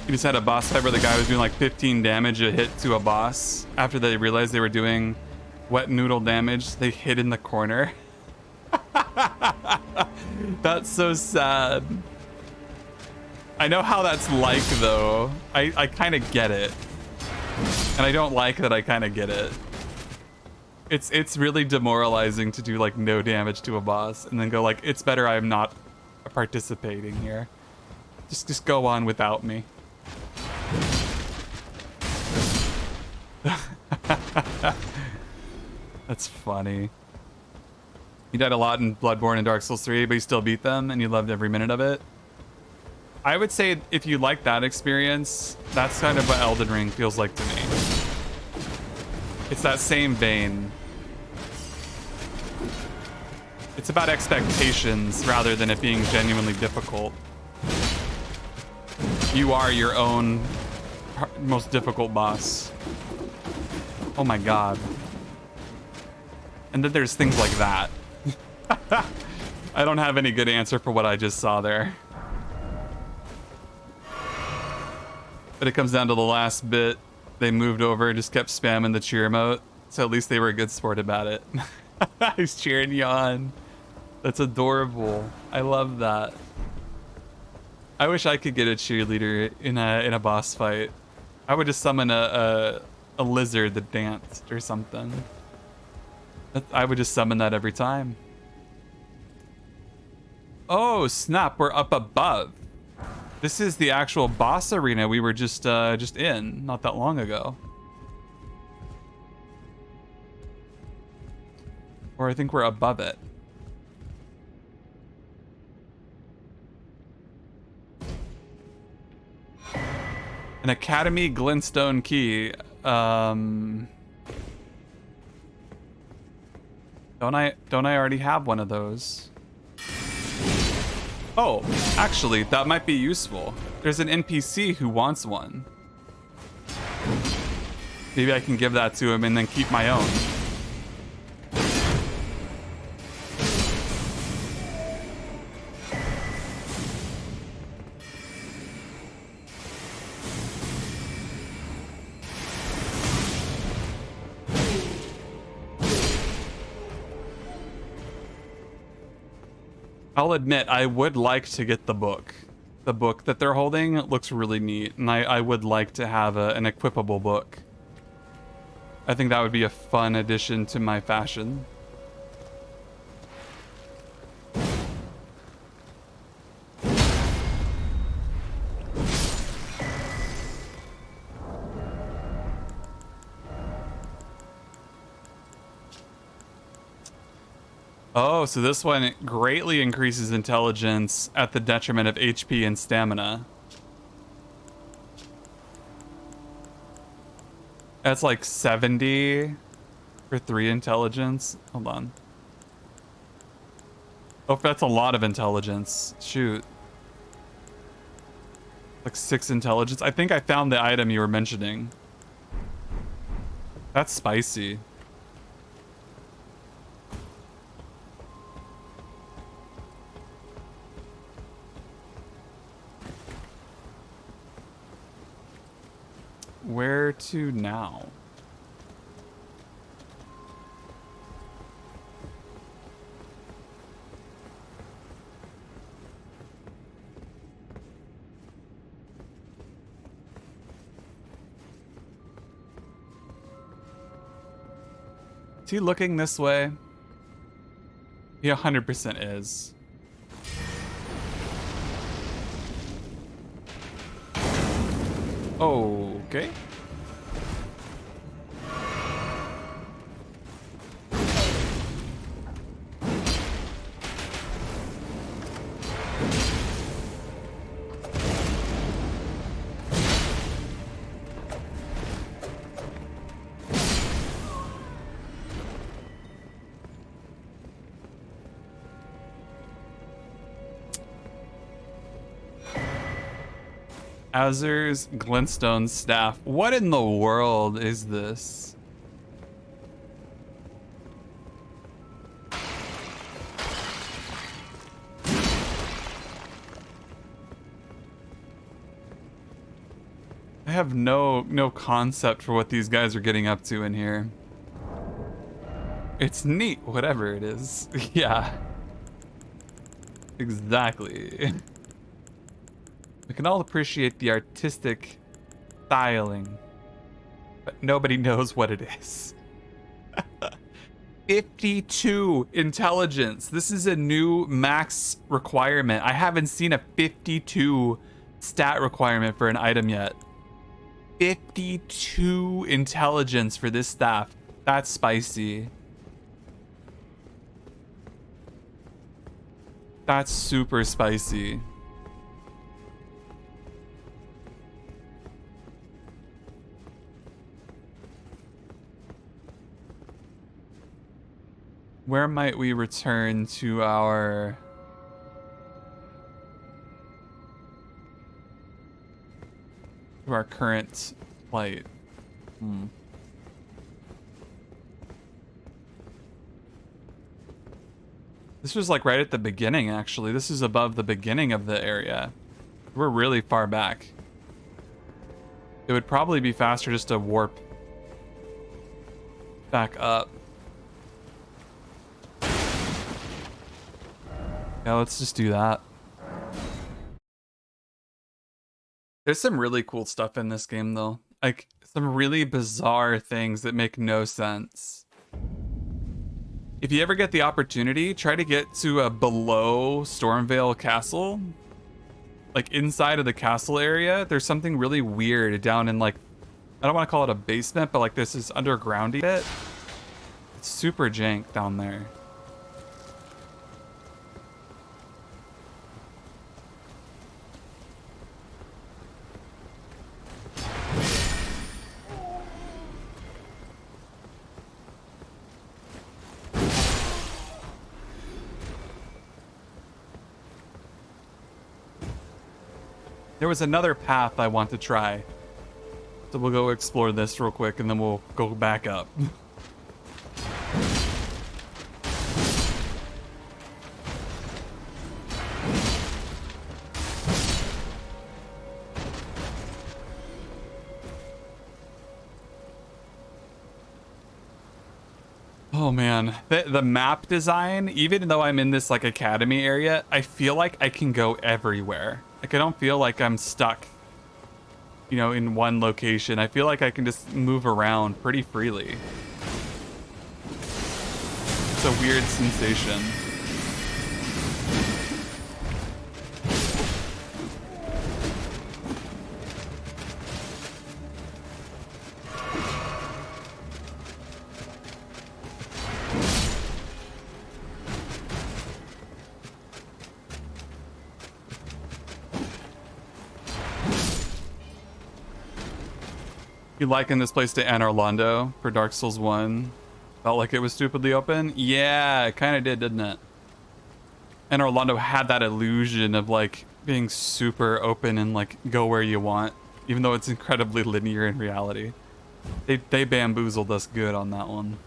You just had a boss fight where the guy was doing like 15 damage a hit to a boss. After they realized they were doing wet noodle damage, they hid in the corner. That's so sad. I know how that's like, though. I kind of get it. And I don't like that I kind of get it. It's really demoralizing to do like no damage to a boss and then go like, it's better I'm not participating here. Just go on without me. That's funny. You died a lot in Bloodborne and Dark Souls 3, but you still beat them and you loved every minute of it. I would say if you like that experience, that's kind of what Elden Ring feels like to me. It's that same vein. It's about expectations rather than it being genuinely difficult. You are your own most difficult boss. Oh my god. And then there's things like that. I don't have any good answer for what I just saw there. But it comes down to the last bit. They moved over, just kept spamming the cheer emote. So at least they were a good sport about it. He's cheering you on. That's adorable. I love that. I wish I could get a cheerleader in a boss fight. I would just summon a lizard that danced or something. I would just summon that every time. Oh snap! We're up above. This is the actual boss arena we were just in not that long ago. Or I think we're above it. An Academy Glintstone key. Don't I already have one of those? Oh, actually, that might be useful. There's an NPC who wants one. Maybe I can give that to him and then keep my own. I'll admit, I would like to get the book. The book that they're holding looks really neat, and I would like to have an equipable book. I think that would be a fun addition to my fashion. Oh, so this one greatly increases intelligence at the detriment of HP and stamina. That's like 70 for 3 intelligence. Hold on. Oh, that's a lot of intelligence. Shoot. Like 6 intelligence. I think I found the item you were mentioning. That's spicy. Where to now? Is he looking this way? He 100% is. Okay. Azur's Glintstone staff. What in the world is this? I have no concept for what these guys are getting up to in here. It's neat, whatever it is. Yeah. Exactly. We can all appreciate the artistic styling, but nobody knows what it is. 52 intelligence. This is a new max requirement. I haven't seen a 52 stat requirement for an item yet. 52 intelligence for this staff. That's spicy. That's super spicy. Where might we return to our current plight? This was like right at the beginning, actually. This is above the beginning of the area. We're really far back. It would probably be faster just to warp back up. Yeah, let's just do that. There's some really cool stuff in this game, though. Like, some really bizarre things that make no sense. If you ever get the opportunity, try to get to a below Stormvale Castle. Like, inside of the castle area, there's something really weird down in, like, I don't want to call it a basement, but, like, this is undergroundy bit. It's super jank down there. There was another path I want to try. So we'll go explore this real quick and then we'll go back up. Oh man, the map design, even though I'm in this like academy area, I feel like I can go everywhere. Like I don't feel like I'm stuck, you know, in one location. I feel like I can just move around pretty freely. It's a weird sensation. You liken this place to Anor Londo for Dark Souls 1? Felt like it was stupidly open? Yeah, it kind of did, didn't it? Anor Londo had that illusion of like being super open and like go where you want, even though it's incredibly linear in reality. They bamboozled us good on that one.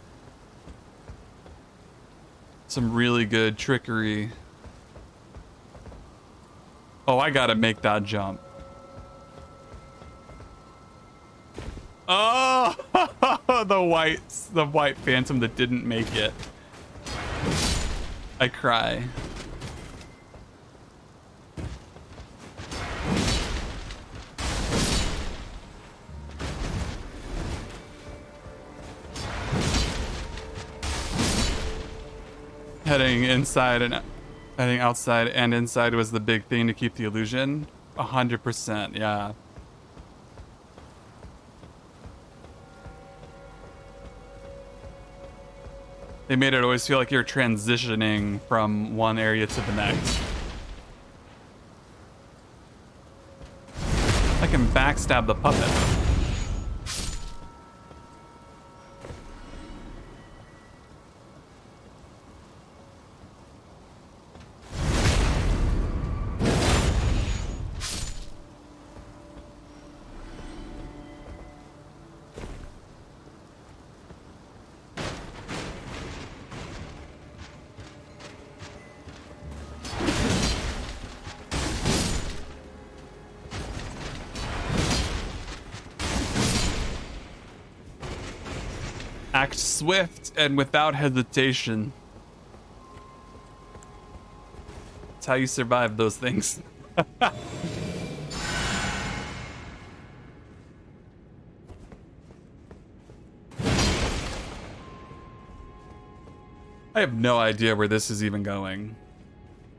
Some really good trickery. Oh, I gotta make that jump. Oh, the white phantom that didn't make it. I cry. Heading outside and inside was the big thing to keep the illusion. 100%, yeah. They made it always feel like you're transitioning from one area to the next. I can backstab the puppet. Act swift and without hesitation. That's how you survive those things. I have no idea where this is even going.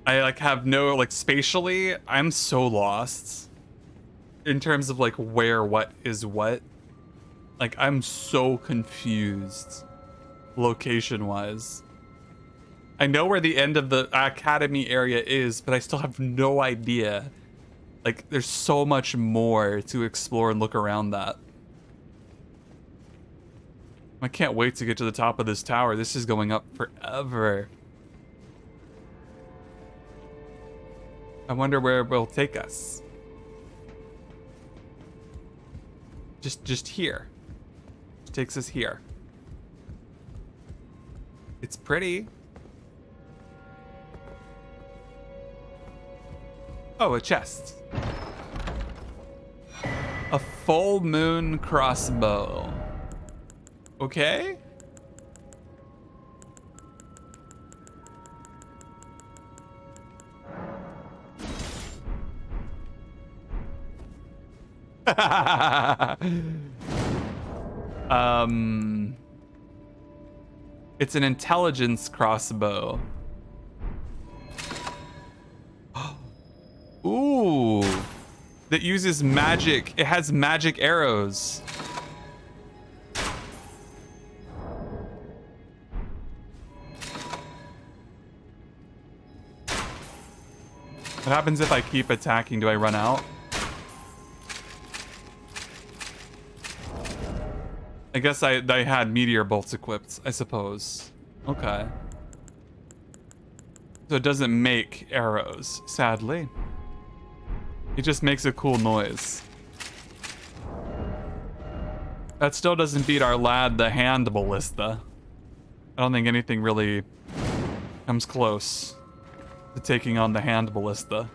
I like have no, like, spatially, I'm so lost in terms of like where what is what. Like, I'm so confused location wise. I know where the end of the academy area is, but I still have no idea. Like, there's so much more to explore and look around that. I can't wait to get to the top of this tower. This is going up forever. I wonder where it will take us. Just here. It takes us here. It's pretty. Oh, a chest. A full moon crossbow. Okay. It's an intelligence crossbow. Ooh. That uses magic. It has magic arrows. What happens if I keep attacking? Do I run out? I guess I had meteor bolts equipped, I suppose. Okay. So it doesn't make arrows, sadly. It just makes a cool noise. That still doesn't beat our lad, the hand ballista. I don't think anything really comes close to taking on the hand ballista.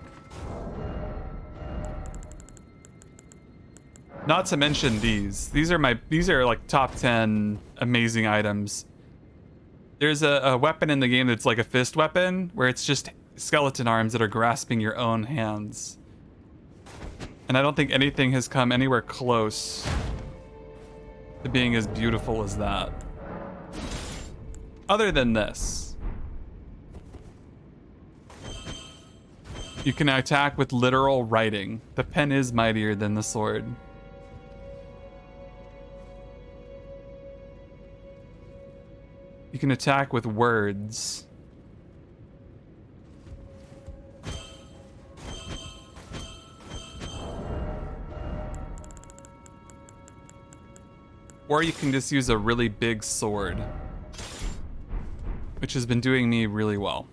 Not to mention these. These are like top 10 amazing items. There's a weapon in the game that's like a fist weapon, where it's just skeleton arms that are grasping your own hands. And I don't think anything has come anywhere close to being as beautiful as that. Other than this. You can attack with literal writing. The pen is mightier than the sword. You can attack with words. Or you can just use a really big sword, which has been doing me really well.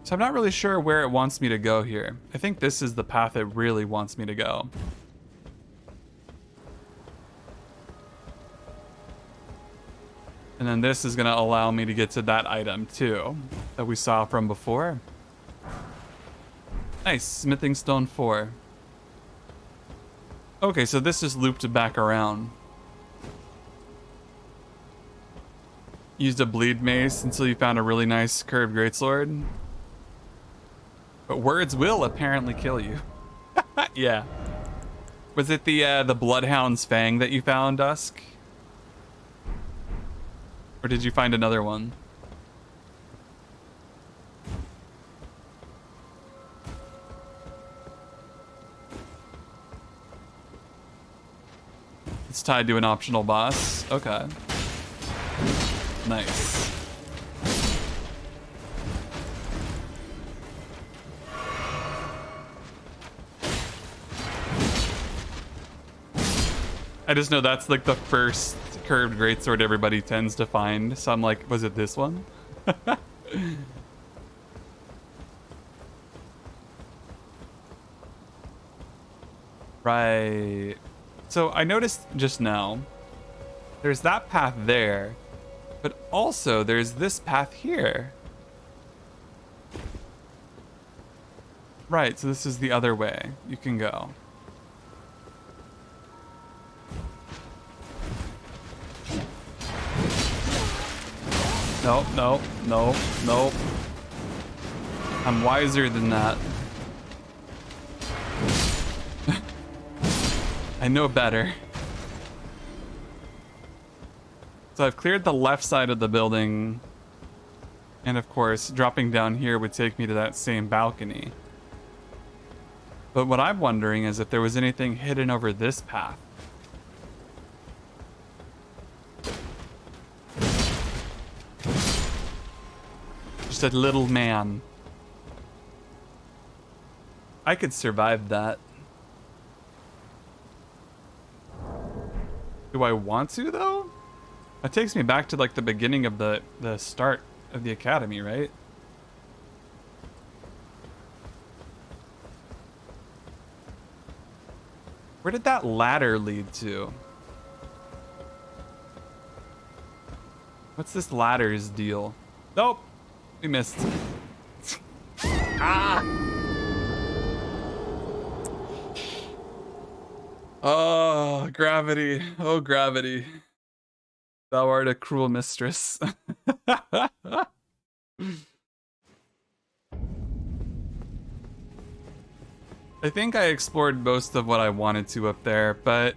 So I'm not really sure where it wants me to go here. I think this is the path it really wants me to go. And then this is going to allow me to get to that item too, that we saw from before. Nice, smithing stone 4. Okay, so this just looped back around. Used a bleed mace until you found a really nice curved greatsword. But words will apparently kill you. Yeah. Was it the Bloodhound's Fang that you found, Dusk? Or did you find another one? It's tied to an optional boss. Okay. Nice. I just know that's like the first curved greatsword everybody tends to find. So I'm like, was it this one? Right. So I noticed just now, there's that path there, but also there's this path here. Right, so this is the other way you can go. No, no, no, no. I'm wiser than that. I know better. So I've cleared the left side of the building. And of course, dropping down here would take me to that same balcony. But what I'm wondering is if there was anything hidden over this path. Just a little man. I could survive that. Do I want to, though? That takes me back to like the beginning of the start of the academy, right? Where did that ladder lead to? What's this ladder's deal? Nope. We missed. Ah! Oh, gravity. Oh, gravity. Thou art a cruel mistress. I think I explored most of what I wanted to up there, but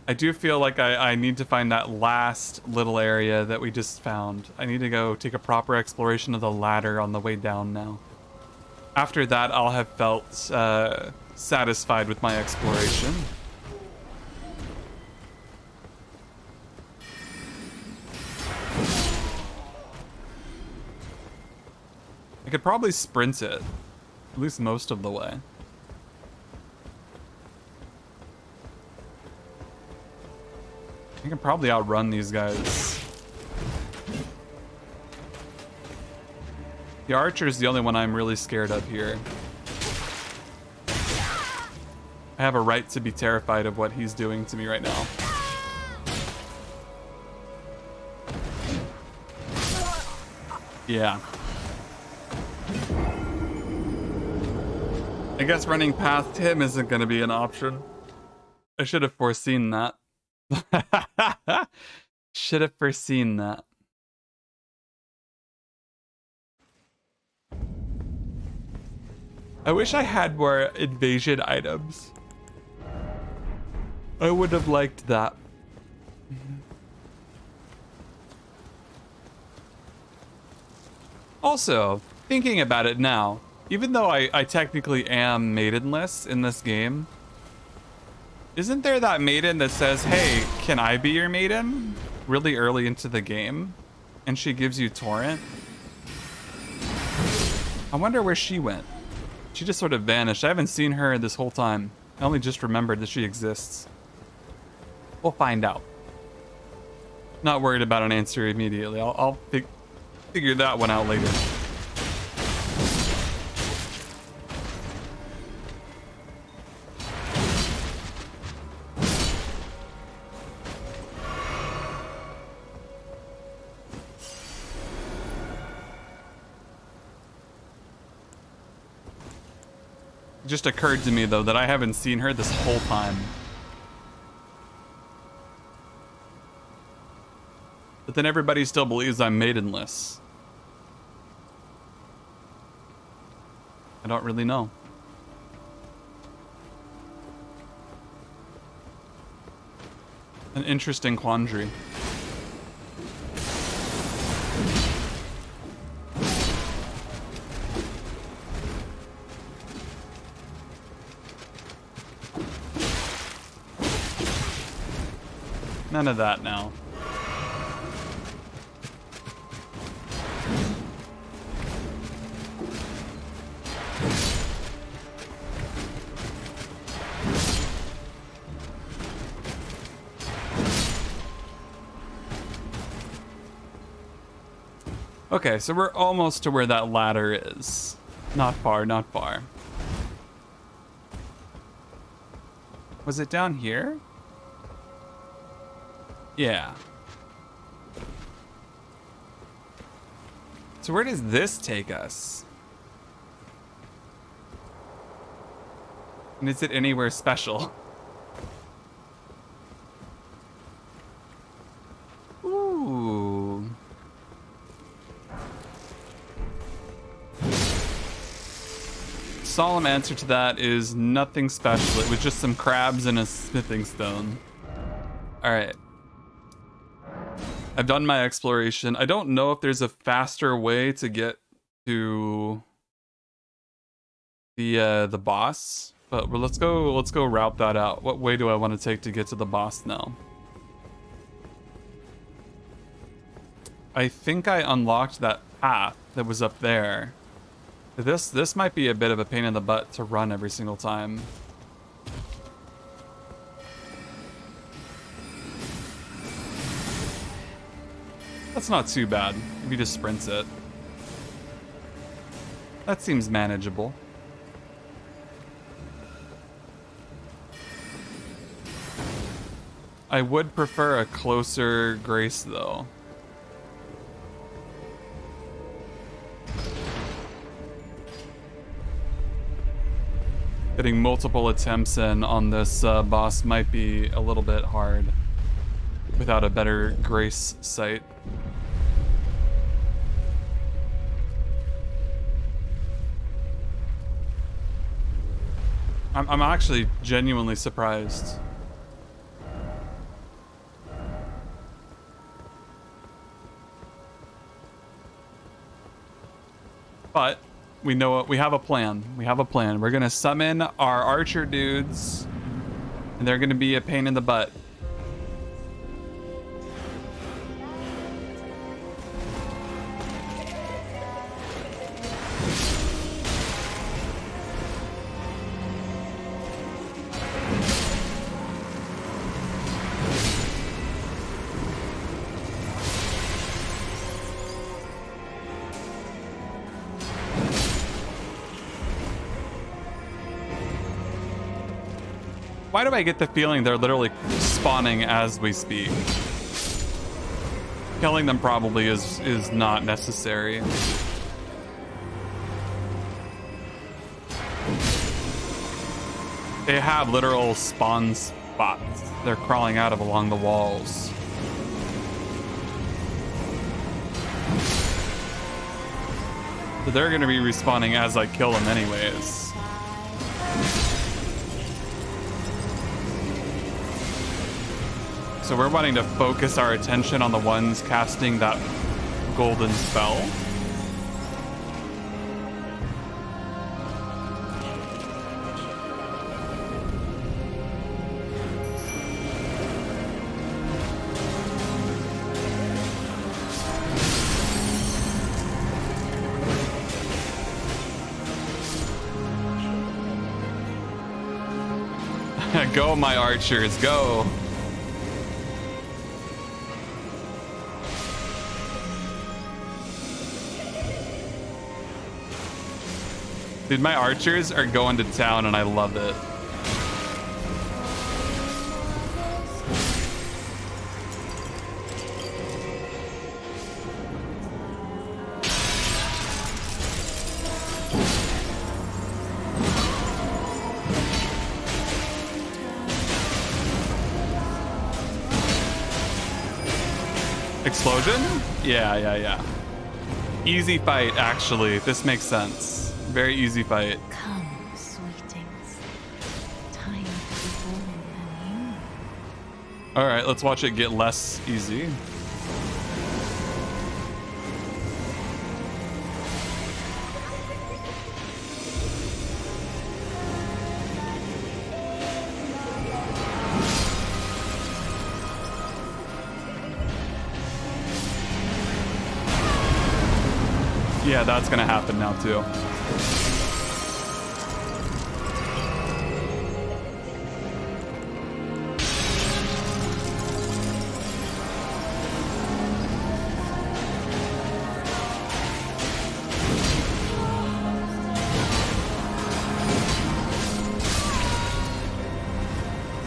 I do feel like I need to find that last little area that we just found. I need to go take a proper exploration of the ladder on the way down now. After that, I'll have felt satisfied with my exploration. I could probably sprint it, at least most of the way. I can probably outrun these guys. The archer is the only one I'm really scared of here. I have a right to be terrified of what he's doing to me right now. Yeah. I guess running past him isn't going to be an option. I should have foreseen that. Should have foreseen that. I wish I had more invasion items. I would have liked that. Also, thinking about it now, even though I technically am maidenless in this game, isn't there that maiden that says, hey, can I be your maiden? Really early into the game, and she gives you torrent? I wonder where she went. She just sort of vanished. I haven't seen her this whole time. I only just remembered that she exists. We'll find out. Not worried about an answer immediately. I'll figure that one out later. It just occurred to me, though, that I haven't seen her this whole time. But then everybody still believes I'm maidenless. I don't really know. An interesting quandary. None of that now. Okay, so we're almost to where that ladder is. Not far, not far. Was it down here? Yeah. So where does this take us? And is it anywhere special? Ooh. Solemn answer to that is nothing special. It was just some crabs and a smithing stone. All right. I've done my exploration. I don't know if there's a faster way to get to the boss, but let's go route that out. What way do I want to take to get to the boss now? I think I unlocked that path that was up there. This might be a bit of a pain in the butt to run every single time. That's not too bad if he just sprints it. That seems manageable. I would prefer a closer Grace, though. Getting multiple attempts in on this boss might be a little bit hard without a better Grace sight. I'm actually genuinely surprised. But we know what we have a plan. We have a plan. We're gonna summon our archer dudes, and they're gonna be a pain in the butt. Why do I get the feeling they're literally spawning as we speak? Killing them probably is not necessary. They have literal spawn spots they're crawling out of along the walls. So they're gonna be respawning as I kill them anyways. So we're wanting to focus our attention on the ones casting that golden spell. Go, my archers, go. Dude, my archers are going to town and I love it. Explosion? Yeah. Easy fight, actually. This makes sense. Very easy fight. Come, sweetings. Time to be born anew. All right, let's watch it get less easy. Yeah, that's gonna happen now too.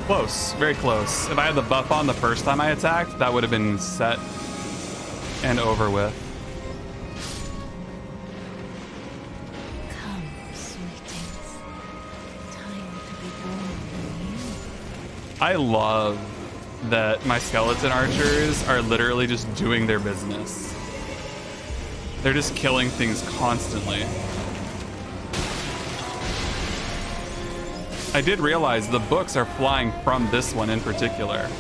Close, very close. If I had the buff on the first time I attacked, that would have been set and over with. Come, sweetings. Time to be born anew. I love that my skeleton archers are literally just doing their business. They're just killing things constantly. I did realize the books are flying from this one in particular.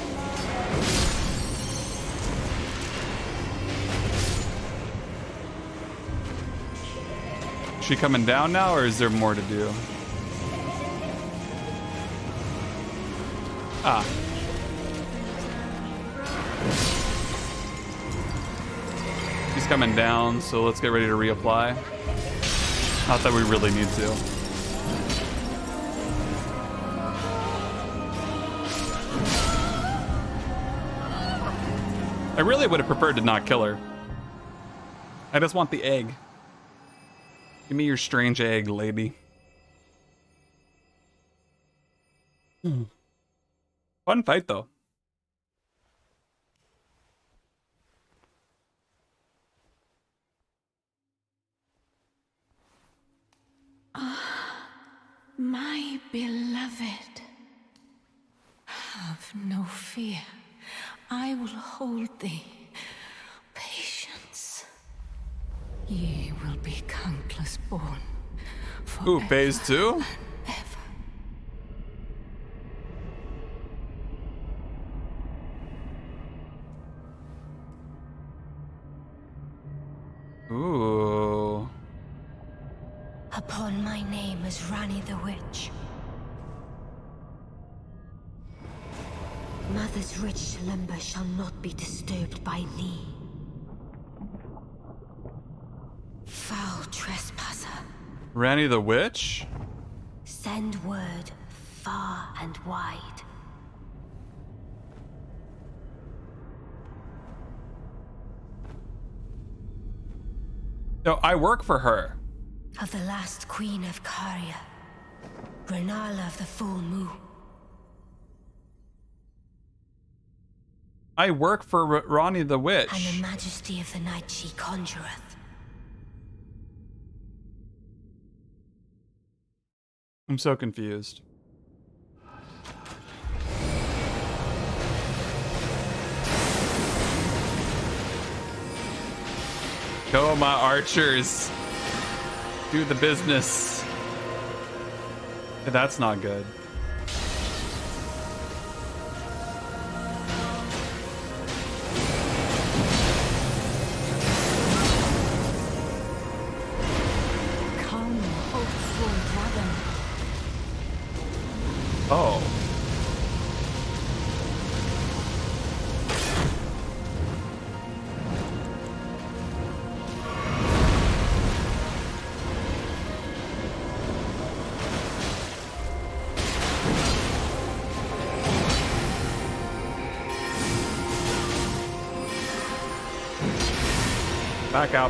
Is she coming down now, or is there more to do? Ah. She's coming down, so let's get ready to reapply. Not that we really need to. I really would have preferred to not kill her. I just want the egg. Give me your strange egg, lady. Fun fight, though. My beloved, have no fear. I will hold thee. Patience. Ye will be countless born. Ooh, phase 2? Ever. Ooh. Upon my name as Rani the Witch. Mother's rich slumber shall not be disturbed by thee. Foul trespasser, Rani the Witch? send word far and wide. No, I work for her. Of the last queen of Caria, Renala of the Full Moon. I work for Ronnie the and Witch. the majesty of the night she conjureth. I'm so confused. Go, my archers. Do the business. That's not good. Come, hopeful dragon. Oh.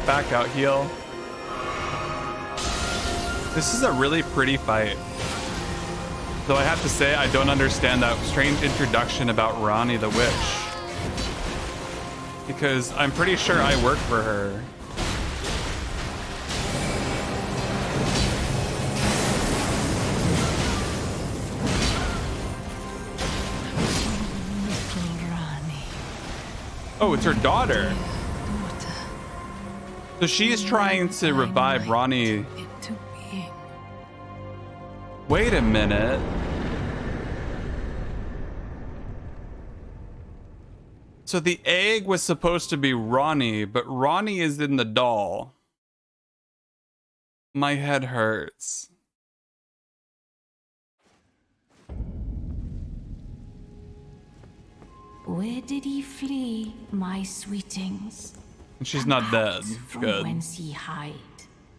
Back out, heal. This is a really pretty fight. Though I have to say, I don't understand that strange introduction about Ronnie the Witch. Because I'm pretty sure I work for her. Little Rani. Oh, it's her daughter. Daughter. So she is trying to revive Ronnie. Into being. Wait a minute. So the egg was supposed to be Ronnie, but Ronnie is in the doll. My head hurts. Where did he flee, my sweetings? And she's Come not dead. out from Good. whence he hide.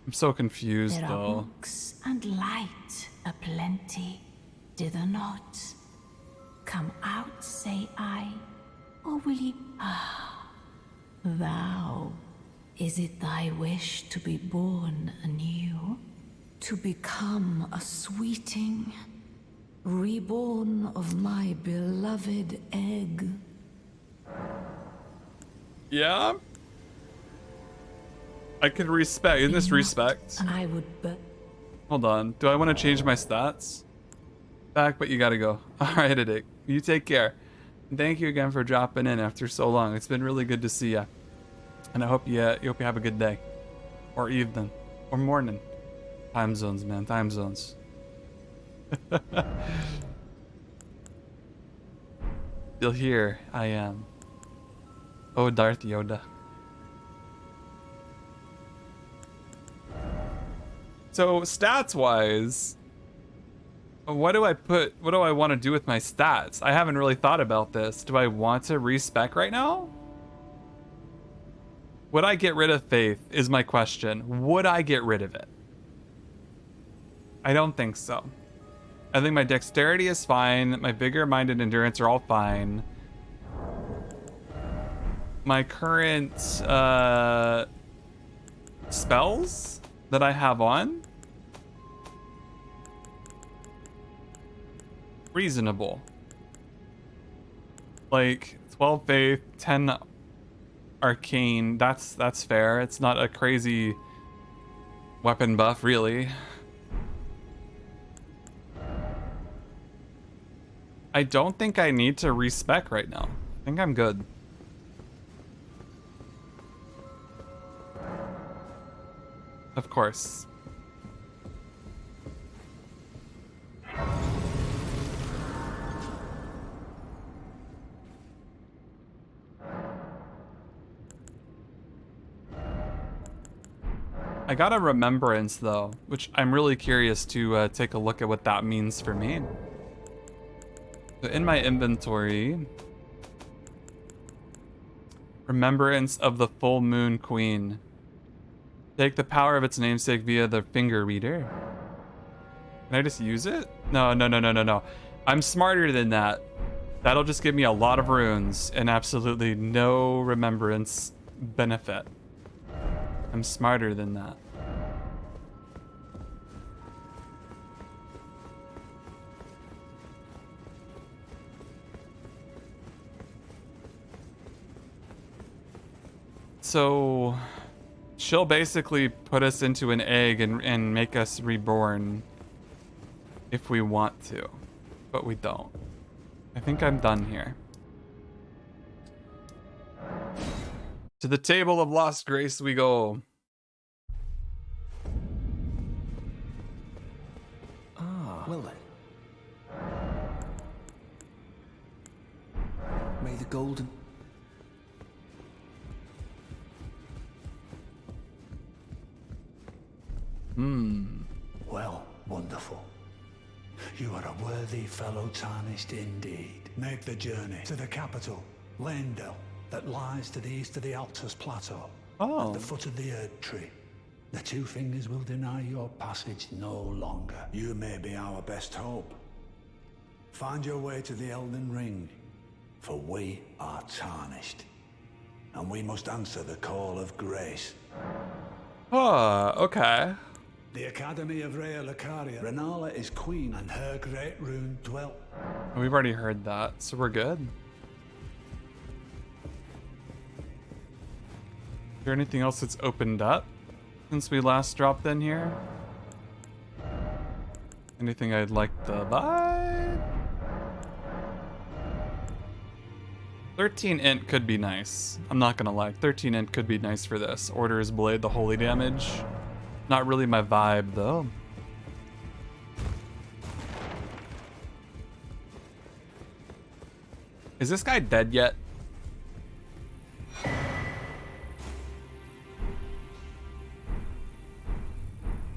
I'm so confused There are though. books and light aplenty, dither not. Come out, say I, or will ye? Ah, thou. Is it thy wish to be born anew? To become a sweeting? Reborn of my beloved egg? Yeah? I can respect. Isn't this respect? I would but Hold on. Do I want to change my stats? Back, but you gotta go. Alright, Dick. You take care. And thank you again for dropping in after so long. It's been really good to see ya. And I hope you have a good day. Or evening. Or morning. Time zones, man. Time zones. Still here. I am. Oh, Darth Yoda. So stats wise, what do I want to do with my stats? I haven't really thought about this. Do I want to respec right now? Would I get rid of faith is my question. Would I get rid of it? I don't think so. I think my dexterity is fine. My vigor, mind, and endurance are all fine. My current spells that I have on, reasonable. Like 12 faith, 10 arcane. That's fair. It's not a crazy weapon buff, really. I don't think I need to respec right now. I think I'm good. Of course. I got a remembrance though, which I'm really curious to take a look at what that means for me. So in my inventory, remembrance of the full moon queen. Take the power of its namesake via the finger reader. Can I just use it? No. I'm smarter than that. That'll just give me a lot of runes and absolutely no remembrance benefit. I'm smarter than that. So she'll basically put us into an egg and make us reborn if we want to, but we don't. I think I'm done here. To the table of lost grace we go. Well then. May the golden... Well, wonderful. You are a worthy fellow tarnished indeed. Make the journey to the capital, Leyndell, that lies to the east of the Altus Plateau. Oh. At the foot of the Erd Tree. The Two Fingers will deny your passage no longer. You may be our best hope. Find your way to the Elden Ring, for we are tarnished. And we must answer the call of grace. Oh, okay. The Academy of Rhea Lucaria. Renala is queen, and her great rune dwelt. We've already heard that, so we're good. Is there anything else that's opened up since we last dropped in here? Anything I'd like to buy? 13 int could be nice. I'm not gonna lie, 13 int could be nice for this. Order's Blade, the holy damage. Not really my vibe though. Is this guy dead yet?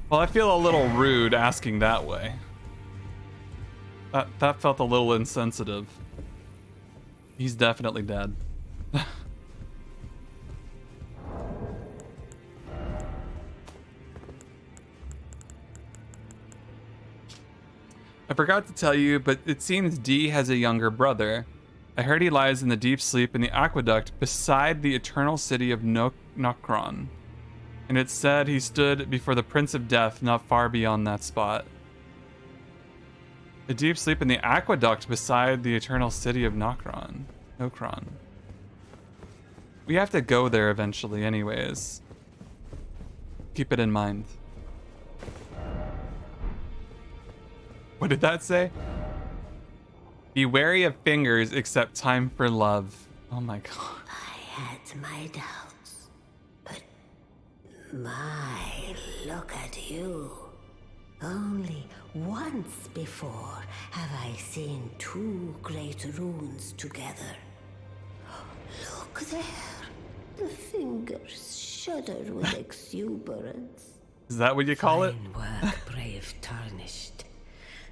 Well, I feel a little rude asking that way. That felt a little insensitive. He's definitely dead. I forgot to tell you, but it seems D has a younger brother. I heard he lies in the deep sleep in the aqueduct beside the eternal city of Nokron. And it said he stood before the Prince of Death not far beyond that spot. The deep sleep in the aqueduct beside the eternal city of Nokron. We have to go there eventually anyways. Keep it in mind. What did that say? Be wary of fingers except time for love. Oh my god. I had my doubts, but my, look at you. Only once before have I seen two great runes together. Look there. The fingers shudder with exuberance. Is that what you call it? Fine work, brave tarnished.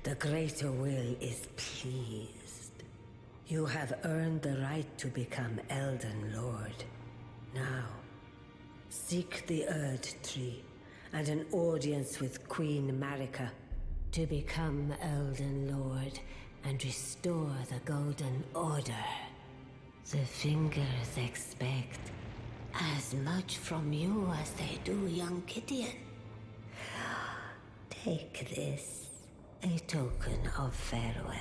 The greater will is pleased. You have earned the right to become Elden Lord. Now, seek the Erd Tree and an audience with Queen Marika to become Elden Lord and restore the Golden Order. The Fingers expect as much from you as they do young Gideon. Take this, a token of farewell.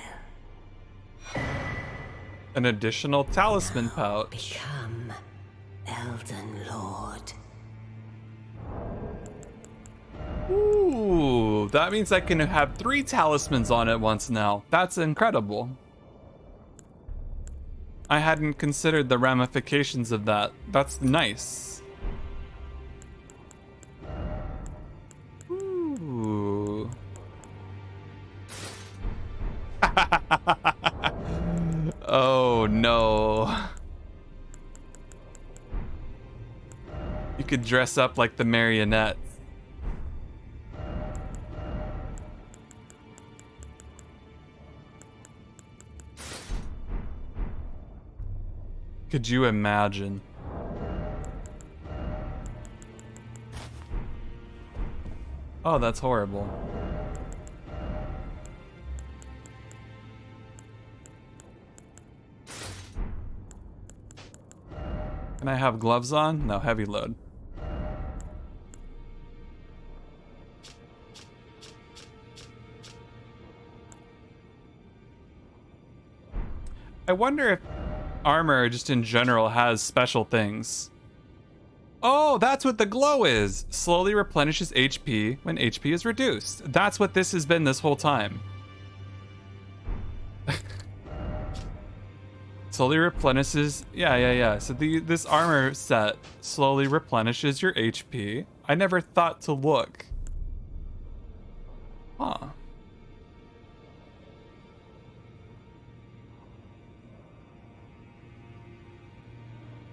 An additional talisman pouch. Become Elden Lord. Ooh, that means I can have 3 talismans on at once now. That's incredible. I hadn't considered the ramifications of that. That's nice. Ooh. Oh no. You could dress up like the marionette. Could you imagine? Oh, that's horrible. Can I have gloves on? No, heavy load. I wonder if armor just in general has special things. Oh, that's what the glow is. Slowly replenishes HP when HP is reduced. That's what this has been this whole time. Slowly replenishes. Yeah. So this armor set slowly replenishes your HP. I never thought to look. Huh.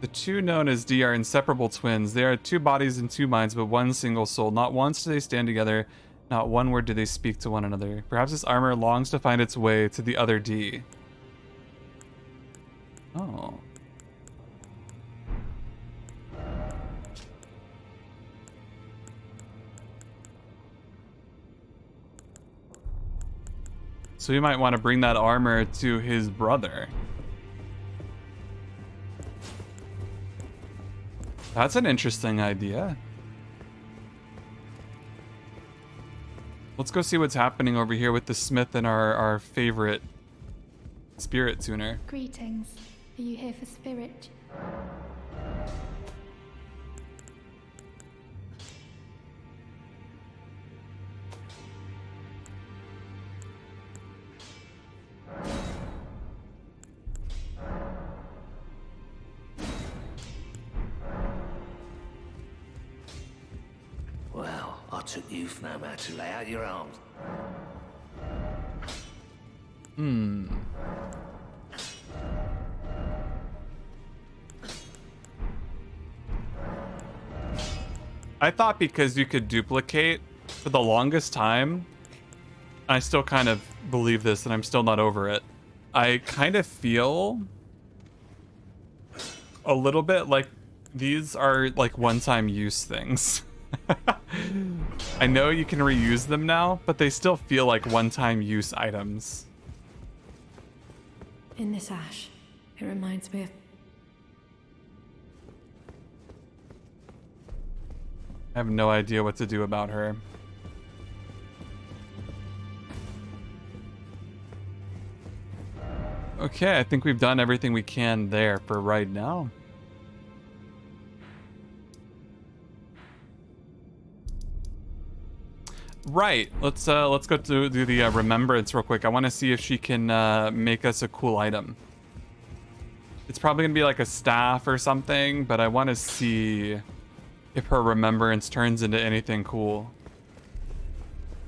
The two known as D are inseparable twins. They are two bodies and two minds, but one single soul. Not once do they stand together, not one word do they speak to one another. Perhaps this armor longs to find its way to the other D. Oh. So we might want to bring that armor to his brother. That's an interesting idea. Let's go see what's happening over here with the smith and our favorite spirit tuner. Greetings. Are you here for spirit? Well, I took you for no matter. Lay out your arms. I thought because you could duplicate for the longest time, I still kind of believe this and I'm still not over it. I kind of feel a little bit like these are like one-time use things. I know you can reuse them now, but they still feel like one-time use items. In this ash, it reminds me of... I have no idea what to do about her. Okay, I think we've done everything we can there for right now. Right, let's go do the remembrance real quick. I want to see if she can make us a cool item. It's probably gonna be like a staff or something, but I want to see if her remembrance turns into anything cool.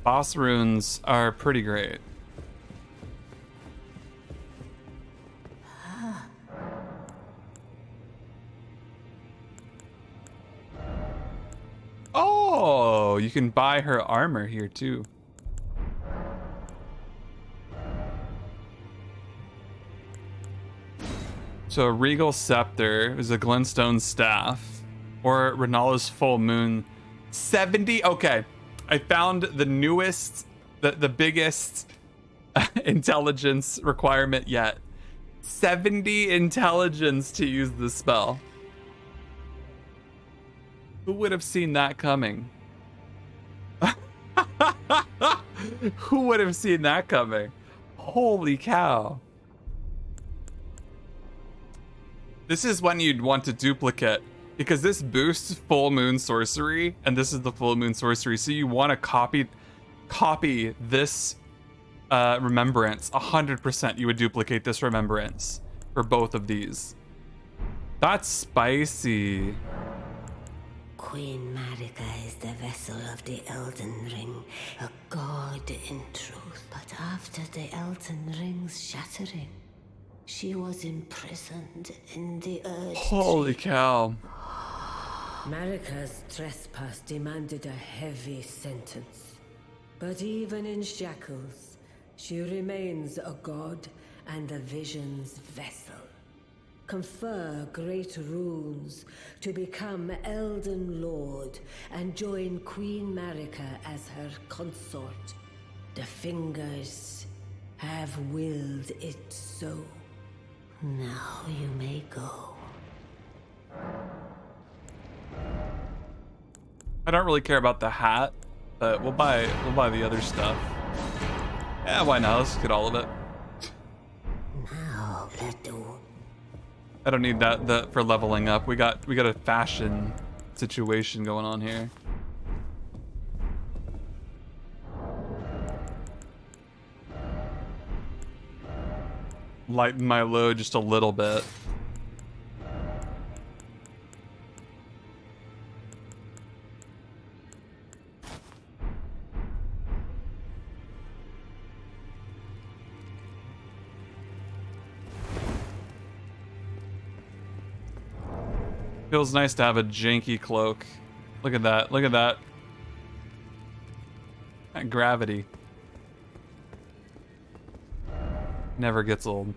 Boss runes are pretty great. Oh, you can buy her armor here too. So a regal scepter is a glintstone staff, or Renala's full moon. 70. Okay, I found the newest, the biggest intelligence requirement yet. 70 intelligence to use the spell. Who would have seen that coming? Who would have seen that coming? Holy cow. This is when you'd want to duplicate, because this boosts full moon sorcery, and this is the full moon sorcery, so you want to copy this remembrance. 100% you would duplicate this remembrance for both of these. That's spicy. Queen Marika is the vessel of the Elden Ring, a god in truth. But after the Elden Ring's shattering, she was imprisoned in the Earth. Holy cow. Marika's trespass demanded a heavy sentence. But even in shackles, she remains a god and the vision's vessel. Confer great runes to become Elden Lord and join Queen Marika as her consort. The fingers have willed it so. Now you may go. I don't really care about the hat, but we'll buy the other stuff. Yeah, why not? Let's get all of it. Now, let do. I don't need that for leveling up. We got a fashion situation going on here. Lighten my load just a little bit. Feels nice to have a janky cloak. Look at that. Look at that. That gravity. Never gets old.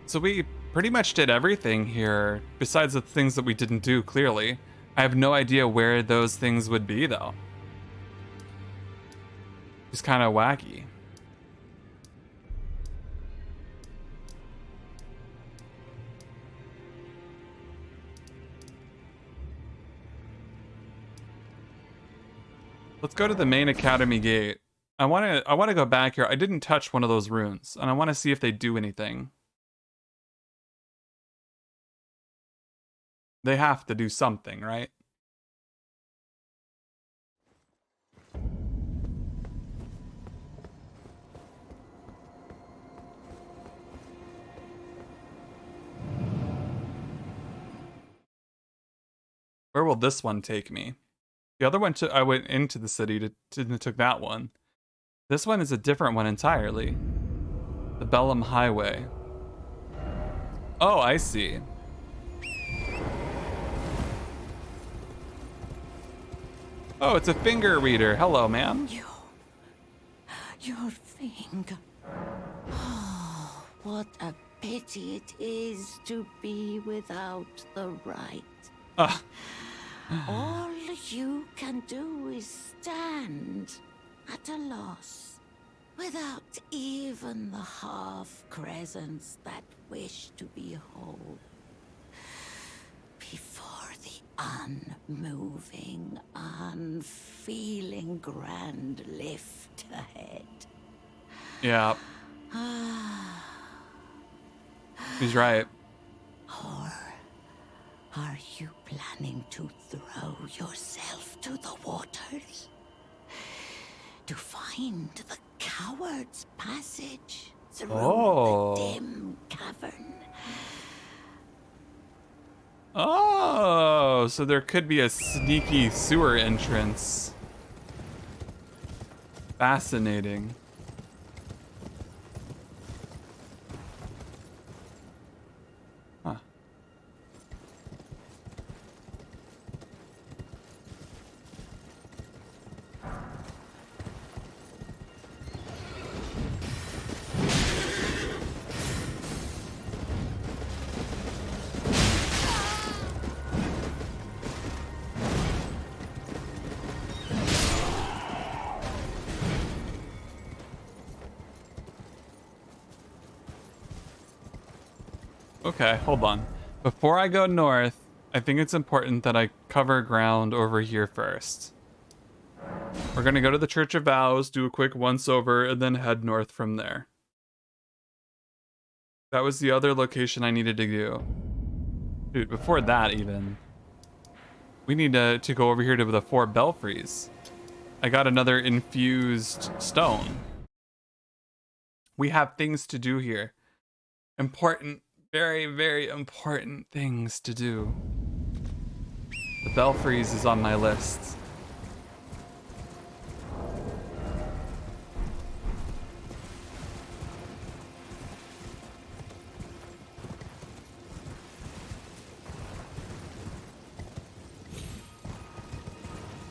So we pretty much did everything here, besides the things that we didn't do, clearly. I have no idea where those things would be, though. It's kind of wacky. Let's go to the main academy gate. I want to go back here. I didn't touch one of those runes, and I want to see if they do anything. They have to do something, right? Where will this one take me? The other one, I went into the city to took that one. This one is a different one entirely. The Bellum Highway. Oh, I see. Oh, it's a finger reader. Hello, ma'am. Your finger. Oh, what a pity it is to be without the right. All you can do is stand at a loss, without even the half-crescents that wish to be whole. Before the unmoving, unfeeling grand lift ahead. Yeah. He's right. Or are you planning to throw yourself to the waters? To find the coward's passage through the dim cavern? Oh, so there could be a sneaky sewer entrance. Fascinating. Huh. Okay, hold on. Before I go north, I think it's important that I cover ground over here first. We're gonna go to the Church of Vows, do a quick once-over, and then head north from there. That was the other location I needed to do. Dude, before that even, we need to go over here to the 4 belfries. I got another infused stone. We have things to do here. Important, very, very important things to do. The belfries is on my list.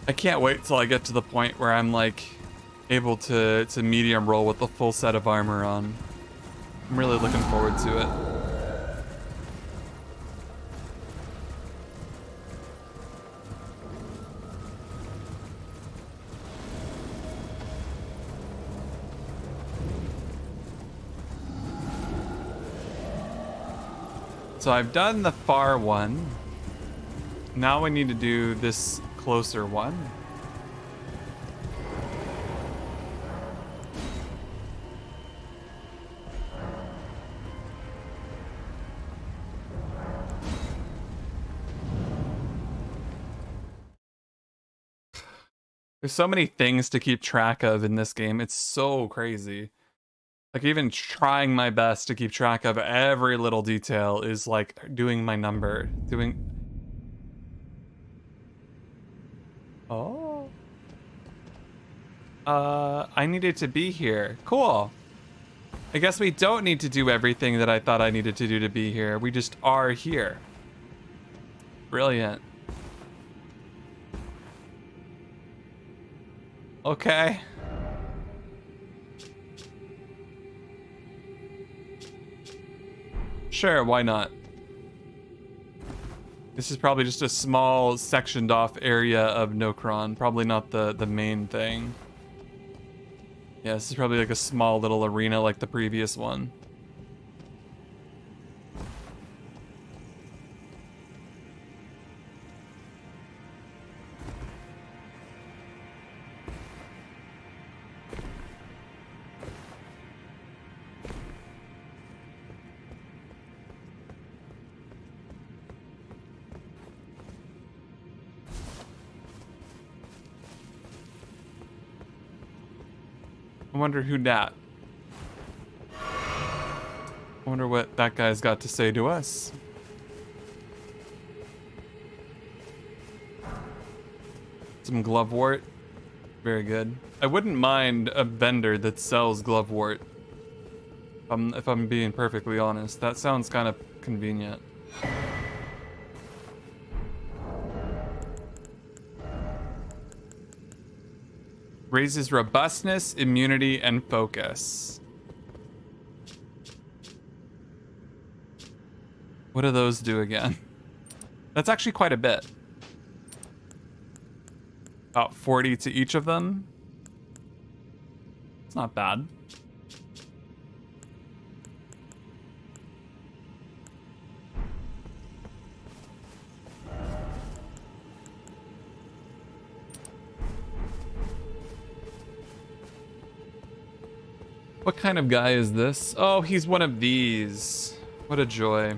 I can't wait till I get to the point where I'm like able to medium roll with the full set of armor on. I'm really looking forward to it. So I've done the far one. Now we need to do this closer one. There's so many things to keep track of in this game. It's so crazy. Like, even trying my best to keep track of every little detail is like doing my number. Oh. I needed to be here. Cool. I guess we don't need to do everything that I thought I needed to do to be here. We just are here. Brilliant. Okay. Sure, why not? This is probably just a small sectioned off area of Nokron. Probably not the main thing. Yeah, this is probably like a small little arena like the previous one. I wonder who dat. I wonder what that guy's got to say to us. Some glovewort. Very good. I wouldn't mind a vendor that sells glovewort. If I'm being perfectly honest. That sounds kind of convenient. Raises robustness, immunity, and focus. What do those do again? That's actually quite a bit. About 40 to each of them. It's not bad. What kind of guy is this? Oh, he's one of these. What a joy.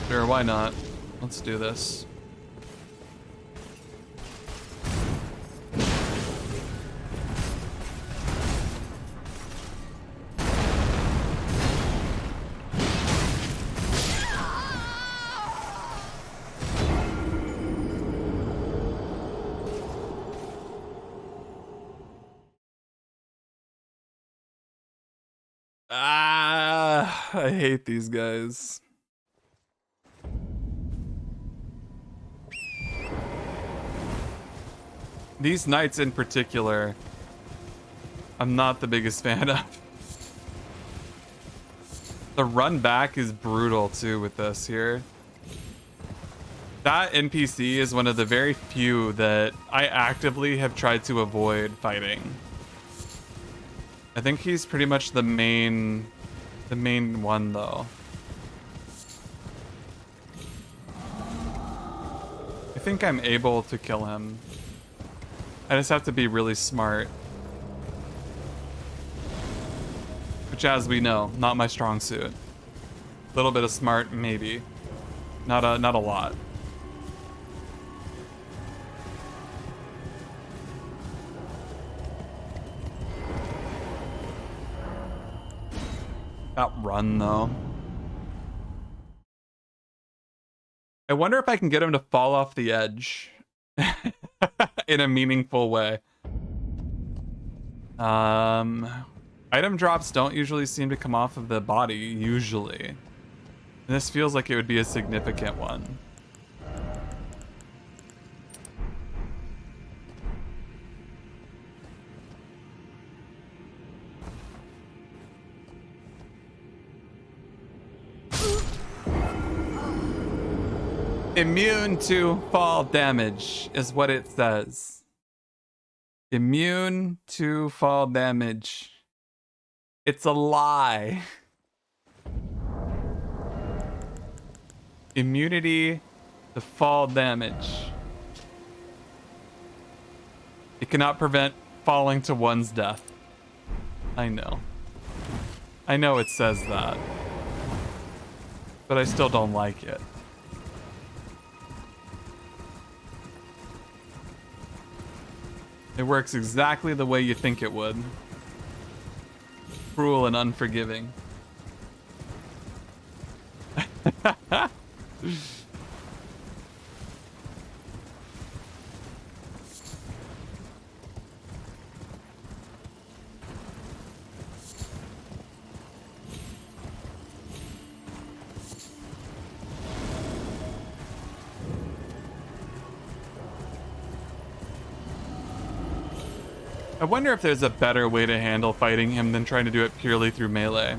Sure, why not? Let's do this. I hate these guys. These knights in particular, I'm not the biggest fan of. The run back is brutal too with this here. That NPC is one of the very few that I actively have tried to avoid fighting. I think he's pretty much the main one though. I think I'm able to kill him. I just have to be really smart. Which, as we know, not my strong suit. A little bit of smart, maybe. Not a lot. That run, though. I wonder if I can get him to fall off the edge in a meaningful way. Item drops don't usually seem to come off of the body, usually. And this feels like it would be a significant one. Immune to fall damage is what it says. Immune to fall damage. It's a lie. Immunity to fall damage. It cannot prevent falling to one's death. I know. I know it says that. But I still don't like it. It works exactly the way you think it would. Cruel and unforgiving. I wonder if there's a better way to handle fighting him than trying to do it purely through melee.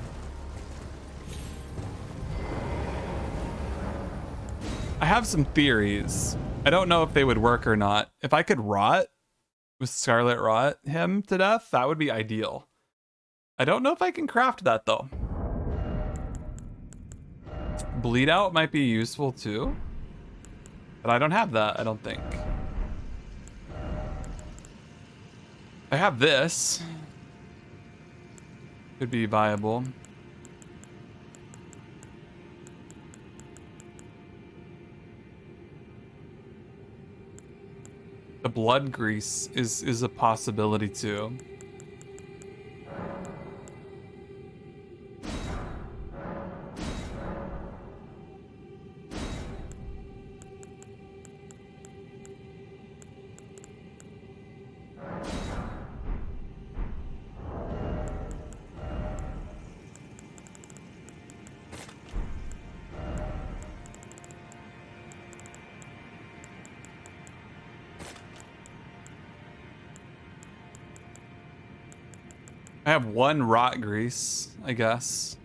I have some theories. I don't know if they would work or not. If I could rot with Scarlet Rot him to death, that would be ideal. I don't know if I can craft that though. Bleed out might be useful too, but I don't have that, I don't think. I have this. Could be viable. The blood grease is a possibility too. I have one rot grease, I guess.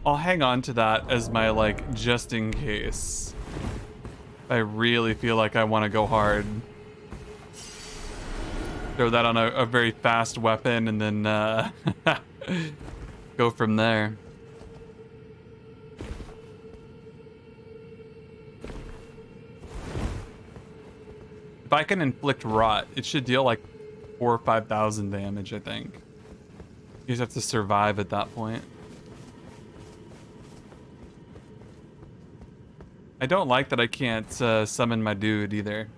I'll hang on to that as my, like, just in case. I really feel like I want to go hard. Throw that on a very fast weapon and then go from there. If I can inflict rot, it should deal like 4,000 or 5,000 damage, I think. You just have to survive at that point. I don't like that I can't summon my dude either.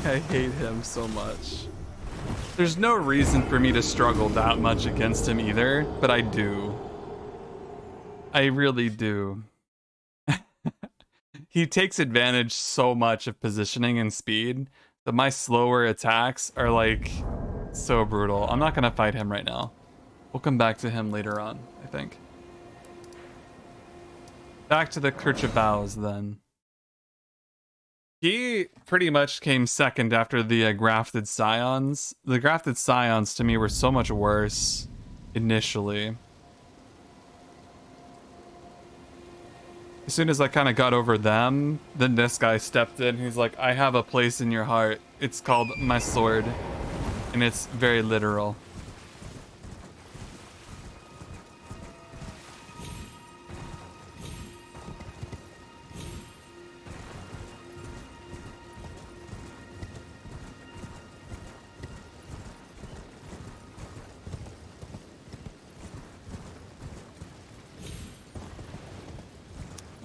I hate him so much. There's no reason for me to struggle that much against him either, but I do. I really do. He takes advantage so much of positioning and speed that my slower attacks are like so brutal. I'm not gonna fight him right now. We'll come back to him later on, I think. Back to the Church of Vows then. He pretty much came second after the Grafted Scions. The Grafted Scions to me were so much worse initially. As soon as I kind of got over them, then this guy stepped in. He's like, I have a place in your heart. It's called my sword. And it's very literal.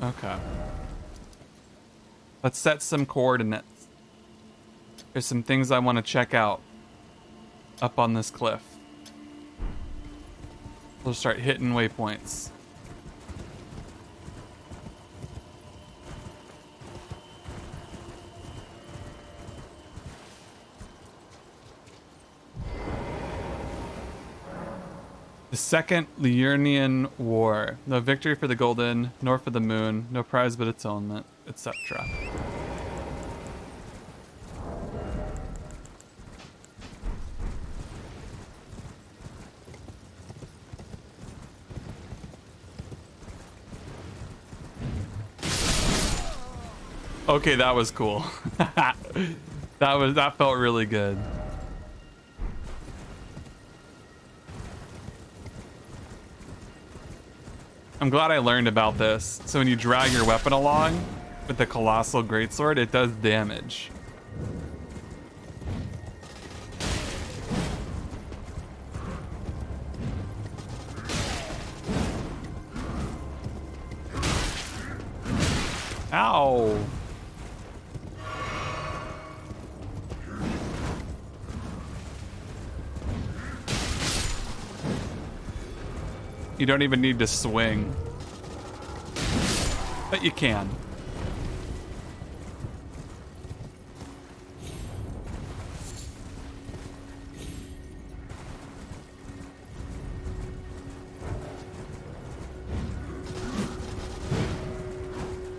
Okay. Let's set some coordinates. There's some things I want to check out up on this cliff. We'll start hitting waypoints. The Second Liurnian War. No victory for the Golden, nor for the Moon. No prize but atonement, etc. Okay, that was cool. that felt really good. I'm glad I learned about this. So when you drag your weapon along with the colossal greatsword, it does damage. Ow. You don't even need to swing. But you can.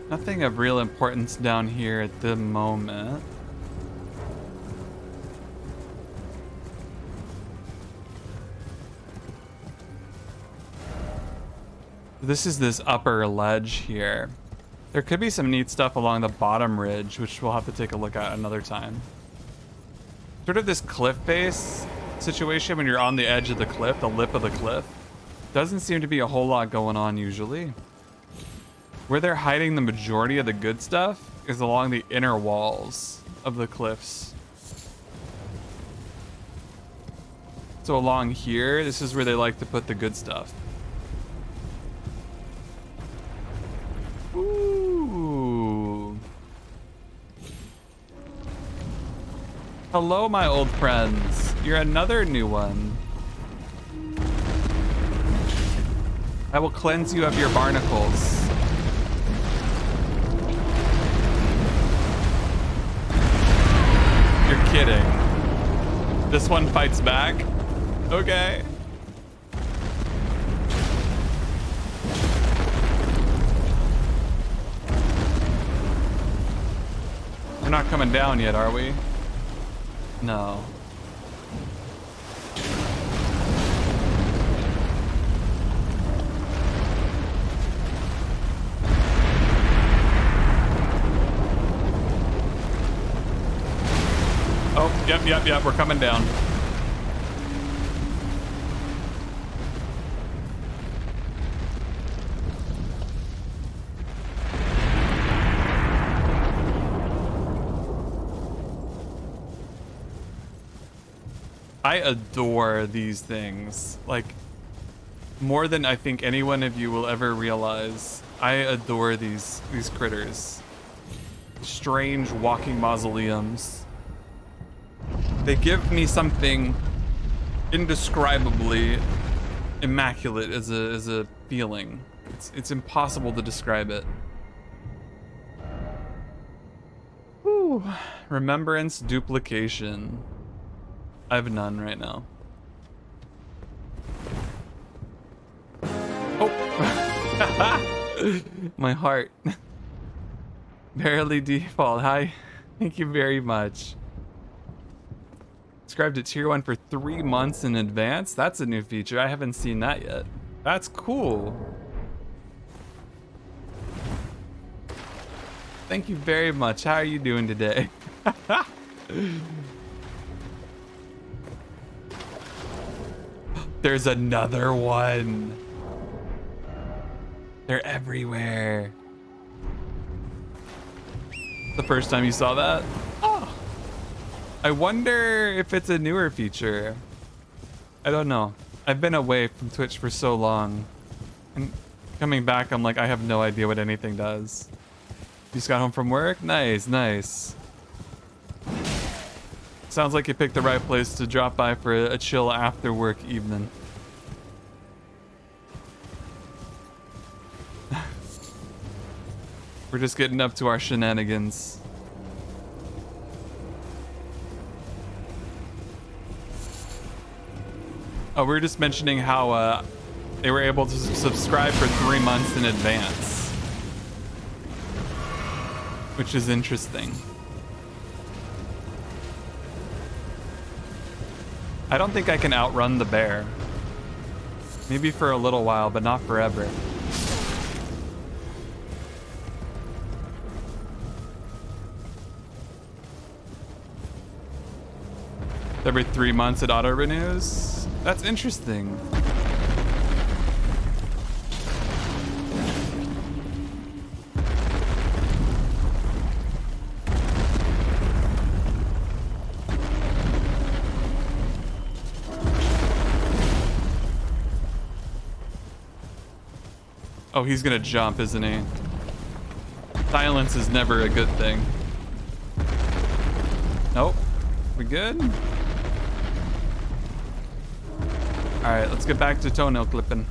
Nothing of real importance down here at the moment. This is this upper ledge here. There could be some neat stuff along the bottom ridge, which we'll have to take a look at another time. Sort of this cliff face situation when you're on the edge of the cliff, the lip of the cliff. Doesn't seem to be a whole lot going on usually. Where they're hiding the majority of the good stuff is along the inner walls of the cliffs. So along here, this is where they like to put the good stuff. Ooh. Hello, my old friends. You're another new one. I will cleanse you of your barnacles. You're kidding. This one fights back? Okay. We're not coming down yet, are we? No. Oh, yep, we're coming down. I adore these things. Like, more than I think any one of you will ever realize. I adore these critters. Strange walking mausoleums. They give me something indescribably immaculate as a feeling. It's impossible to describe it. Whew. Remembrance duplication. I have none right now. Oh! My heart. Barely default. Hi. Thank you very much. Subscribed to tier 1 for 3 months in advance. That's a new feature. I haven't seen that yet. That's cool. Thank you very much. How are you doing today? There's another one. They're everywhere. The first time you saw that? Oh. I wonder if it's a newer feature. I don't know. I've been away from Twitch for so long. And coming back, I'm like, I have no idea what anything does. You just got home from work? Nice, nice. Sounds like you picked the right place to drop by for a chill after work evening. We're just getting up to our shenanigans. Oh, we were just mentioning how they were able to subscribe for 3 months in advance, which is interesting. I don't think I can outrun the bear. Maybe for a little while, but not forever. Every 3 months it auto renews. That's interesting. Oh, he's gonna jump, isn't he? Silence is never a good thing. Nope. We good? Alright, let's get back to toenail clipping.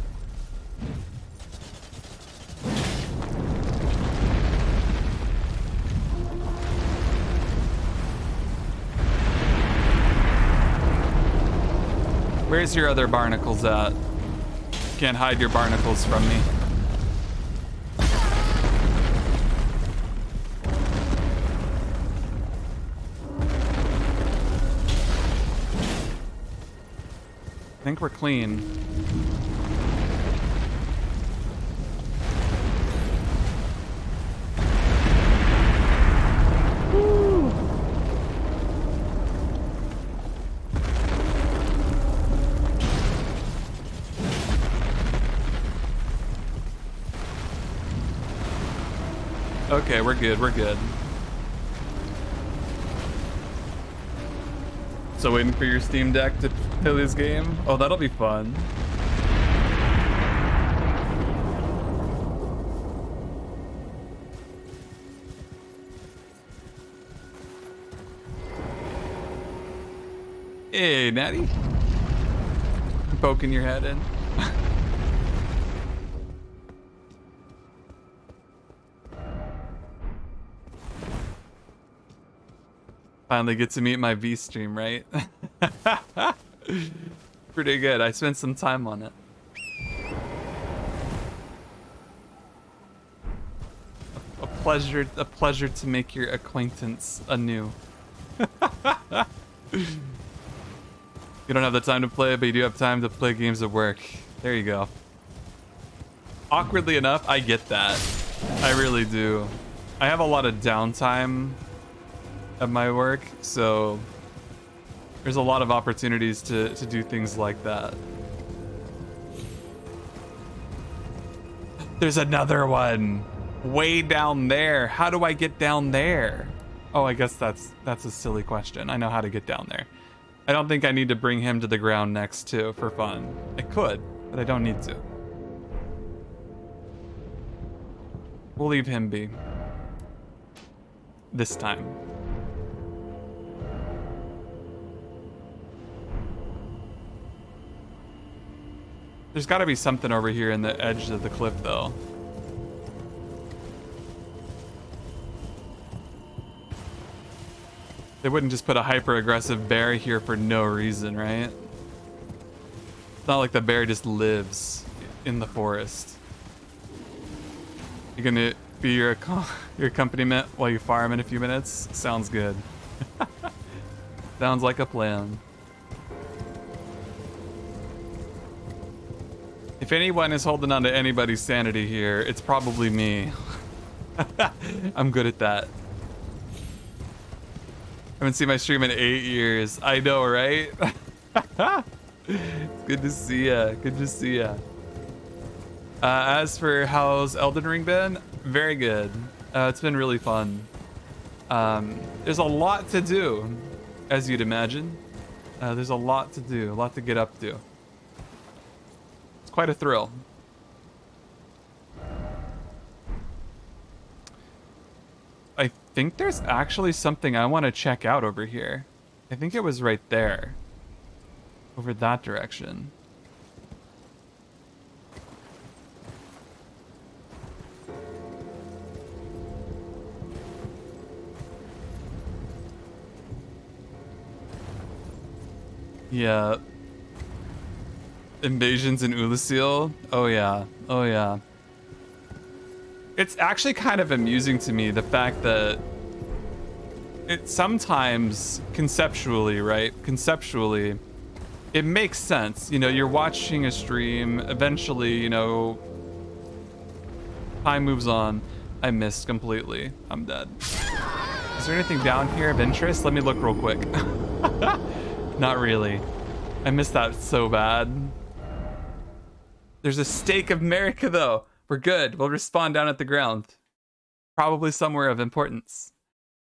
Where's your other barnacles at? Can't hide your barnacles from me. I think we're clean. Woo. Okay, we're good, we're good. So waiting for your Steam Deck to play this game? Oh, that'll be fun. Hey, Natty. Poking your head in. Finally get to meet my V stream, right? Pretty good. I spent some time on it. A pleasure to make your acquaintance anew. You don't have the time to play, but you do have time to play games at work. There you go. Awkwardly enough, I get that. I really do. I have a lot of downtime at my work, so there's a lot of opportunities to do things like that. There's another one way down there. How do I get down there? Oh, I guess that's a silly question. I know how to get down there. I don't think I need to bring him to the ground next to for fun. I could, but I don't need to. We'll leave him be. This time. There's got to be something over here in the edge of the cliff, though. They wouldn't just put a hyper-aggressive bear here for no reason, right? It's not like the bear just lives in the forest. You gonna be your accompaniment while you farm in a few minutes? Sounds good. Sounds like a plan. If anyone is holding on to anybody's sanity here, it's probably me. I'm good at that. I haven't seen my stream in 8 years. I know, right? Good to see ya. Good to see ya. As for how's Elden Ring been? Very good. It's been really fun. There's a lot to do, as you'd imagine. There's a lot to do, a lot to get up to. It's quite a thrill. I think there's actually something I want to check out over here. I think it was right there. Over that direction. Yeah. Invasions in Ulasil. Oh yeah. Oh yeah. It's actually kind of amusing to me, the fact that it sometimes conceptually, right? Conceptually, it makes sense. You know, you're watching a stream, eventually, you know, time moves on. I missed completely. I'm dead. Is there anything down here of interest? Let me look real quick. Not really. I missed that so bad. There's a stake of America though. We're good. We'll respawn down at the ground. Probably somewhere of importance.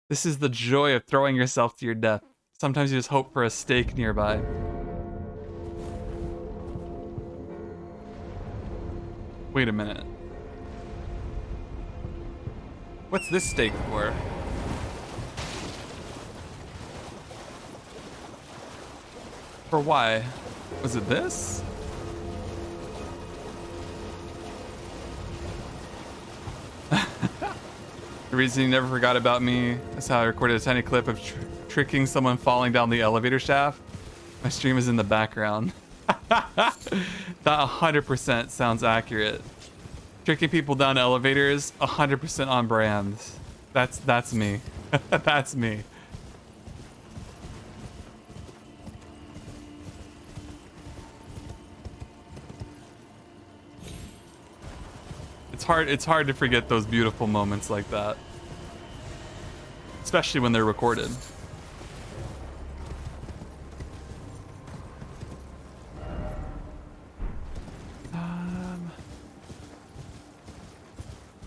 This is the joy of throwing yourself to your death. Sometimes you just hope for a stake nearby. Wait a minute. What's this stake for? For why? Was it this? The reason you never forgot about me is how I recorded a tiny clip of tricking someone falling down the elevator shaft. My stream is in the background. That 100% sounds accurate. Tricking people down elevators, 100% on brand. That's me. That's me. It's hard to forget those beautiful moments like that. Especially when they're recorded.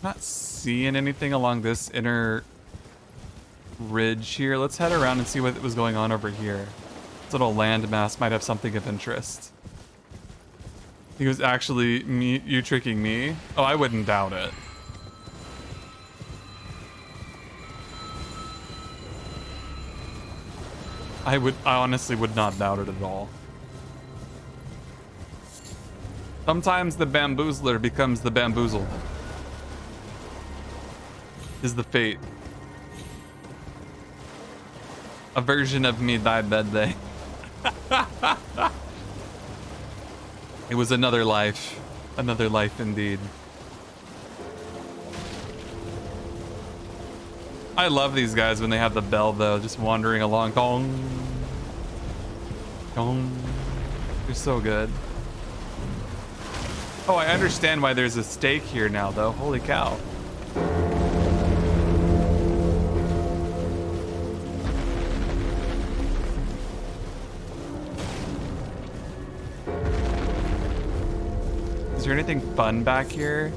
Not seeing anything along this inner ridge here. Let's head around and see what was going on over here. This little landmass might have something of interest. He was actually you tricking me? Oh, I wouldn't doubt it. I honestly would not doubt it at all. Sometimes the bamboozler becomes the bamboozled. Is the fate. A version of me died that day. It was another life. Another life indeed. I love these guys when they have the bell though, just wandering along. Dong. Dong. They're so good. Oh, I understand why there's a stake here now though. Holy cow. Is there anything fun back here?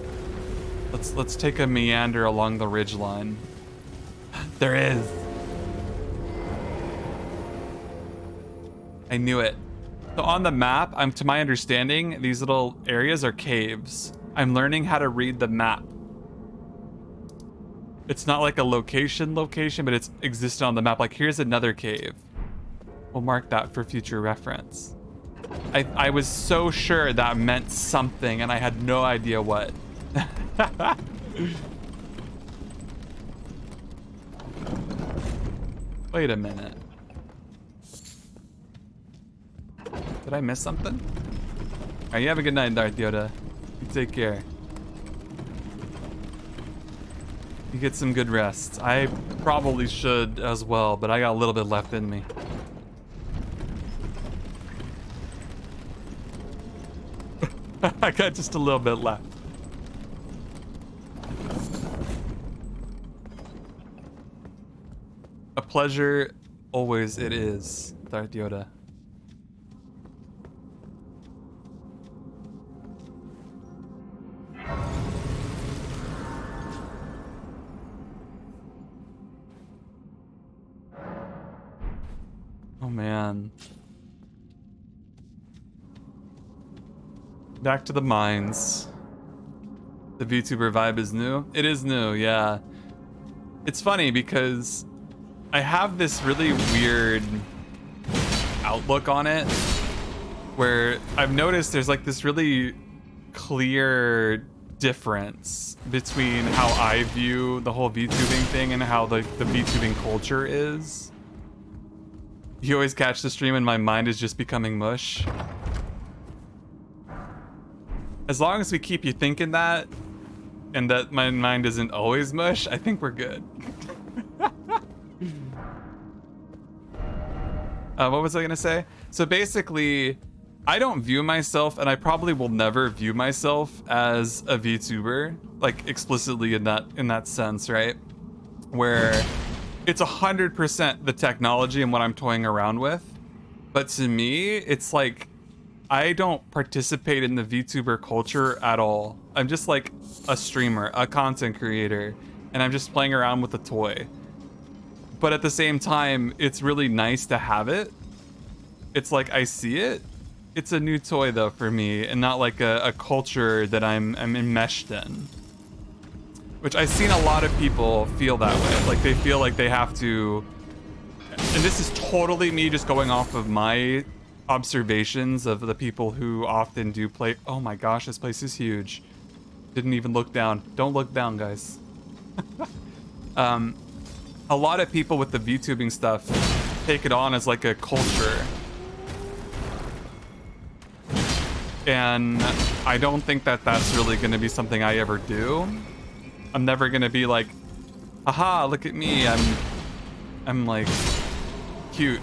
Let's take a meander along the ridge line. There is. I knew it. So on the map, to my understanding, these little areas are caves. I'm learning how to read the map. It's not like a location, but it's existed on the map. Like here's another cave. We'll mark that for future reference. I was so sure that meant something and I had no idea what. Wait a minute. Did I miss something? Alright, you have a good night, Darth Yoda. You take care. You get some good rest. I probably should as well, but I got a little bit left in me. I got just a little bit left. A pleasure, always it is, Darth Yoda. Oh man. Back to the mines. The VTuber vibe is new. It is new, yeah. It's funny because I have this really weird outlook on it where I've noticed there's like this really clear difference between how I view the whole VTubing thing and how the VTubing culture is. You always catch the stream and my mind is just becoming mush. As long as we keep you thinking that, and that my mind isn't always mush, I think we're good. What was I gonna say? So basically, I don't view myself, and I probably will never view myself as a VTuber, like explicitly in that sense, right? Where it's 100% the technology and what I'm toying around with. But to me, it's like I don't participate in the VTuber culture at all. I'm just like a streamer, a content creator, and I'm just playing around with the toy. But at the same time, it's really nice to have it. It's like I see it. It's a new toy though for me, and not like a culture that I'm enmeshed in. Which I've seen a lot of people feel that way. Like they feel like they have to, and this is totally me just going off of my observations of the people who often do play. Oh my gosh, this place is huge. Didn't even look down. Don't look down, guys. A lot of people with the VTubing stuff take it on as like a culture. And I don't think that that's really going to be something I ever do. I'm never going to be like, haha, look at me. I'm like cute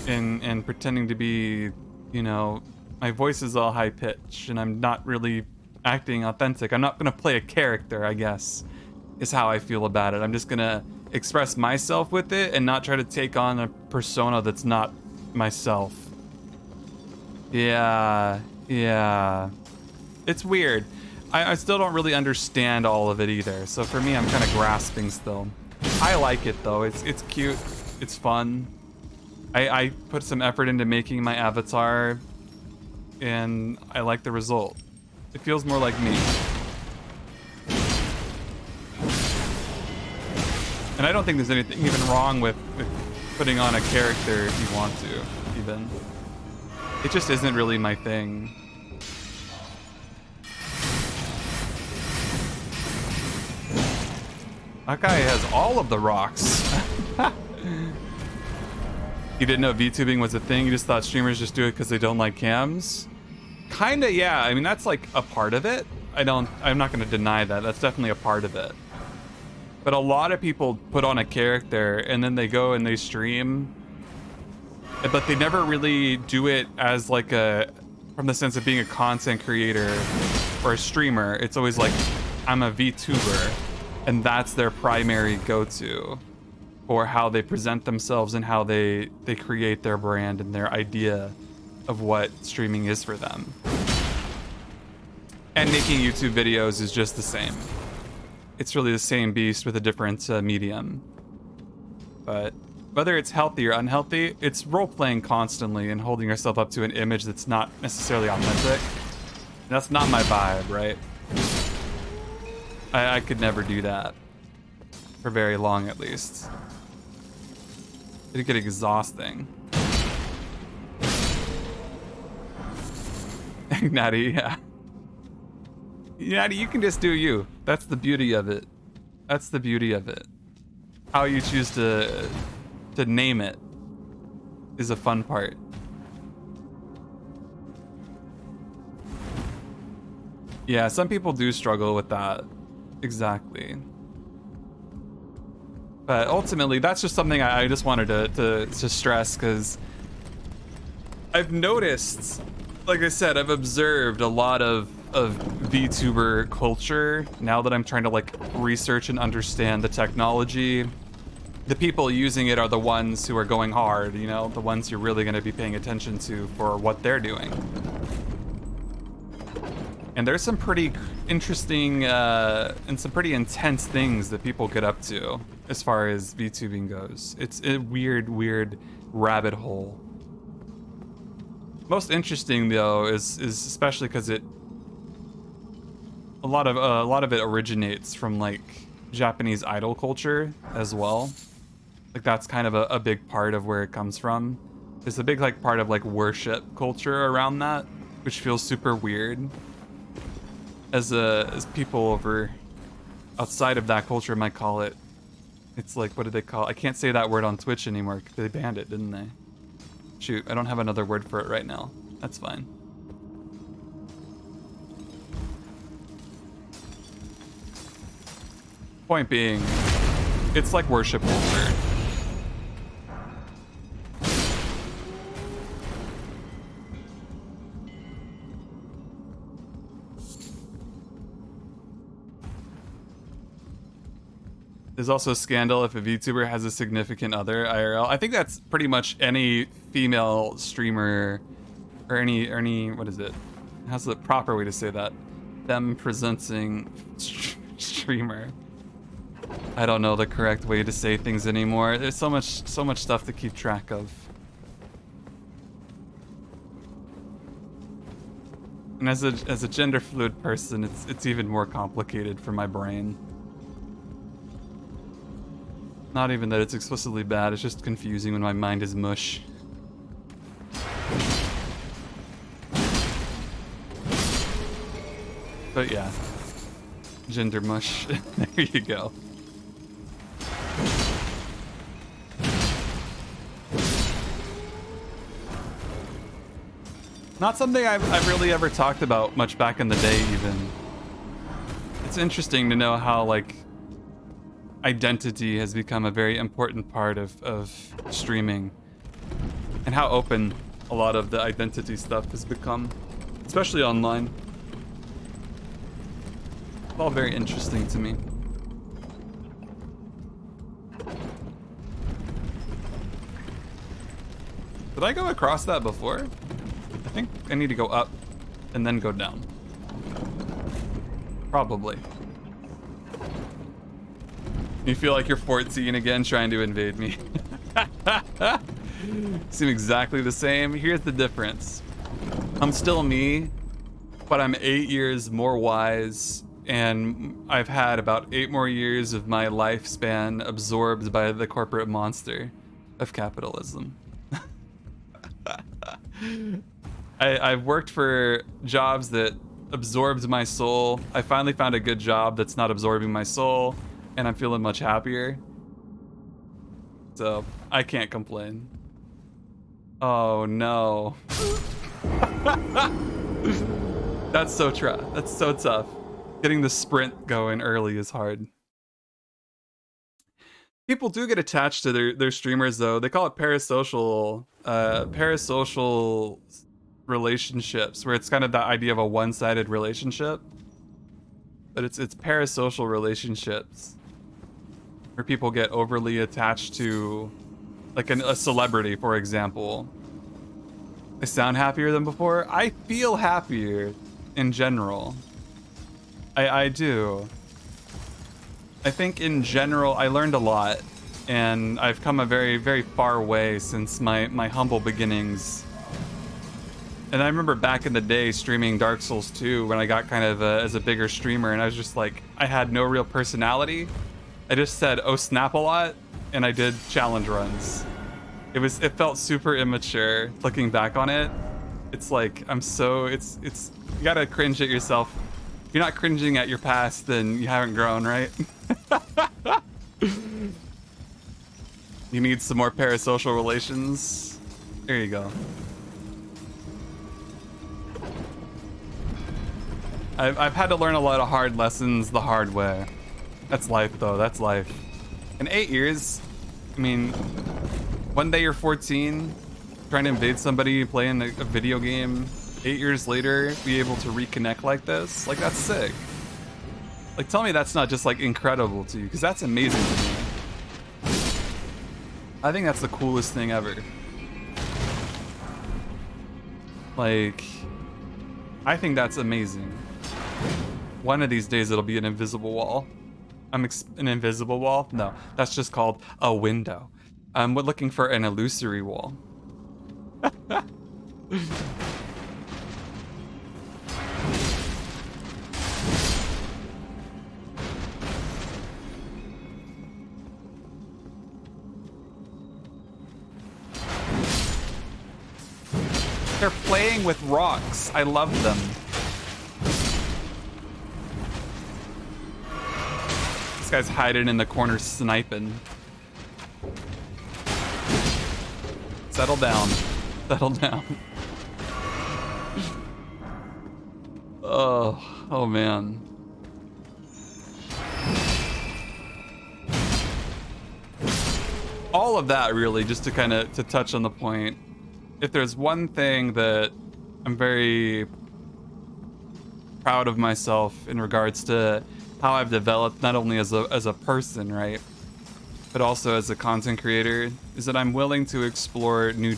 and pretending to be, you know, my voice is all high pitched and I'm not really acting authentic. I'm not going to play a character, I guess, is how I feel about it. I'm just going to express myself with it and not try to take on a persona that's not myself. Yeah. It's weird. I still don't really understand all of it either. So for me, I'm kind of grasping still. I like it though. It's cute. It's fun. I put some effort into making my avatar and I like the result. It feels more like me. And I don't think there's anything even wrong with putting on a character if you want to, even. It just isn't really my thing. That guy has all of the rocks. You didn't know VTubing was a thing? You just thought streamers just do it because they don't like cams? Kinda, yeah. I mean, that's like a part of it. I'm not gonna deny that. That's definitely a part of it. But a lot of people put on a character and then they go and they stream, but they never really do it as like from the sense of being a content creator or a streamer. It's always like, I'm a VTuber, and that's their primary go-to for how they present themselves and how they create their brand and their idea of what streaming is for them. And making YouTube videos is just the same. It's really the same beast with a different medium. But whether it's healthy or unhealthy, it's role-playing constantly and holding yourself up to an image that's not necessarily authentic. And that's not my vibe, right? I could never do that. For very long, at least. It'd get exhausting. Natty, yeah. Natty, you can just do you. That's the beauty of it. That's the beauty of it. How you choose to name it is a fun part. Yeah, some people do struggle with that. Exactly. But ultimately, that's just something I just wanted to stress, because I've noticed, like I said, I've observed a lot of VTuber culture now that I'm trying to like research and understand the technology. The people using it are the ones who are going hard, you know, the ones you're really going to be paying attention to for what they're doing. And there's some pretty interesting and some pretty intense things that people get up to as far as VTubing goes. It's a weird rabbit hole. Most interesting though is especially because a lot of it originates from like Japanese idol culture as well. Like that's kind of a big part of where it comes from. There's a big like part of like worship culture around that, which feels super weird. As people over outside of that culture might call it. It's like, what do they call it? I can't say that word on Twitch anymore. They banned it, didn't they? Shoot, I don't have another word for it right now. That's fine. Point being, it's like worship culture. There's also a scandal if a VTuber has a significant other IRL. I think that's pretty much any female streamer or any what is it? How's the proper way to say that? Them presenting streamer. I don't know the correct way to say things anymore. There's so much stuff to keep track of. And as a gender fluid person, it's even more complicated for my brain. Not even that it's explicitly bad, it's just confusing when my mind is mush. But yeah, gender mush. There you go. Not something I've really ever talked about much back in the day even. It's interesting to know how like identity has become a very important part of streaming and how open a lot of the identity stuff has become, especially online. It's all very interesting to me. Did I go across that before? I think I need to go up and then go down. Probably. You feel like you're 14 again trying to invade me. Seem exactly the same. Here's the difference. I'm still me, but I'm 8 years more wise, and I've had about 8 more years of my lifespan absorbed by the corporate monster of capitalism. I've worked for jobs that absorbed my soul. I finally found a good job that's not absorbing my soul, and I'm feeling much happier. So, I can't complain. Oh no. That's so that's so tough. Getting the sprint going early is hard. People do get attached to their streamers though. They call it parasocial relationships, where it's kind of the idea of a one-sided relationship. But it's parasocial relationships where people get overly attached to like a celebrity, for example. I sound happier than before. I feel happier in general. I do. I think in general, I learned a lot, and I've come a very, very far way since my humble beginnings. And I remember back in the day streaming Dark Souls 2 when I got kind of as a bigger streamer, and I was just like, I had no real personality. I just said, oh snap a lot, and I did challenge runs. It felt super immature looking back on it. It's like, you gotta cringe at yourself. If you're not cringing at your past, then you haven't grown, right? You need some more parasocial relations. There you go. I've had to learn a lot of hard lessons the hard way. That's life, though. That's life. In 8 years, I mean, one day you're 14, trying to invade somebody, playing a video game. 8 years later, be able to reconnect like this. Like, that's sick. Like, tell me that's not just, like, incredible to you, because that's amazing to me. I think that's the coolest thing ever. Like, I think that's amazing. One of these days, it'll be an invisible wall. An invisible wall? No, that's just called a window. We're looking for an illusory wall. They're playing with rocks. I love them. This guy's hiding in the corner sniping. Settle down. Settle down. Oh man. all of that really, just to kind of to touch on the point. If there's one thing that I'm very proud of myself in regards to how I've developed, not only as a person, right, but also as a content creator, is that I'm willing to explore new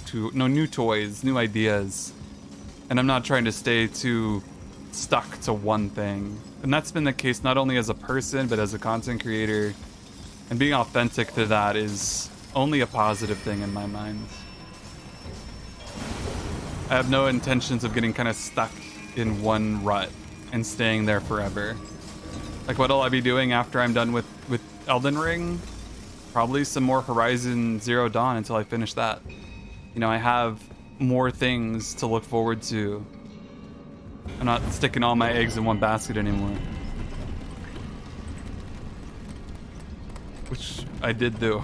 toys, new ideas, and I'm not trying to stay too stuck to one thing. And that's been the case not only as a person but as a content creator, and being authentic to that is only a positive thing in my mind. I have no intentions of getting kind of stuck in one rut and staying there forever. Like, what'll I be doing after I'm done with Elden Ring? Probably some more Horizon Zero Dawn until I finish that. You know, I have more things to look forward to. I'm not sticking all my eggs in one basket anymore. Which I did do.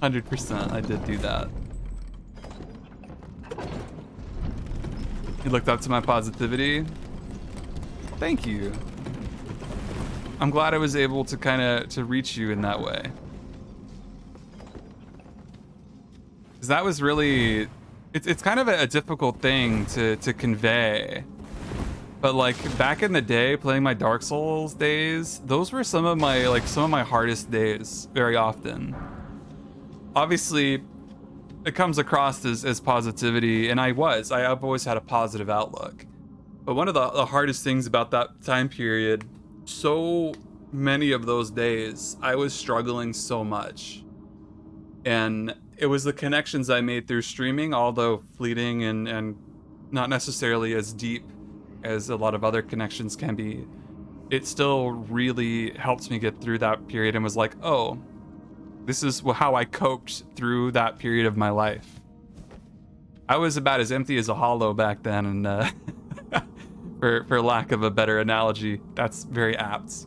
100%, I did do that. You looked up to my positivity. Thank you. I'm glad I was able to kind of to reach you in that way. 'Cause that was really, it's kind of a difficult thing to convey. But like back in the day, playing my Dark Souls days, those were some of my hardest days very often. Obviously, it comes across as positivity, and I've always had a positive outlook. But one of the hardest things about that time period, so many of those days, I was struggling so much. And it was the connections I made through streaming, although fleeting and not necessarily as deep as a lot of other connections can be. It still really helped me get through that period and was like, oh, this is how I coped through that period of my life. I was about as empty as a hollow back then, and for lack of a better analogy, that's very apt.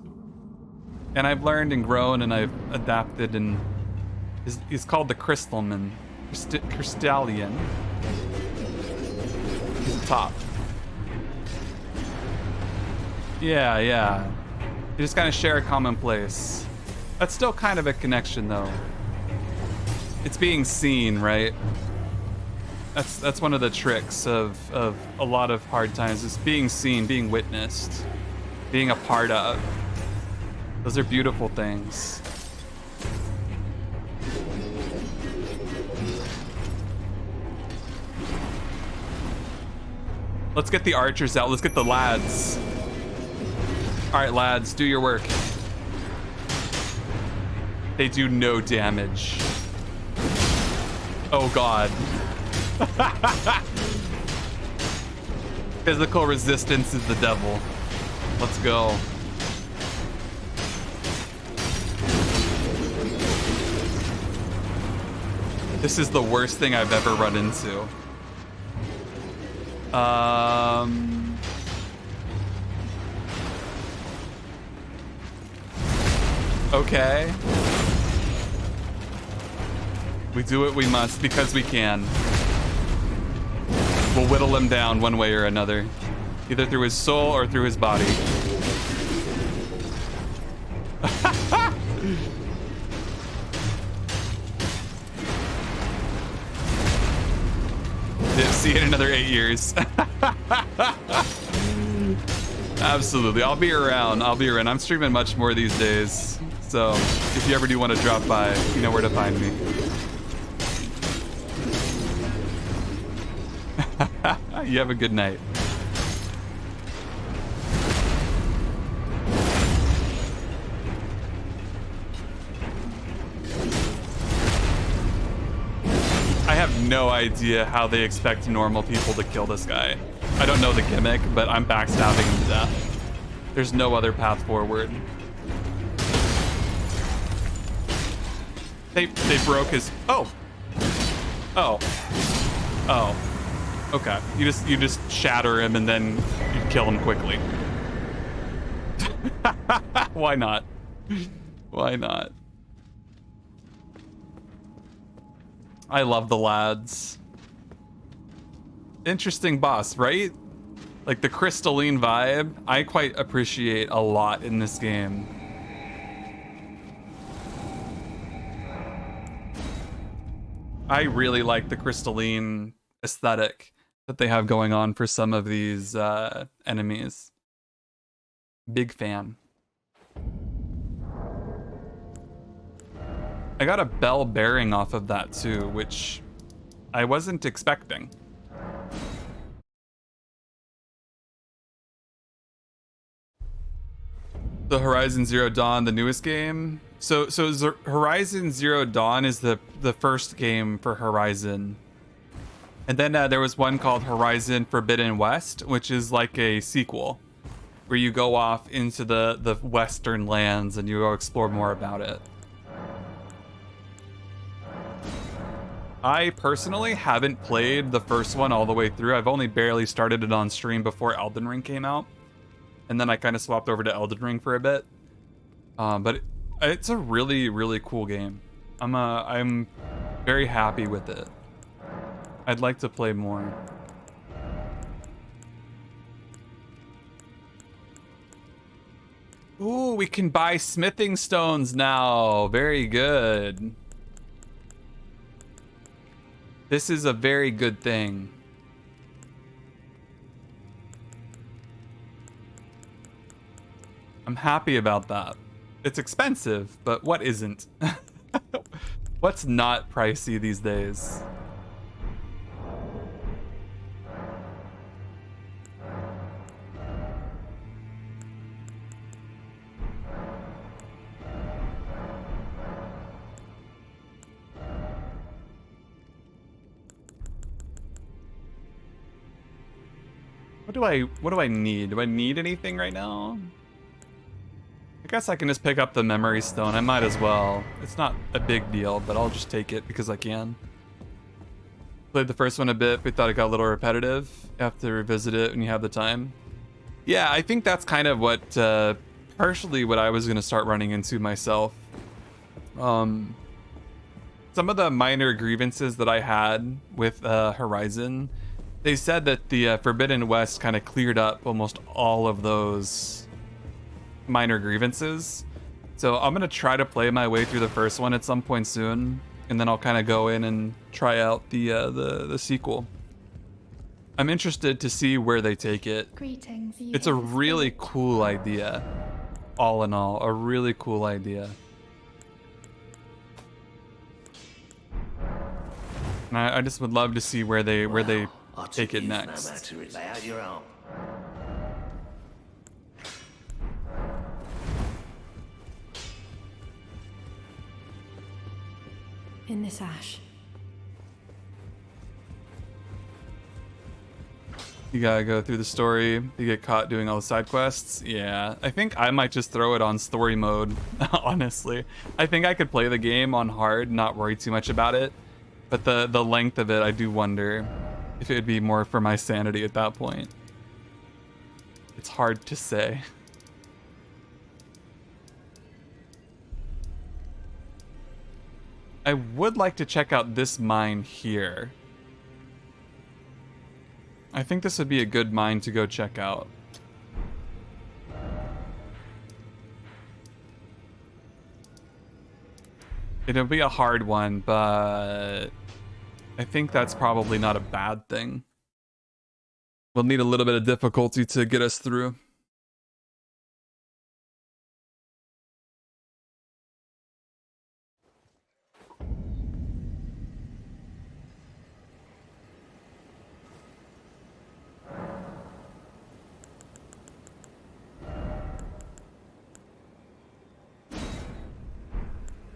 And I've learned and grown, and I've adapted, and he's called the Crystalman. Crystallian. He's the top. Yeah. You just kind of share a common place. That's still kind of a connection, though. It's being seen, right? That's one of the tricks of a lot of hard times, is being seen, being witnessed, being a part of. Those are beautiful things. Let's get the archers out. Let's get the lads. All right, lads, do your work. They do no damage. Oh God. Physical resistance is the devil. Let's go. This is the worst thing I've ever run into. Okay. We do what we must because we can. We'll whittle him down one way or another, either through his soul or through his body. See you in another 8 years. Absolutely. I'll be around. I'm streaming much more these days. So if you ever do want to drop by, you know where to find me. You have a good night. I have no idea how they expect normal people to kill this guy. I don't know the gimmick, but I'm backstabbing him to death. There's no other path forward. They broke his... Oh. Okay. You just shatter him and then you kill him quickly. Why not? Why not? I love the lads. Interesting boss, right? Like the crystalline vibe, I quite appreciate a lot in this game. I really like the crystalline aesthetic that they have going on for some of these enemies. Big fan. I got a bell bearing off of that too, which I wasn't expecting. The Horizon Zero Dawn, the newest game. So Horizon Zero Dawn is the first game for Horizon. And then there was one called Horizon Forbidden West, which is like a sequel where you go off into the western lands and you go explore more about it. I personally haven't played the first one all the way through. I've only barely started it on stream before Elden Ring came out. And then I kind of swapped over to Elden Ring for a bit. But it's a really, really cool game. I'm very happy with it. I'd like to play more. Ooh, we can buy smithing stones now. Very good. This is a very good thing. I'm happy about that. It's expensive, but what isn't? What's not pricey these days? What do I need? Do I need anything right now? I guess I can just pick up the memory stone. I might as well. It's not a big deal, but I'll just take it because I can. Played the first one a bit, but thought it got a little repetitive. You have to revisit it when you have the time. Yeah, I think that's kind of what, partially what I was going to start running into myself. Some of the minor grievances that I had with Horizon, they said that the Forbidden West kind of cleared up almost all of those minor grievances. So I'm gonna try to play my way through the first one at some point soon, and then I'll kind of go in and try out the sequel. I'm interested to see where they take it. Greetings. It's a really cool idea. All in all, a really cool idea. And I just would love to see where they take it next. No matter it, lay out your arm. In this ash. You gotta go through the story. You get caught doing all the side quests. Yeah, I think I might just throw it on story mode, honestly. I think I could play the game on hard, not worry too much about it. But the length of it, I do wonder if it would be more for my sanity at that point. It's hard to say. I would like to check out this mine here. I think this would be a good mine to go check out. It'll be a hard one, but I think that's probably not a bad thing. We'll need a little bit of difficulty to get us through.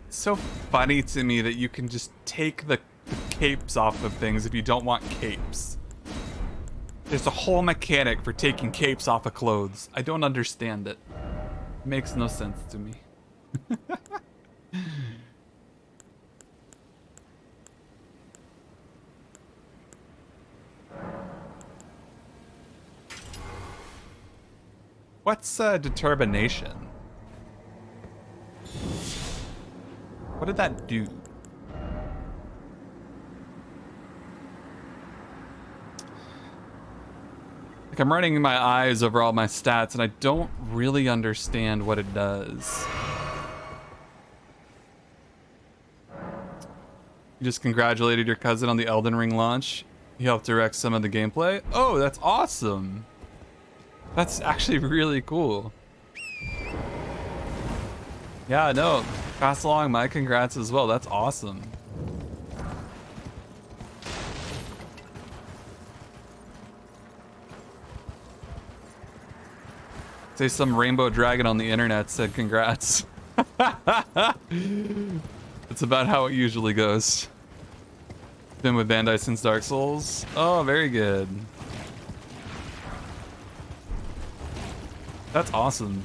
It's so funny to me that you can just take the capes off of things if you don't want capes. There's a whole mechanic for taking capes off of clothes. I don't understand it. It makes no sense to me. What's determination? What did that do? Like, I'm running my eyes over all my stats and I don't really understand what it does. You just congratulated your cousin on the Elden Ring launch. He helped direct some of the gameplay. Oh, that's awesome. That's actually really cool. Yeah, no, pass along my congrats as well. That's awesome. Say some rainbow dragon on the internet said congrats. It's about how it usually goes. Been with Bandai since Dark Souls. Oh, very good. That's awesome.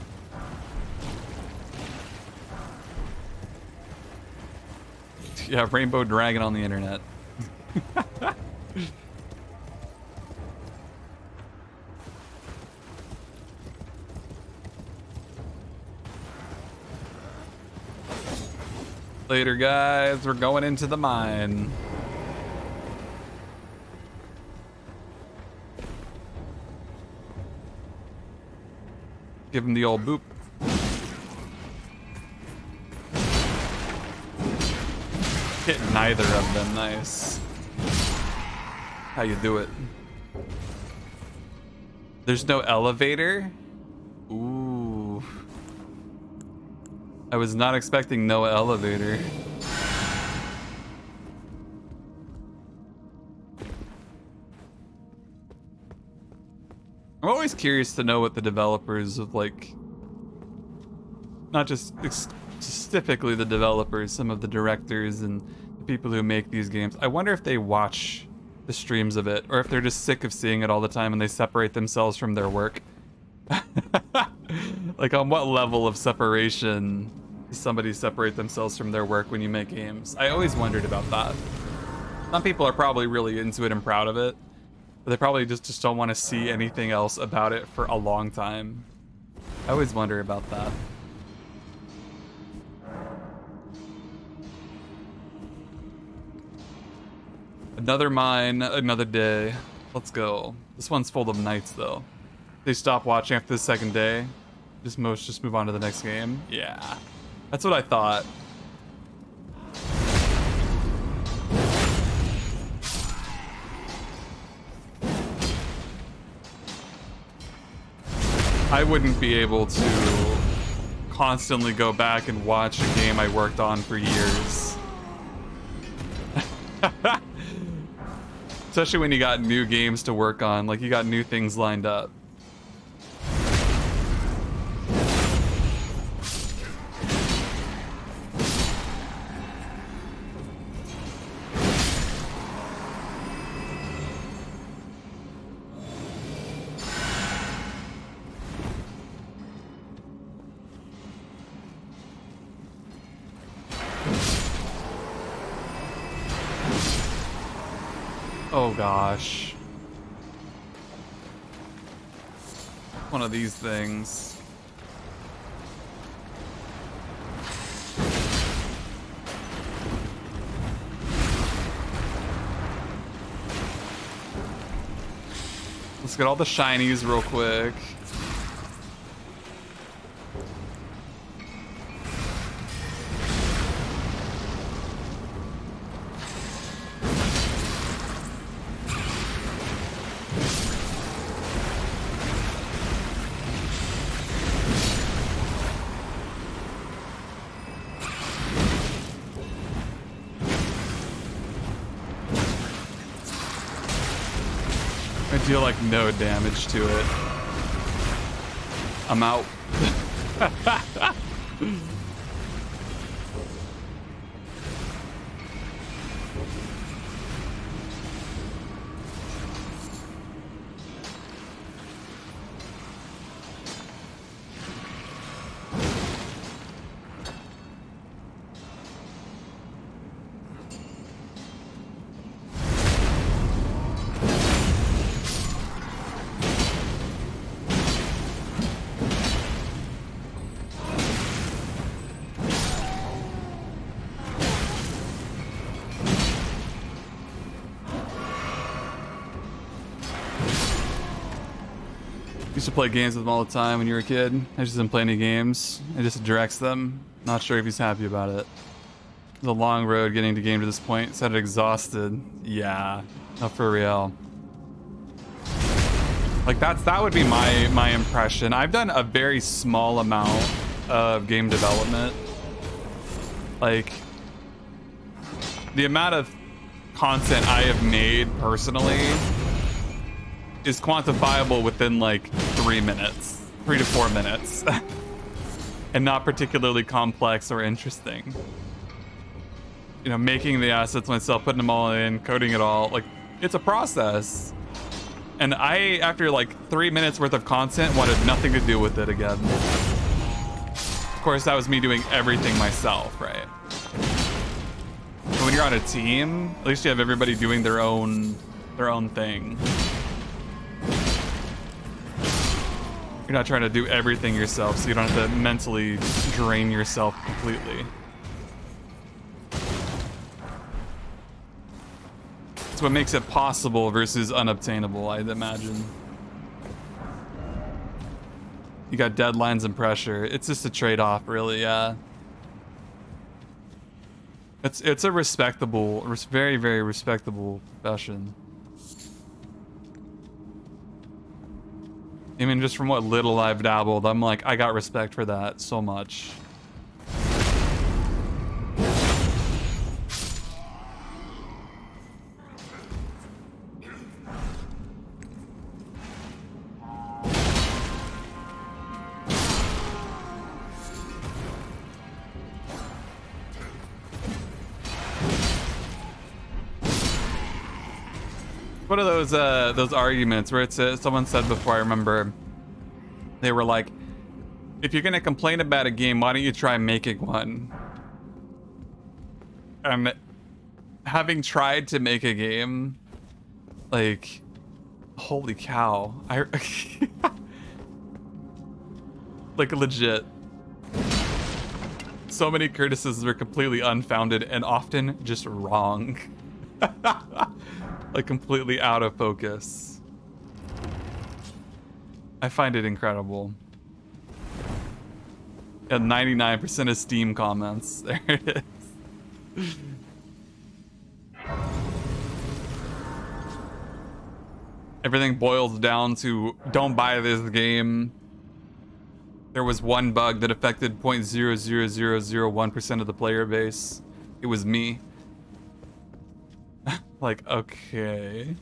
Yeah, rainbow dragon on the internet. Later, guys. We're going into the mine. Give him the old boop. Hit neither of them. Nice. How you do it? There's no elevator? Ooh. I was not expecting no elevator. I'm always curious to know what the developers of, like, not just specifically the developers, some of the directors and the people who make these games. I wonder if they watch the streams of it, or if they're just sick of seeing it all the time and they separate themselves from their work. Like, on what level of separation does somebody separate themselves from their work when you make games? I always wondered about that. Some people are probably really into it and proud of it, but they probably just don't want to see anything else about it for a long time. I always wonder about that. Another mine, another day. Let's go. This one's full of knights, though. They stop watching after the second day. Just move on to the next game. Yeah, that's what I thought. I wouldn't be able to constantly go back and watch a game I worked on for years. Especially when you got new games to work on, like you got new things lined up. Oh gosh. One of these things. Let's get all the shinies real quick. I deal like no damage to it. I'm out. Used to play games with him all the time when you were a kid. I just didn't play any games. I just directs them. Not sure if he's happy about it. The long road getting to game to this point. Said exhausted. Yeah, no, for real. Like that would be my impression. I've done a very small amount of game development. Like the amount of content I have made personally is quantifiable within like 3 minutes, 3 to 4 minutes, and not particularly complex or interesting. You know, making the assets myself, putting them all in, coding it all, like it's a process. And I, after like 3 minutes worth of content, wanted nothing to do with it again. Of course, that was me doing everything myself, right? But when you're on a team, at least you have everybody doing their own thing. You're not trying to do everything yourself, so you don't have to mentally drain yourself completely. It's what makes it possible versus unobtainable, I'd imagine. You got deadlines and pressure. It's just a trade-off, really, yeah. It's a respectable, very, very respectable profession. I mean, just from what little I've dabbled, I'm like, I got respect for that so much. One of those arguments where it's someone said before, I remember, they were like, if you're gonna complain about a game, why don't you try making one? And having tried to make a game, like, holy cow, like legit. So many criticisms are completely unfounded and often just wrong. Like completely out of focus. I find it incredible. Yeah, 99% of Steam comments. There it is. Everything boils down to don't buy this game. There was one bug that affected 0.00001% of the player base. It was me. Like, okay.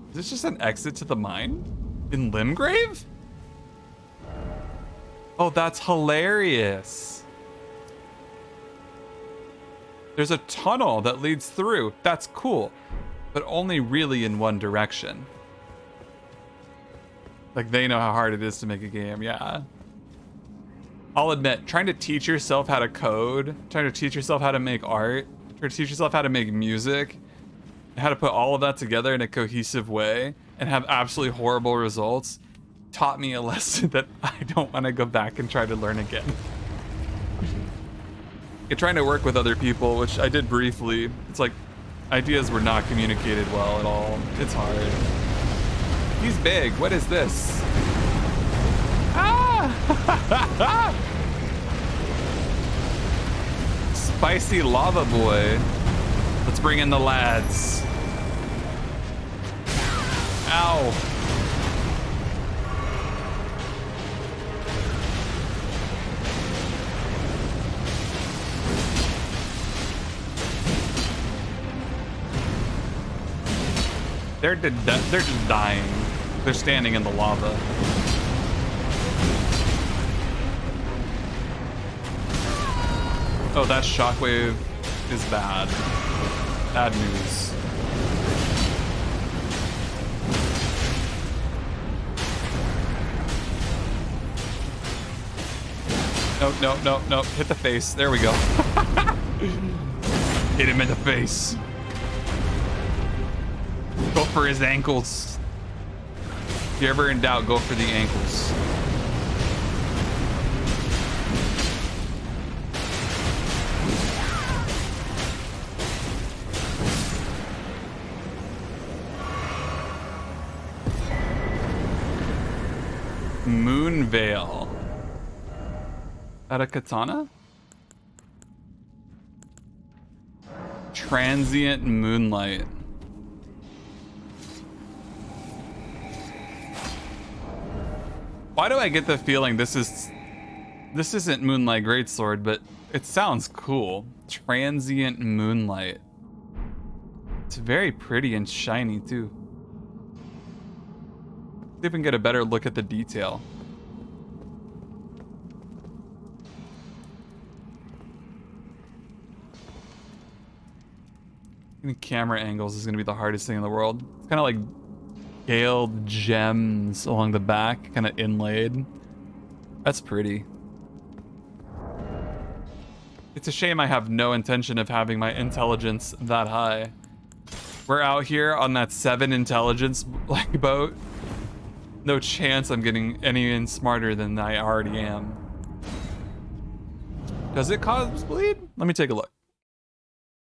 Is this just an exit to the mine? In Limgrave? Oh, that's hilarious. There's a tunnel that leads through. That's cool. But only really in one direction. Like, they know how hard it is to make a game, yeah. I'll admit, trying to teach yourself how to code, trying to teach yourself how to make art, trying to teach yourself how to make music, how to put all of that together in a cohesive way and have absolutely horrible results, taught me a lesson that I don't want to go back and try to learn again. You're trying to work with other people, which I did briefly. It's like ideas were not communicated well at all. It's hard. He's big. What is this? Ah! Spicy lava boy. Let's bring in the lads. Ow. They're just dying. They're standing in the lava. Oh, that shockwave is bad. Bad news. No. Hit the face. There we go. Hit him in the face. Go for his ankles. If you're ever in doubt, go for the ankles. Moonveil. At a katana? Transient moonlight. Why do I get the feeling this isn't Moonlight Greatsword, but it sounds cool. Transient moonlight. It's very pretty and shiny too. See if we can get a better look at the detail. I think camera angles is gonna be the hardest thing in the world. It's kind of like scaled gems along the back, kind of inlaid. That's pretty. It's a shame I have no intention of having my intelligence that high. We're out here on that 7 intelligence like boat. No chance I'm getting any smarter than I already am. Does it cause bleed? Let me take a look.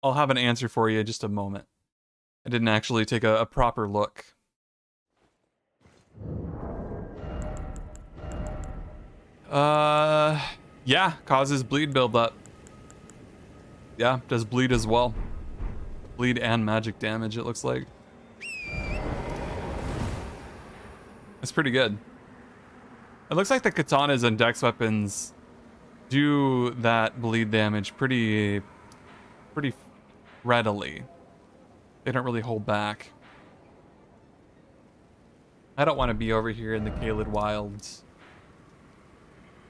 I'll have an answer for you in just a moment. I didn't actually take a proper look. Yeah, causes bleed buildup. Yeah, does bleed as well. Bleed and magic damage, it looks like. That's pretty good. It looks like the katanas and dex weapons do that bleed damage pretty readily. They don't really hold back. I don't want to be over here in the Caelid Wilds.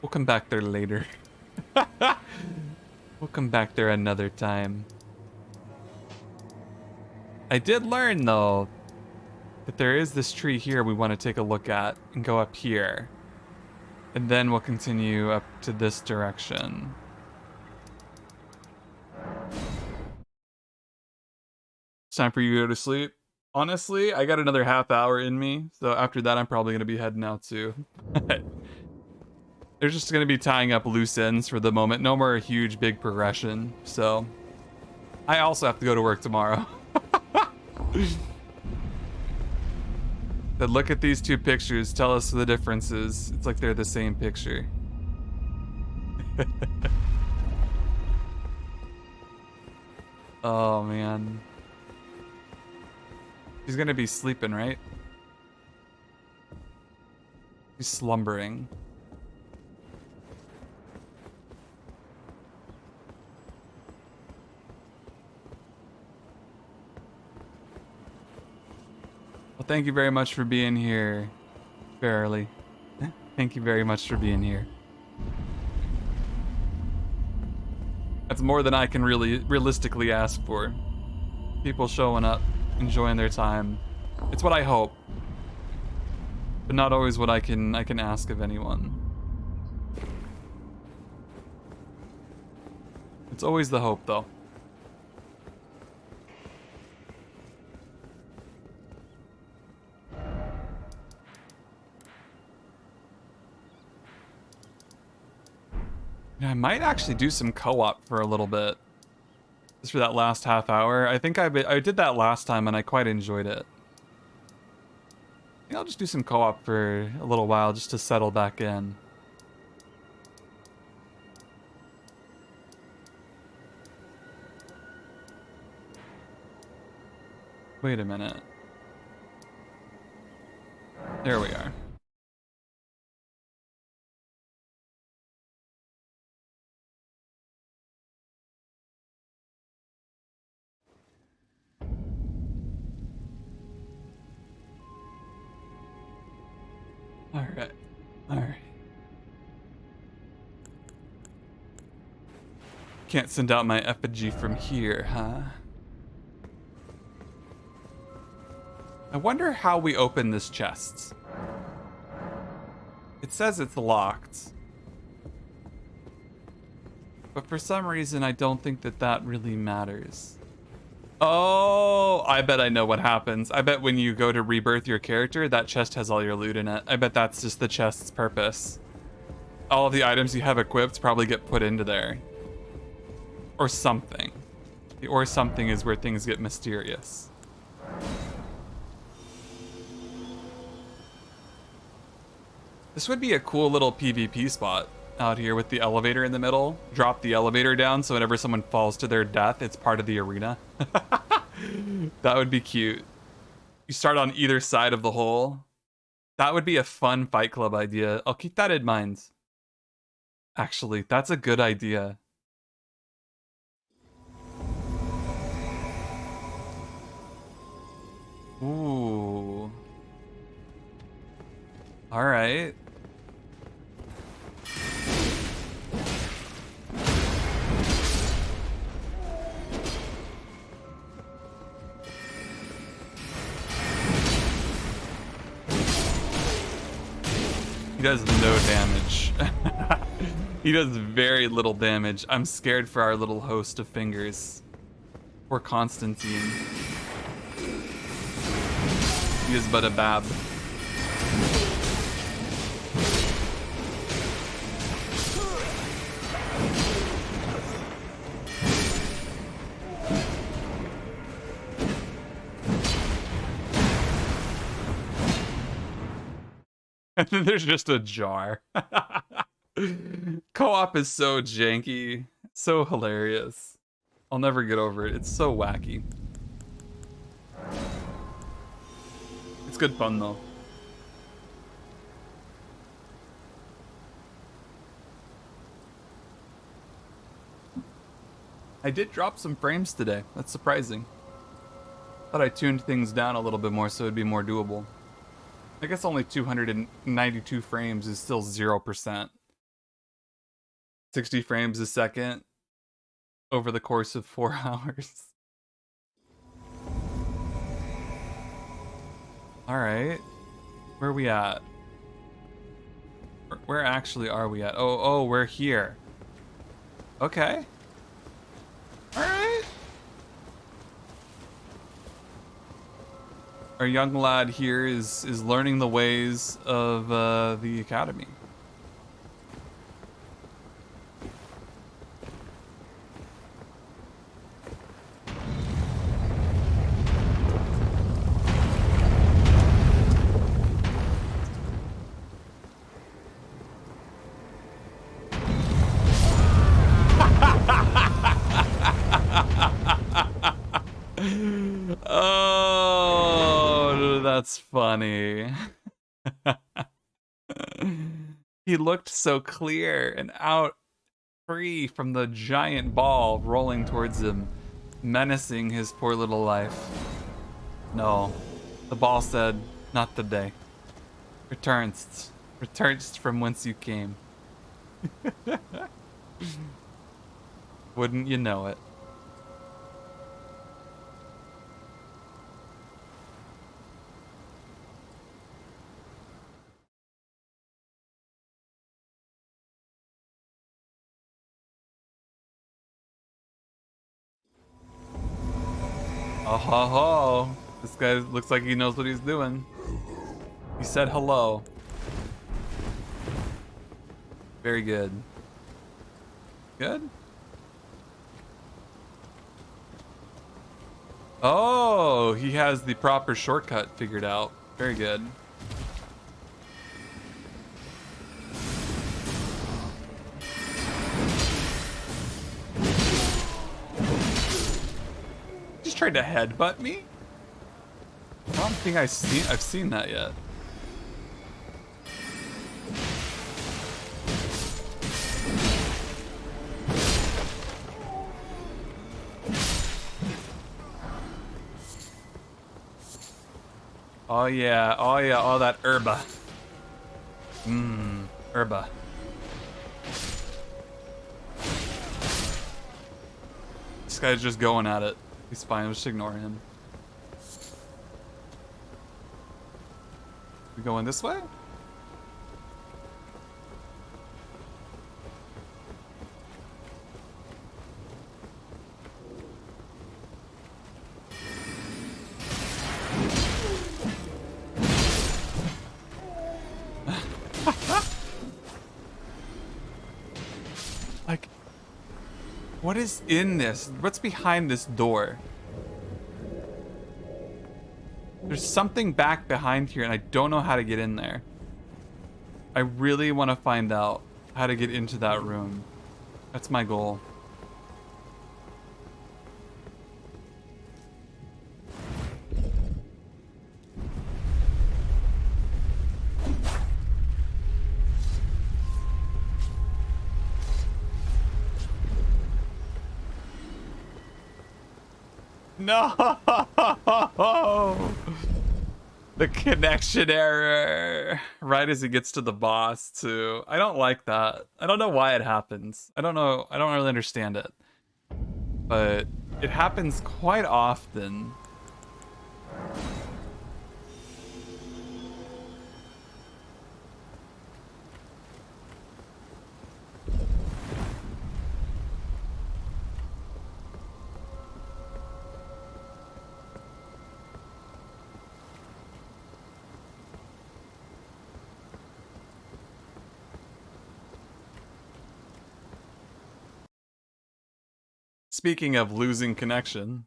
We'll come back there later. We'll come back there another time. I did learn, though, that there is this tree here we want to take a look at and go up here. And then we'll continue up to this direction. It's time for you to go to sleep. Honestly, I got another half hour in me, so after that I'm probably going to be heading out too. They're just going to be tying up loose ends for the moment. No more huge, big progression. So, I also have to go to work tomorrow. But look at these two pictures. Tell us the differences. It's like they're the same picture. Oh, man. He's going to be sleeping, right? He's slumbering. Well, thank you very much for being here, Barely. Thank you very much for being here. That's more than I can really realistically ask for. People showing up, enjoying their time. It's what I hope, but not always what I can ask of anyone. It's always the hope, though. Yeah, I might actually do some co-op for a little bit. Just for that last half hour. I think I did that last time and I quite enjoyed it. I think I'll just do some co-op for a little while just to settle back in. Wait a minute. There we are. Alright. Alright. Can't send out my effigy from here, huh? I wonder how we open this chest. It says it's locked. But for some reason, I don't think that really matters. Oh, I bet I know what happens. I bet when you go to rebirth your character, that chest has all your loot in it. I bet that's just the chest's purpose. All of the items you have equipped probably get put into there. Or something. The or something is where things get mysterious. This would be a cool little PvP spot. out here with the elevator in the middle. Drop the elevator down so whenever someone falls to their death, it's part of the arena. That would be cute. You start on either side of the hole. That would be a fun Fight Club idea. I'll keep that in mind. Actually, that's a good idea. Ooh. All right. He does no damage. He does very little damage. I'm scared for our little host of fingers. Poor Constantine. He is but a bab. And then there's just a jar. Co-op is so janky, so hilarious. I'll never get over it. It's so wacky. It's good fun though. I did drop some frames today. That's surprising. Thought I tuned things down a little bit more so it'd be more doable. I guess only 292 frames is still 0%. 60 frames a second over the course of 4 hours. Alright. Where are we at? Where actually are we at? Oh, we're here. Okay. Alright. Our young lad here is learning the ways of the academy. Oh, that's funny. He looked so clear and out free from the giant ball rolling towards him, menacing his poor little life. No, the ball said, not today. Returnst from whence you came. Wouldn't you know it? Oh ho ho! This guy looks like he knows what he's doing. He said hello. Very good. Good? Oh, he has the proper shortcut figured out. Very good. Just tried to headbutt me? I don't think I've seen that yet. Oh yeah, all that herba. Herba. This guy's just going at it. He's fine, let's just ignore him. We going this way? Like, what is in this? What's behind this door? There's something back behind here and I don't know how to get in there. I really want to find out. how to get into that room. That's my goal. No! The connection error. Right as he gets to the boss, too. I don't like that. I don't know why it happens. I don't know. I don't really understand it. But it happens quite often. Speaking of losing connection,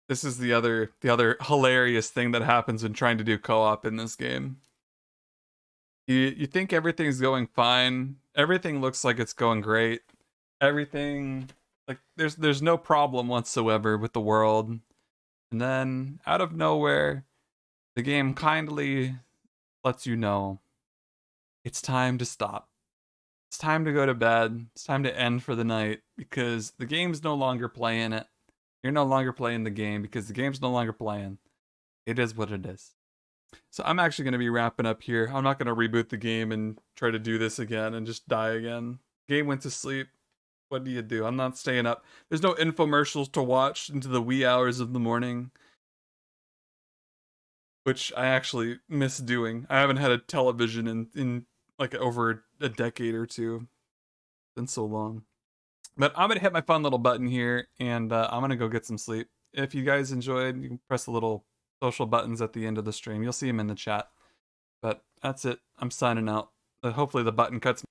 this is the other hilarious thing that happens when trying to do co-op in this game. You think everything's going fine. Everything looks like it's going great. Everything, like there's no problem whatsoever with the world. And then out of nowhere, the game kindly lets you know it's time to stop. It's time to go to bed. It's time to end for the night because the game's no longer playing it. You're no longer playing the game because the game's no longer playing. It is what it is. So I'm actually going to be wrapping up here. I'm not going to reboot the game and try to do this again and just die again. Game went to sleep. What do you do? I'm not staying up. There's no infomercials to watch into the wee hours of the morning, which I actually miss doing. I haven't had a television in like over a decade or two. It's been so long. But I'm going to hit my fun little button here, and I'm going to go get some sleep. If you guys enjoyed, you can press the little social buttons at the end of the stream. You'll see them in the chat. But that's it. I'm signing out. Hopefully the button cuts